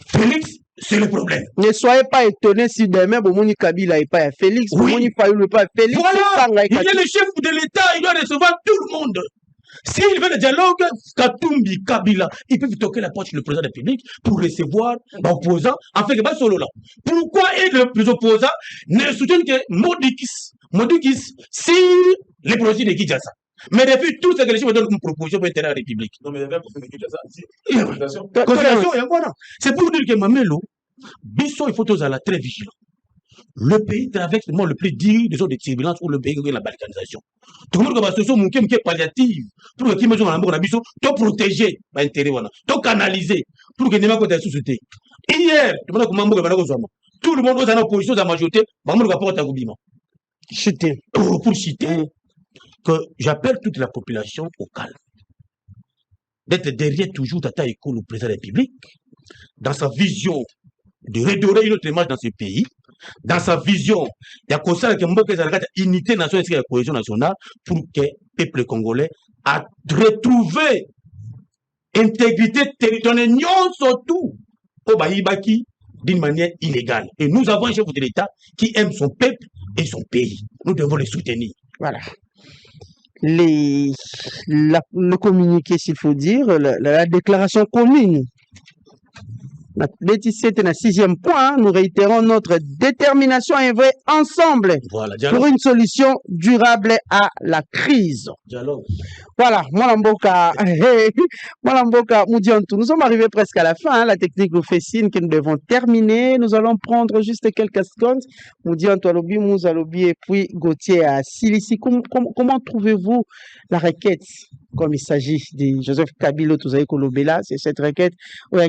Félix, c'est le problème. Ne soyez pas étonnés si demain, Bomoni Kabila n'est pas Félix, Bomoni Fayou n'est pas Félix. Voilà, il y a le chef de l'État, il doit recevoir tout le monde. S'il veut le dialogue, Katumbi, Kabila, ils peuvent toquer la porte du président de la République pour recevoir l'opposant, afin que pas solo là. Pourquoi les opposants ne soutiennent que Modikis si les projets de Kinshasa? Mais depuis tout ce que les gens donnent comme proposition pour intérêt à la République. Non, mais il y avait c'est pour dire que Mamelo, Bissot, il faut tous aller très vigilant. Le pays traverse le moment le plus dur des zones de turbulence ou le pays de la balkanisation. Tout le monde va se faire mon qui est palliative pour que qui me dans la biso, to protéger l'intérêt to canaliser pour que ne pas côté société. Hier, tout le monde tout le monde est en opposition à la majorité, maman va porter un gouvernement. Chuter. Pour citer que j'appelle toute la population au calme. d'être derrière toujours Tata Ekolo, le président de la République, dans sa vision de redorer une autre image dans ce pays, dans sa vision, il y a comme ça que unité nationale et cohésion nationale pour que le peuple congolais a retrouvé intégrité territoriale, surtout au Bahibaki, d'une manière illégale. Et nous avons un chef de l'État qui aime son peuple et son pays. Nous devons le soutenir. Voilà. Le communiqué, s'il faut dire, la déclaration commune. C'était le 6e point. Nous réitérons notre détermination et œuvrer ensemble pour une solution durable à la crise. Voilà, Mwalamboka, Moudiantou. Nous sommes arrivés presque à la fin. Hein. La technique nous fait signe que nous devons terminer. Nous allons prendre juste quelques secondes. Moudiantou Alobi, Mouzalobi et puis Gauthier à Silici. Comment trouvez-vous la requête? Comme il s'agit de Joseph Kabila, c'est cette requête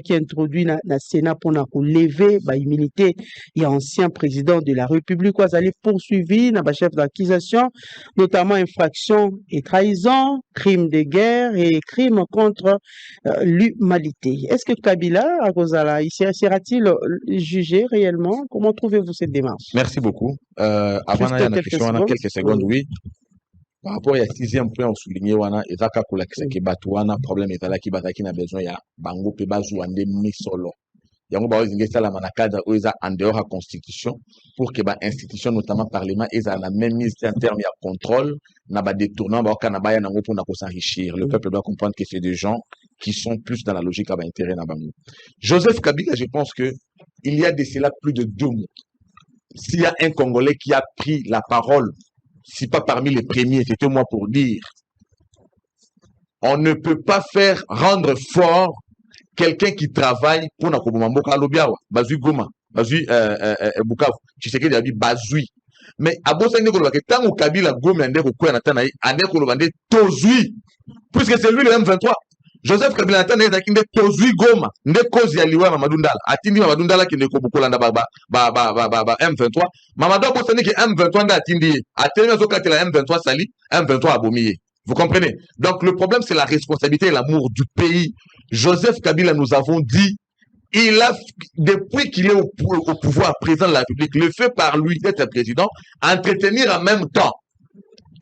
qui a introduit dans le Sénat pour lever l'immunité. Il y a ancien président de la République qui a poursuivi dans le chef d'accusation, notamment infraction et trahison, crime de guerre et crime contre l'humanité. Est-ce que Kabila, à cause de là, sera-t-il jugé réellement? Comment trouvez-vous cette démarche? Merci beaucoup. Avant la question, on a quelques secondes, oui. Par rapport à 6e point, on souligne wana ezaka kolakisa ke batu wana problème ezala ki bataki na besoin ya bango pe bazu ande misolo. Yango ba ozinge sala manakada oza en dehors à constitution pour que ba institution notamment parlement eza la même mise en termes ya contrôle na ba détournant ba kana ba ya nango pour na ko s'enrichir. Le peuple doit comprendre que c'est des gens qui sont plus dans la logique à ba intérêt na bango. Joseph Kabila, je pense que il y a de cela plus de 2 mois. S'il y a un Congolais qui a pris la parole, si pas parmi les premiers, c'était moi pour dire, on ne peut pas faire rendre fort quelqu'un qui travaille pour Nakobomamboka Alobiawa, Bazui Goma, Bazui Bukavu, tu sais qu'il y a dit Bazui. Mais à Bossa Ndekolo, tant au Kabila Goma Ndeko Kouanatanaï, Andekolo Bande Tozui, puisque c'est lui le M23. Joseph Kabila Natanaï, Zakinde Tozui Goma, Ndekozi Aliwa Mamadundala, Atindi Mamadundala qui ne Kobukolanda M23. Mamadou Bossani qui M23 Atindi, Atindi Zokatela M23 Sali, M23 Abomiye. Vous comprenez? Donc le problème c'est la responsabilité et l'amour du pays. Joseph Kabila, nous avons dit, il a, depuis qu'il est au pouvoir, président de la République, le fait par lui d'être président, entretenir en même temps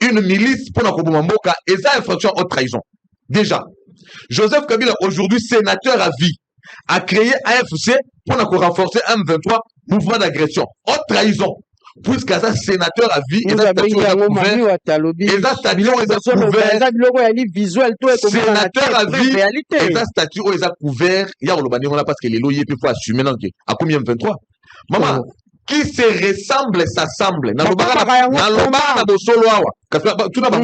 une milice pour Nakobomamboka et ça infraction haute trahison. Déjà. Joseph Kabila, aujourd'hui sénateur à vie, a créé AFC pour renforcer M23, mouvement d'agression. Haute trahison. Puisque ça, sénateur à vie, et ça, statut est couvert. Et ça, statut est couvert. Sénateur à vie, et ça, statut est couvert. Il y a le parce que les loyers peuvent assumer. À combien M23? Maman, qui se ressemble, s'assemble. Nalobara na bosolo awa. Tout n'a pas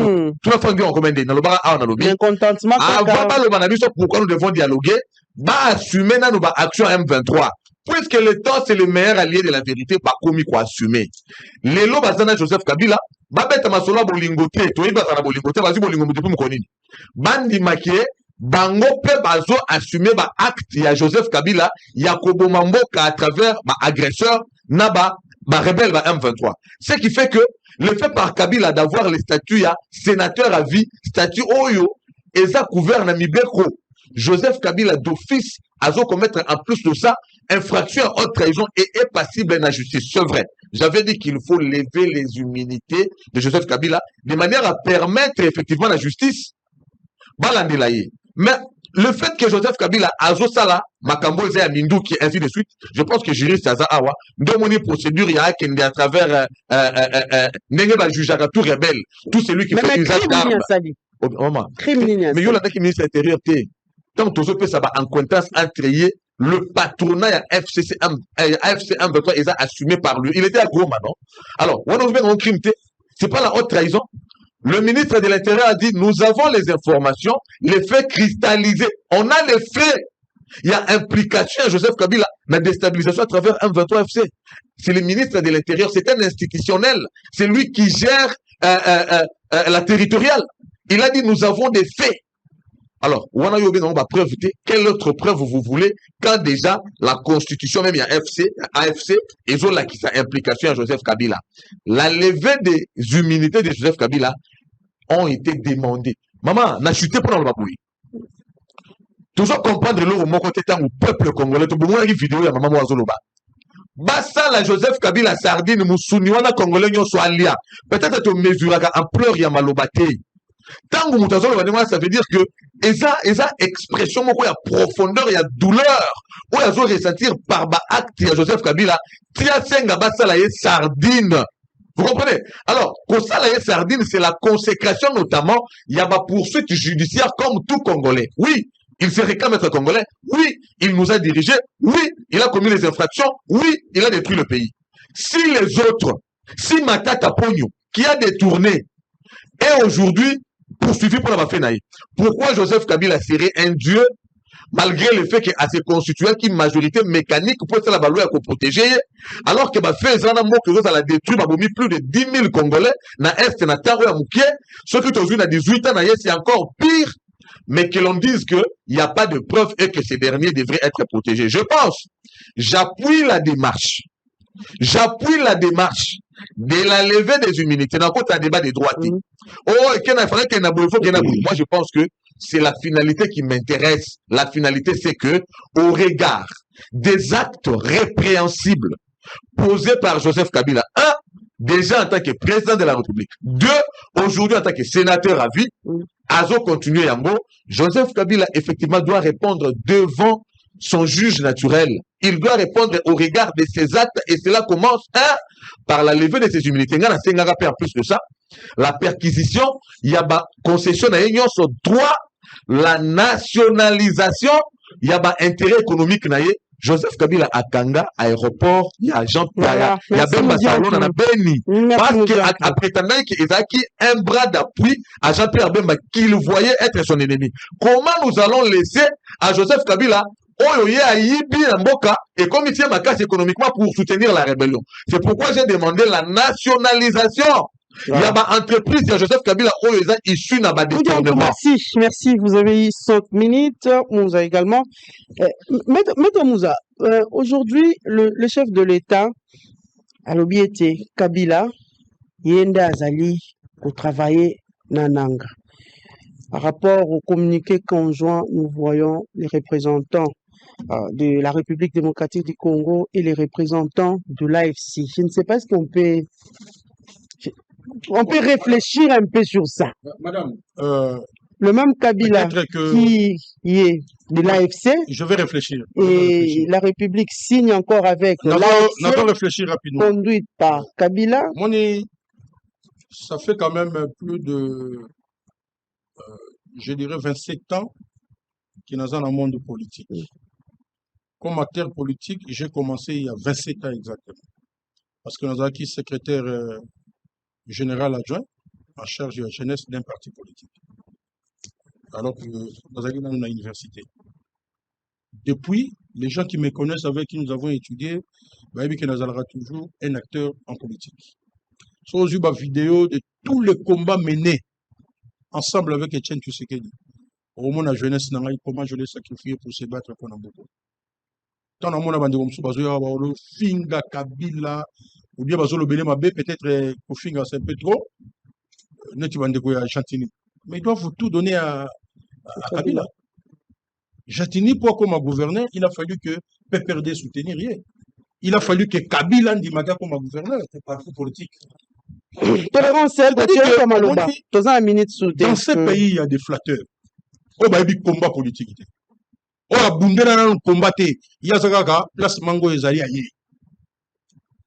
fait en commandé. Nalobara awa nalobi. Mécontentement. Avant le banabiso, pourquoi nous devons dialoguer? Bah, assumer na nos action M23. Puisque le temps, c'est le meilleur allié de la vérité, pas commis quoi assumer. Les lots bazana Joseph Kabila, bah, bête masola bolingote, toi, bazana bolingote, vas-y bolingote, pour m'konini. Bandi maquillé, bango pe bazo assumer ba acte ya Joseph Kabila, Yakobo Mamboka à travers ba agresseur, naba, ba rebelle ba M23. Ce qui fait que le fait par Kabila d'avoir le statut ya sénateur à vie, statut Oyo, et ça couvert na Mibeko. Joseph Kabila d'office a commettre en plus de ça infraction à haute trahison et est passible de la justice. C'est vrai. J'avais dit qu'il faut lever les immunités de Joseph Kabila de manière à permettre effectivement la justice. Mais le fait que Joseph Kabila a Sala, Makambo et Mindou, qui ainsi de suite, je pense que juriste Aza Awa, de mon procédure, il y a à travers Neneba Jujara, tout rebelle, tout celui qui fait usage d'armes. Mais il y a un ministre intérieur. Tant que tout ça va en contence entre le patronat AFC M23 est assumé par lui. Il était à Goma, non? Alors, on a un crime, c'est pas la haute trahison. Le ministre de l'Intérieur a dit, nous avons les informations, les faits cristallisés. On a les faits. Il y a implication à Joseph Kabila, la déstabilisation à travers M23 FC. C'est le ministre de l'Intérieur, c'est un institutionnel. C'est lui qui gère la territoriale. Il a dit, nous avons des faits. Alors, on a eu preuve, quelle autre preuve vous voulez quand déjà la constitution, même il y a AFC, et là qui sa implication à Joseph Kabila. La levée des immunités de Joseph Kabila ont été demandées. Maman, n'a chuté pour le Baboui. toujours comprendre le mot côté tant au peuple congolais. Tout le monde a une vidéo ya maman Moazoloba. Bassa la Joseph Kabila sardine musuni wana congolais nyo soit lia. Peut-être tu mesurer ampleur ya malobate. Tant que Moutazoloba, ça veut dire que esa expression moko ya profondeur ya douleur ou ya zo ressentir par ba acte ya Joseph Kabila tia senga bassa la sardine. Vous comprenez? Alors, pour ça, la sardine, c'est la consécration notamment, il y a ma poursuite judiciaire comme tout Congolais. Oui, il se réclame être Congolais. Oui, il nous a dirigés. Oui, il a commis les infractions. Oui, il a détruit le pays. Si les autres, si Matata Pogno, qui a détourné, est aujourd'hui poursuivi pour la Bafenaï, pourquoi Joseph Kabila serait un dieu malgré le fait qu'à ses constituants qui majorité mécanique pour ça la loi pour protéger alors que fait un mot que ça la détruit plus de 10 000 Congolais na est na taro ya mukie ceux qui ont 18 ans c'est encore pire mais que l'on dise que il n'y a pas de preuve et que ces derniers devraient être protégés. Je pense, j'appuie la démarche de la levée des immunités dans un débat des droits. Moi je pense que c'est la finalité qui m'intéresse. La finalité, c'est que, au regard des actes répréhensibles posés par Joseph Kabila, un, déjà en tant que président de la République, deux, aujourd'hui en tant que sénateur à vie, Azo continue Yango, Joseph Kabila effectivement doit répondre devant son juge naturel. Il doit répondre au regard de ses actes et cela commence par la levée de ses immunités. En plus que ça, la perquisition, il y a la concession sur droit, la nationalisation, il y a intérêt économique. Joseph Kabila à Kanga, aéroport, il y a Jean-Pierre, il y a Ben Bassalon, il y a Beni. Parce qu'à prétendant qu'il y a un bras d'appui à Jean-Pierre Bemba qu'il voyait être son ennemi. Comment nous allons laisser à Joseph Kabila et comme il tient ma casse économiquement pour soutenir la rébellion. C'est pourquoi j'ai demandé la nationalisation. Il y a une entreprise de Joseph Kabila issu d'un détournement. Merci. Vous avez eu 5 minutes. Mouza également. Maître Mouza, aujourd'hui, le chef de l'État, à l'objet Kabila, Yenda Azali, pour travailler Nananga. Par rapport au communiqué conjoint, nous voyons les représentants de la République démocratique du Congo et les représentants de l'AFC. Je ne sais pas si on peut réfléchir un peu sur ça. Madame, le même Kabila qui est de l'AFC. Je vais réfléchir. Et la République signe encore avec l'AFC. Réfléchir rapidement. Conduite par Kabila. Moni, ça fait quand même plus de, je dirais, 27 ans qu'il y a dans le monde politique. Comme acteur politique, j'ai commencé il y a 27 ans exactement. Parce que nous avons acquis secrétaire général adjoint en charge de la jeunesse d'un parti politique. Alors que nous avons dans l'université. Depuis, les gens qui me connaissent, avec qui nous avons étudié, nous avons toujours un acteur en politique. Sur une vidéo de tous les combats menés ensemble avec Etienne Tshisekedi. Au moins, la jeunesse, comment je l'ai sacrifié pour se battre pour Nambuko. Tant que nous finga Kabila, ou bien peut-être Kofinga, c'est un peu trop. Mais ils doivent tout donner à Kabila. Jatini, pour comme gouverneur, il a fallu que PPRD soutenir rien. Il a fallu que Kabila Ndimaga comme gouverneur, c'est parti politique. Dans ce pays, il y a des flatteurs. Oh, bah, il y a des combats politiques. Oh, la Bundera combattre. Il y a Zagaga, place Mango et Zali aïe.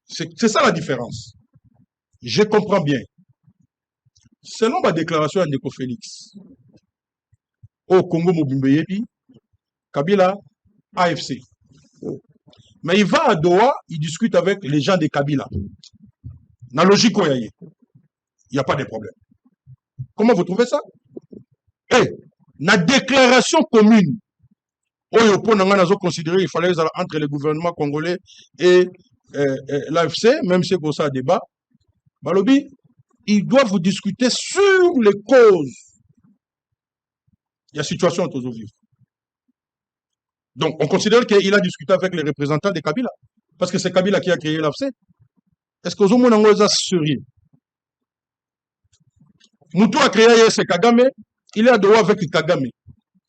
C'est ça la différence. Je comprends bien. Selon ma déclaration à Ndeko Félix, au Congo Mobimbeyebi, Kabila, AFC. Mais il va à Doha, il discute avec les gens de Kabila. Dans la logique, il n'y a pas de problème. Comment vous trouvez ça? Et la déclaration commune, considéré qu'il fallait entre le gouvernement congolais et l'AFC, même si c'est pour ça débat, Balobi, ils doivent vous discuter sur les causes. Il y a situation aujourd'hui. Donc, on considère qu'il a discuté avec les représentants de Kabila. Parce que c'est Kabila qui a créé l'AFC. Est-ce que vous avez sérieux? Moutou a créé ce Kagame, il est à Doha avec Kagame.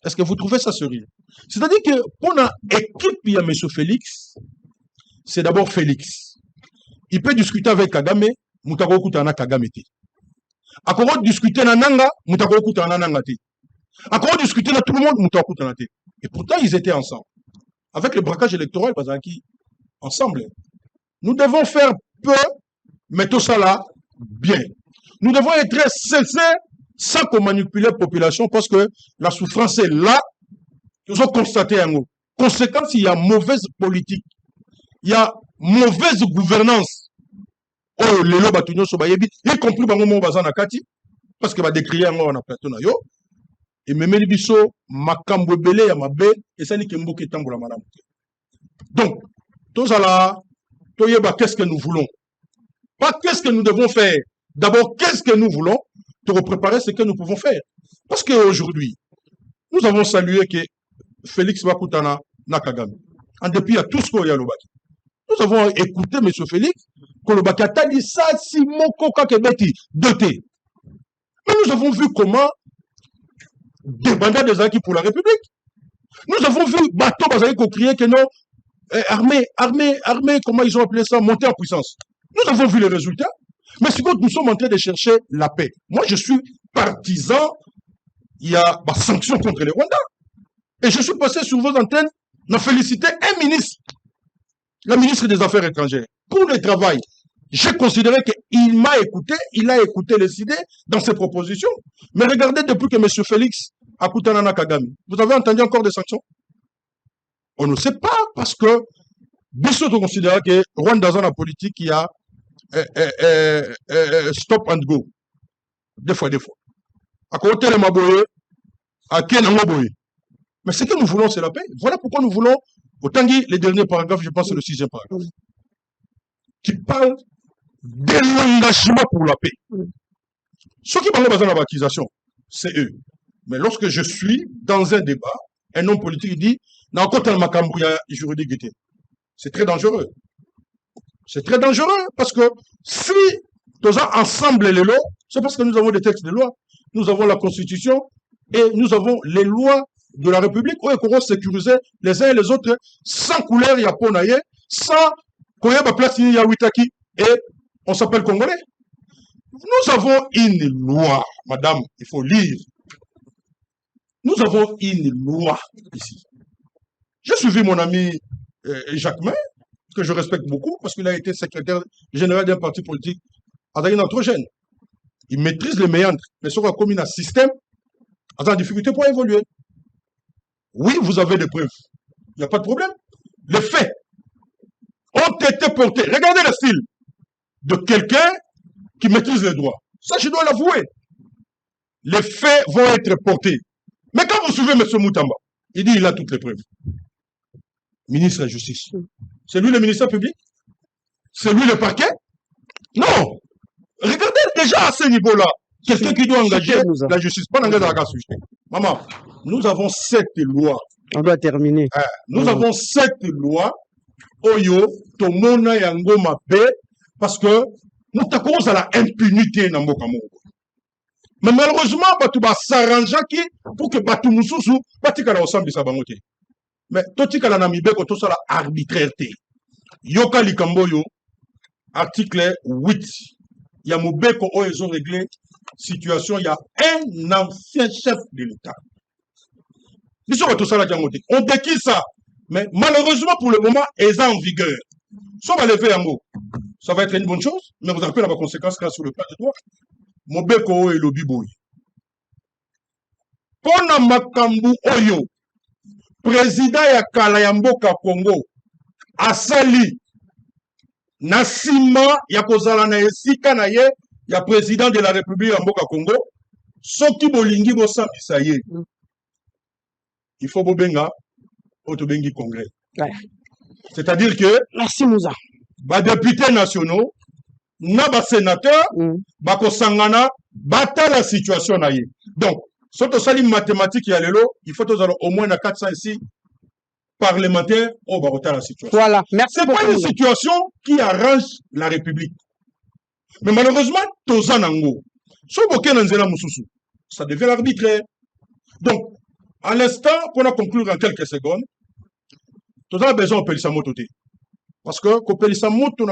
Est-ce que vous trouvez ça sérieux? C'est-à-dire que pour l'équipe, il y a M. Félix, c'est d'abord Félix. Il peut discuter avec Kagame, Moutako Koutana Kagame. Akoro discuter na Nanga, Moutako Koutana Nanga. Akoro discuter na tout le monde, Moutako Koutana. Et pourtant, ils étaient ensemble. Avec le braquage électoral, Bazaki, ensemble. Nous devons faire peu, mais tout ça là, bien. Nous devons être sincères sans qu'on manipule la population parce que la souffrance est là. Nous avons constaté un mot. Conséquence, il y a mauvaise politique. Il y a mauvaise gouvernance. Oh, les lois batunyo so bayebi, y compris bango mo bazana kati, parce que va décrire un mot en plateau na yo. Et même les biso, makambo belé ya mabe, et ça n'est que mboke tambola madame. Donc, tout ça là, qu'est-ce que nous voulons? Pas qu'est-ce que nous devons faire. D'abord, qu'est-ce que nous voulons pour préparer ce que nous pouvons faire. Parce qu'aujourd'hui, nous avons salué que Félix Bakutana Nakagame. En dépit à tout ce qu'il y a au Baki. Nous avons écouté M. Félix, que le Baki a dit ça, si mon coca kebeti doté. Mais nous avons vu comment des bandits des acquis pour la République. Nous avons vu bateau Bazaï crier que non, armée, comment ils ont appelé ça, monter en puissance. Nous avons vu les résultats. Mais ce que nous sommes en train de chercher la paix. Moi, je suis partisan. Il y a des sanctions contre les Rwandais. Et je suis passé sur vos antennes, n'a félicité un ministre, la ministre des Affaires étrangères, pour le travail. J'ai considéré qu'il m'a écouté, il a écouté les idées dans ses propositions. Mais regardez depuis que M. Félix a écouté Nana Kagame. Vous avez entendu encore des sanctions? On ne sait pas, parce que Bissot considère que Rwanda dans la politique, il y a stop and go. Des fois. À côté de Maboye, à Ken Maboye. Mais ce que nous voulons, c'est la paix. Voilà pourquoi nous voulons, autant dit les derniers paragraphes, je pense que c'est le 6e paragraphe, qui parle de l'engagement pour la paix. Ceux qui parlent de l'accusation, c'est eux. Mais lorsque je suis dans un débat, un homme politique dit, n'a encore un macambouya juridique. C'est très dangereux. C'est très dangereux parce que si nous avons ensemble les lois, c'est parce que nous avons des textes de loi, nous avons la Constitution et nous avons les lois de la République où ils pourront sécuriser les uns et les autres sans couleur, il y a Ponaye, sans qu'on y ait place, il y a Witaki et on s'appelle Congolais. Nous avons une loi, madame, il faut lire. Nous avons une loi ici. J'ai suivi mon ami Jacquemin, que je respecte beaucoup, parce qu'il a été secrétaire général d'un parti politique avec un anthropogène. Il maîtrise les méandres, mais sur comme il a un système, en difficulté pour évoluer. Oui, vous avez des preuves. Il n'y a pas de problème. Les faits ont été portés. Regardez le style de quelqu'un qui maîtrise les droits. Ça, je dois l'avouer. Les faits vont être portés. Mais quand vous suivez M. Moutamba, il dit qu'il a toutes les preuves. Ministre de la Justice. C'est lui le ministère public? C'est lui le parquet? Non! Regardez déjà à ce niveau-là. Quelqu'un qui doit engager la justice. Pas d'engager la sujet. Maman, nous avons 7 lois. On doit terminer. Nous avons 7 lois. Oyo, Tomona Yango Mabe, parce que nous avons la impunité dans Mboka Mongo. Mais malheureusement, tu vas s'arranger pour que Batu Moussousou, Batikala ensemble de sa bangote. Mais Totikala Namibe, quand tout ça la arbitraire. Yoka Likamboyo, article 8. Il y a Mobeko où ils ont réglé situation. Il y a un ancien chef de l'État. On déquille ça. Mais malheureusement, pour le moment, ils sont en vigueur. Si on va lever un mot, ça va être une bonne chose, mais vous avez la conséquence sur le plan de droit. Mobeko et le biboui. Pona Makambu Oyo, président ya Kalayamboka Congo, Asali, Nasima, ya Kozala na Esika na ye, ya président de la République ya Mboka Congo, Soki Bolingi Bosa Bisaye. Il faut Bobenga, Otobengi Congrès. Ouais. C'est-à-dire que, merci Moussa. Ba députés nationaux, na ba sénateur, ba kosangana, bata la situation na ye. Donc, surtout ça, les mathématiques, il faut au moins 400 ici parlementaires au barotar la situation. Voilà, merci. C'est pas une situation qui arrange la République. Mais malheureusement, Tozanango, ça devient l'arbitraire. Donc, À l'instant, pour conclure en quelques secondes, nous avons besoin de Pelissa Moto. Parce que Pelissa Moto,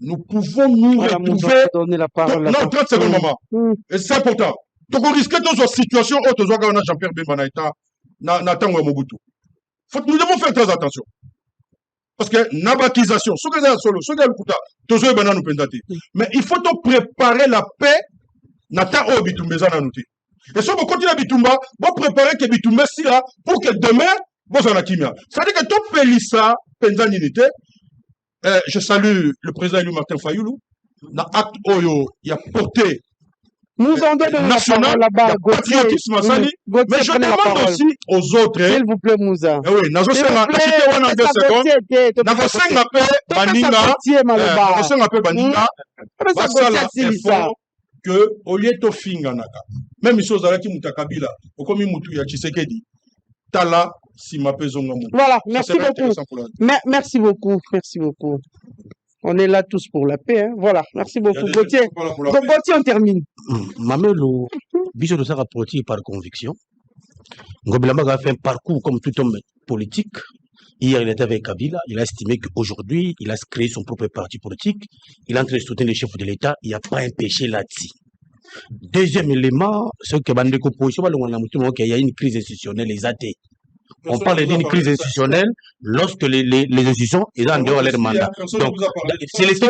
nous pouvons nous retrouver. La parole, non, 30 secondes, maman. Et c'est important. Donc, on risque dans une situation où nous avons Jean-Pierre Bemba Natango Mobutu. Nous devons faire très attention. Parce que n'abakisation, mais il faut donc préparer la paix. Nata o Bitumbeza Nanouti. Et si on continue à Bitumba, on préparer que Bitumba si là pour que demain, vous en kimia. C'est-à-dire que tout Pélissa, Penzanité, je salue le président élu Martin Fayoulou, dans acte Oyo, il a porté nous en donnons national, là-bas, patriotisme à Sali, mais je demande aussi aux autres. S'il vous plaît, Moussa. Oui, dans 2 secondes, dans 5 appels, Baninga, Basala, effort, que au lieu de finganaka même chose qui mutakabila comme mutu ya Tshisekedi tala si ma pesonga. Voilà, merci beaucoup. Merci beaucoup. On est là tous pour la paix, hein. Voilà, merci beaucoup. Gauthier, on termine. Mamelo, biso de sa rapporté par conviction. Ngobilamba a fait un parcours comme tout homme politique. Hier, il était avec Kabila. Il a estimé qu'aujourd'hui, il a créé son propre parti politique. Il est en train de soutenir les chefs de l'État. Il n'y a pas un péché là-dessus. Deuxième élément, ce que Bandeko Position, il y a une crise institutionnelle, les athées. On parle d'une crise institutionnelle lorsque les institutions sont en dehors de leur mandat. Donc, c'est l'esprit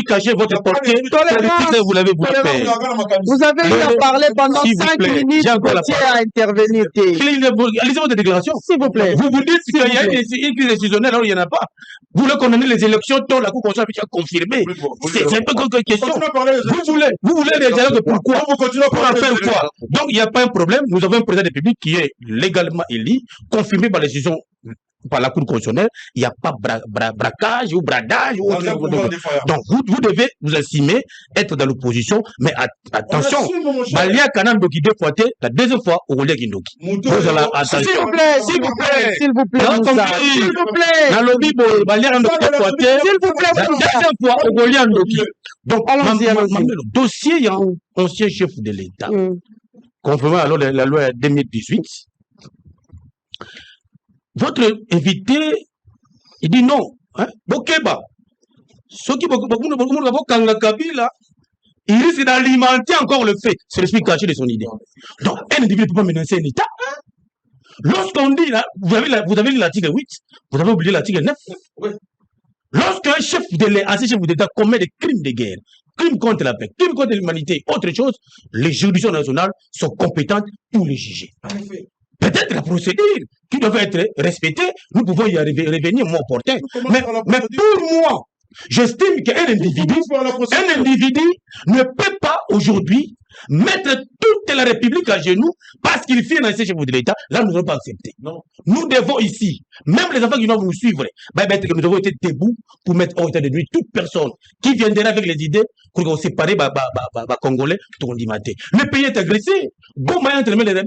caché, votre portée, vous l'avez voulu faire. Vous avez eu à parler pendant 5 minutes, Gauthier a intervenu. Lisez votre déclaration. S'il vous plaît. Vous vous dites qu'il y a une crise institutionnelle alors il n'y en a pas. Vous voulez condamner les élections dont la Cour constitutionnelle a confirmé. C'est un peu comme une question. Vous voulez les dialogues pourquoi? Pour en faire quoi? Donc, il n'y a pas un problème. Nous avons un président de la République qui est légalement élu, confirmé par les décisions par la Cour constitutionnelle, il n'y a pas braquage ou bradage. Donc, vous devez vous estimer être dans l'opposition, mais attention, Balia Kanan Doki dépoité, la deuxième fois, au Rolia Kindoki. S'il vous plaît, s'il vous plaît, s'il vous plaît, dans le Bible, Balia Kanan Doki dépoité, la deuxième fois, au Rolia Kindoki. Donc, le dossier, il y a un ancien chef de l'État, conformément alors la loi 2018. Votre invité, il dit non. Bokeba. Ceux qui il risque d'alimenter encore le fait. C'est l'esprit caché de son idée. Donc, un individu ne peut pas menacer un État. Lorsqu'on dit, là, vous avez lu l'article 8, vous avez oublié l'article 9. Lorsqu'un chef de l'État commet des crimes de guerre, crimes contre la paix, crimes contre l'humanité, autre chose, les juridictions nationales sont compétentes pour les juger. Peut-être la procédure qui devait être respectée, nous pouvons y revenir moins opportun. Mais pour moi, j'estime qu'un individu ne peut pas aujourd'hui mettre toute la République à genoux parce qu'il fait un ancien chef de l'État. Là, nous n'allons pas accepter. Non. Nous devons ici, même les enfants qui doivent nous suivre, nous devons être debout pour mettre hors état de nuit toute personne qui viendra avec les idées pour qu'on sépare les Congolais tout le matin. Le pays est agressé. Goma est entre les rebelles.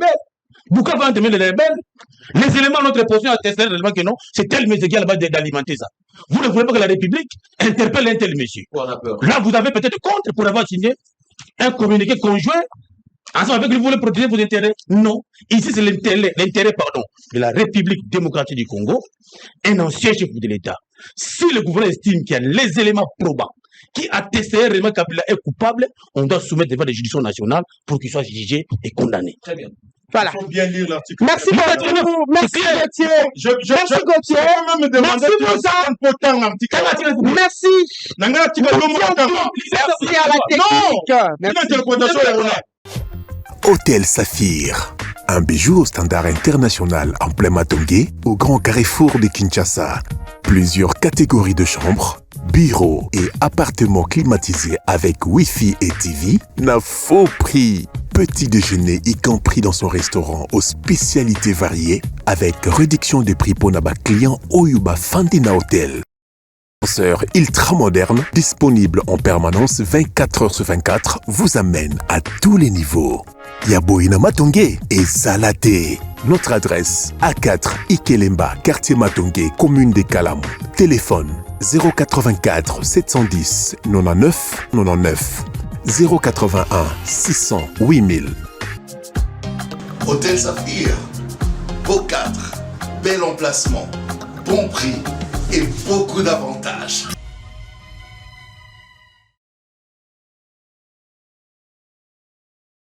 Bouka va entraîner les rebelles. Les éléments de notre position attestent réellement que non, c'est tel monsieur qui a là-bas d'alimenter ça. Vous ne voulez pas que la République interpelle un tel monsieur. Là, vous avez peut-être contre pour avoir signé un communiqué conjoint. Ensemble avec lui, vous voulez protéger vos intérêts? Non. Ici, c'est l'intérêt de la République démocratique du Congo, un ancien chef de l'État. Si le gouvernement estime qu'il y a les éléments probants qui attesteraient réellement que Kabila est coupable, on doit soumettre devant les juridictions nationales pour qu'il soit jugé et condamné. Très bien. Voilà. Il faut bien lire l'article. Merci beaucoup. Merci Gauthier. Merci Gauthier. Merci Moussa. Merci. Merci à la technique. Hôtel Saphir, un bijou au standard international en plein Matongé, au grand carrefour de Kinshasa. Plusieurs catégories de chambres, bureaux et appartements climatisés avec Wi-Fi et TV n'a faux prix. Petit déjeuner y compris dans son restaurant aux spécialités variées avec réduction des prix pour Naba clients Oyuba Fandina Hotel. Ascenseur ultra moderne, disponible en permanence 24 h sur 24, vous amène à tous les niveaux. Yaboina Matongé et Salaté. Notre adresse A4 Ikelemba, quartier Matongé, commune des Kalamou. Téléphone 084 710 99 99 081 600 8000. Hôtel Saphir, beau cadre, bel emplacement, bon prix et beaucoup d'avantages.